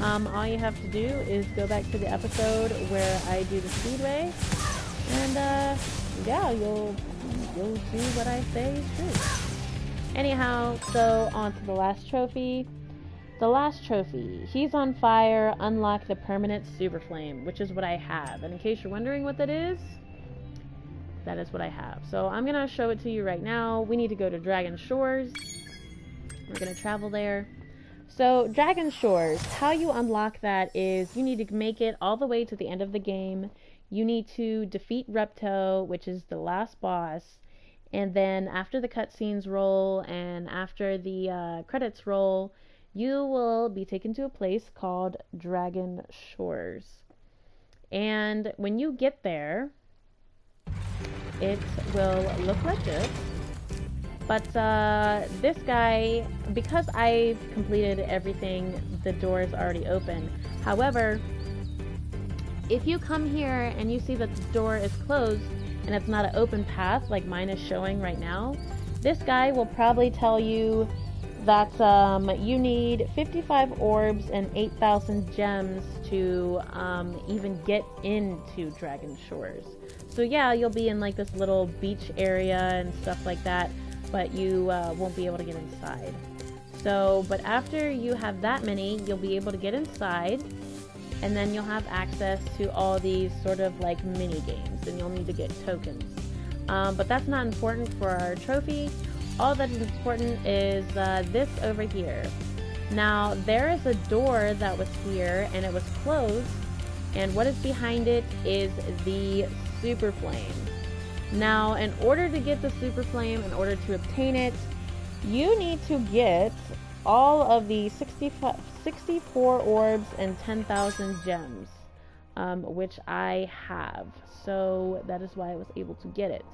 all you have to do is go back to the episode where I do the speedway, and yeah, you'll do what I say is true. Anyhow, so on to the last trophy. The last trophy, He's on Fire, unlock the permanent super flame, which is what I have. And in case you're wondering what that is what I have. So I'm gonna show it to you right now. We need to go to Dragon Shores. We're gonna travel there. So Dragon Shores, how you unlock that is you need to make it all the way to the end of the game. You need to defeat Ripto, which is the last boss. And then after the cutscenes roll and after the credits roll, you will be taken to a place called Dragon Shores. And when you get there, it will look like this. But this guy, because I've completed everything, the door is already open. However, if you come here and you see that the door is closed and it's not an open path like mine is showing right now, this guy will probably tell you that you need 55 orbs and 8,000 gems to even get into Dragon Shores. So yeah, you'll be in like this little beach area and stuff like that, but you won't be able to get inside. So, but after you have that many, you'll be able to get inside, and then you'll have access to all these sort of like mini games, and you'll need to get tokens. But that's not important for our trophy. All that is important is this over here. Now, there is a door that was here, and it was closed, and what is behind it is the Super Flame. Now, in order to get the Super Flame, in order to obtain it, you need to get all of the 64 orbs and 10,000 gems, which I have. So that is why I was able to get it.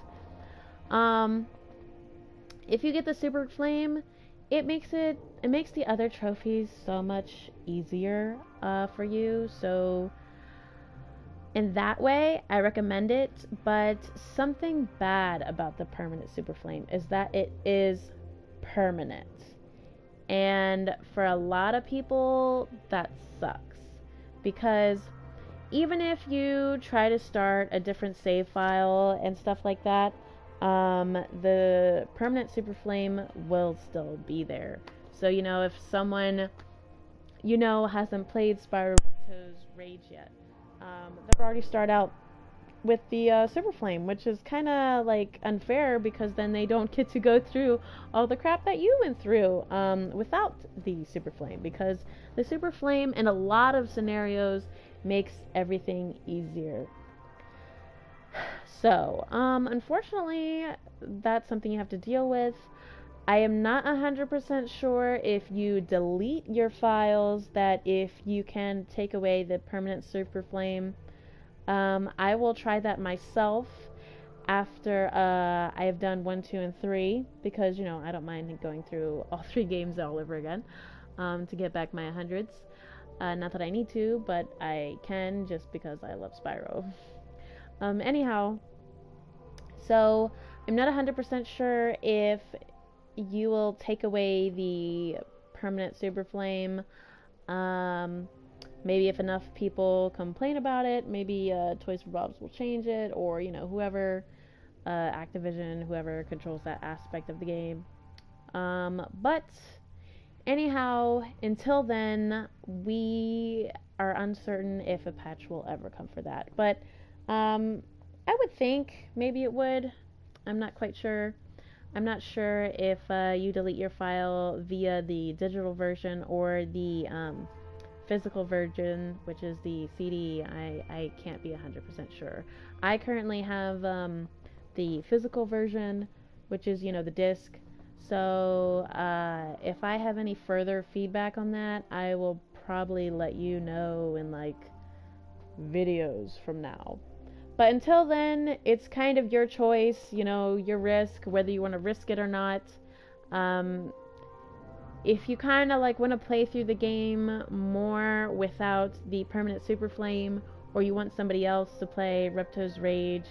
If you get the Super Flame, it makes the other trophies so much easier for you. So in that way, I recommend it. But something bad about the permanent Super Flame is that it is permanent. And for a lot of people, that sucks. Because even if you try to start a different save file and stuff like that, the permanent Super Flame will still be there. So, you know, if someone, you know, hasn't played Spyro Reignited Rage yet, they'll already start out with the Super Flame, which is kind of like unfair, because then they don't get to go through all the crap that you went through without the Super Flame, because the Super Flame in a lot of scenarios makes everything easier. So, unfortunately, that's something you have to deal with. I am not 100% sure if you delete your files, that if you can take away the permanent super flame. I will try that myself after I have done 1, 2, and 3, because, you know, I don't mind going through all 3 games all over again to get back my 100s. Not that I need to, but I can just because I love Spyro. Anyhow, so I'm not 100% sure if you will take away the permanent super flame. Maybe if enough people complain about it, maybe Toys for Bobs will change it, or, you know, whoever, Activision, whoever controls that aspect of the game. But anyhow, until then, we are uncertain if a patch will ever come for that. But I would think maybe it would. I'm not quite sure. I'm not sure if you delete your file via the digital version or the physical version, which is the CD. I can't be 100% sure. I currently have the physical version, which is, you know, the disc. So if I have any further feedback on that, I will probably let you know in like videos from now. But until then, it's kind of your choice, you know, your risk, whether you want to risk it or not. If you kind of like want to play through the game more without the permanent super flame, or you want somebody else to play Ripto's Rage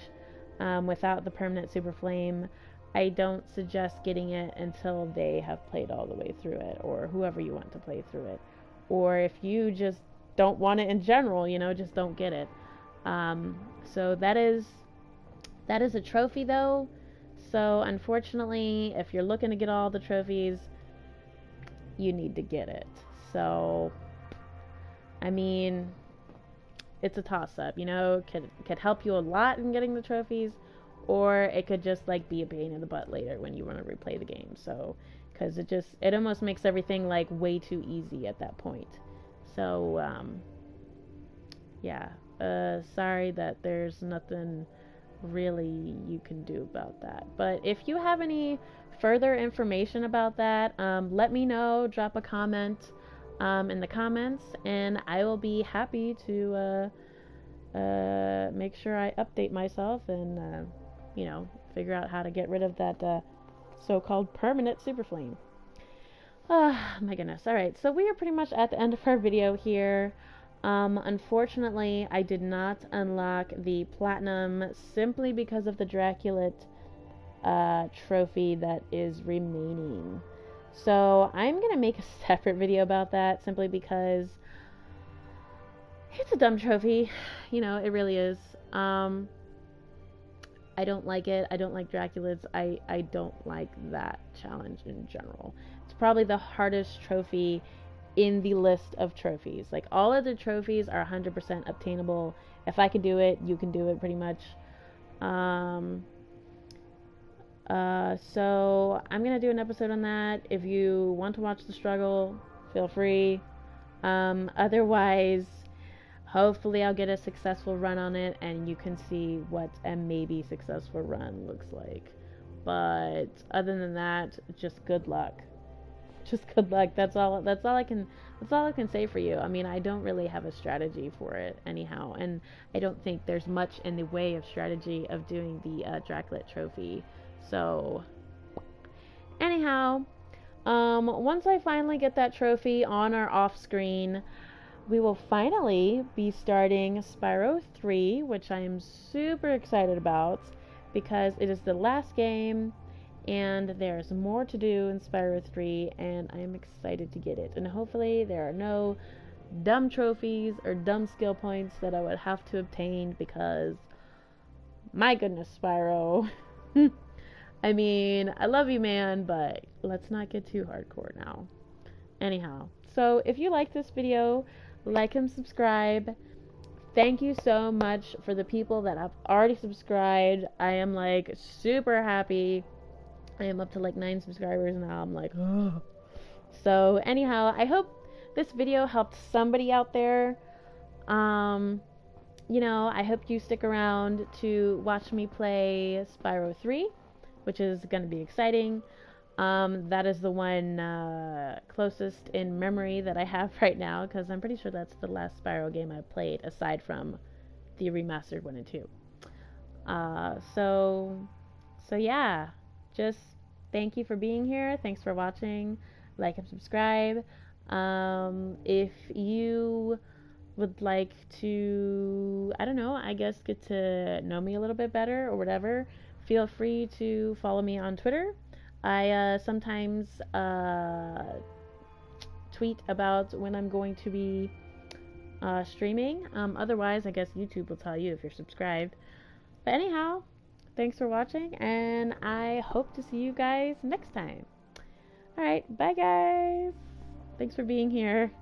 without the permanent super flame, I don't suggest getting it until they have played all the way through it, or whoever you want to play through it. Or if you just don't want it in general, you know, just don't get it. So that is a trophy though. So unfortunately, if you're looking to get all the trophies, you need to get it. So I mean, it's a toss up, you know. Could help you a lot in getting the trophies, or it could just like be a pain in the butt later when you want to replay the game. So because it almost makes everything like way too easy at that point. So yeah. Sorry that there's nothing really you can do about that. But if you have any further information about that, let me know. Drop a comment in the comments, and I will be happy to make sure I update myself and, you know, figure out how to get rid of that so-called permanent super flame. Oh my goodness. Alright, so we are pretty much at the end of our video here. Unfortunately, I did not unlock the platinum simply because of the Draculate trophy that is remaining. So I'm gonna make a separate video about that simply because it's a dumb trophy. You know, it really is. I don't like it. I don't like Dracula's. I don't like that challenge in general. It's probably the hardest trophy in the list of trophies. Like, all of the trophies are 100% obtainable. If I can do it, you can do it pretty much. So I'm gonna do an episode on that. If you want to watch the struggle, feel free. Otherwise, hopefully I'll get a successful run on it and you can see what a maybe successful run looks like. But other than that, just good luck. Just good luck. That's all I can say for you. I mean, I don't really have a strategy for it anyhow, and I don't think there's much in the way of strategy of doing the Draclet trophy. So anyhow, once I finally get that trophy on or off screen, we will finally be starting Spyro 3, which I am super excited about because it is the last game and there's more to do in Spyro 3, and I am excited to get it. And hopefully there are no dumb trophies or dumb skill points that I would have to obtain because, my goodness, Spyro. I mean, I love you, man, but let's not get too hardcore now. Anyhow, so if you like this video, like and subscribe. Thank you so much for the people that have already subscribed. I am like super happy. I am up to like 9 subscribers now. I'm like, oh. So anyhow, I hope this video helped somebody out there. you know, I hope you stick around to watch me play Spyro 3, which is going to be exciting. That is the one closest in memory that I have right now, because I'm pretty sure that's the last Spyro game I played, aside from the remastered 1 and 2. So yeah, just thank you for being here. Thanks for watching. Like and subscribe. If you would like to, I don't know, I guess get to know me a little bit better or whatever, feel free to follow me on Twitter. I sometimes tweet about when I'm going to be streaming. Otherwise, I guess YouTube will tell you if you're subscribed. But anyhow, thanks for watching, and I hope to see you guys next time. Alright, bye guys! Thanks for being here.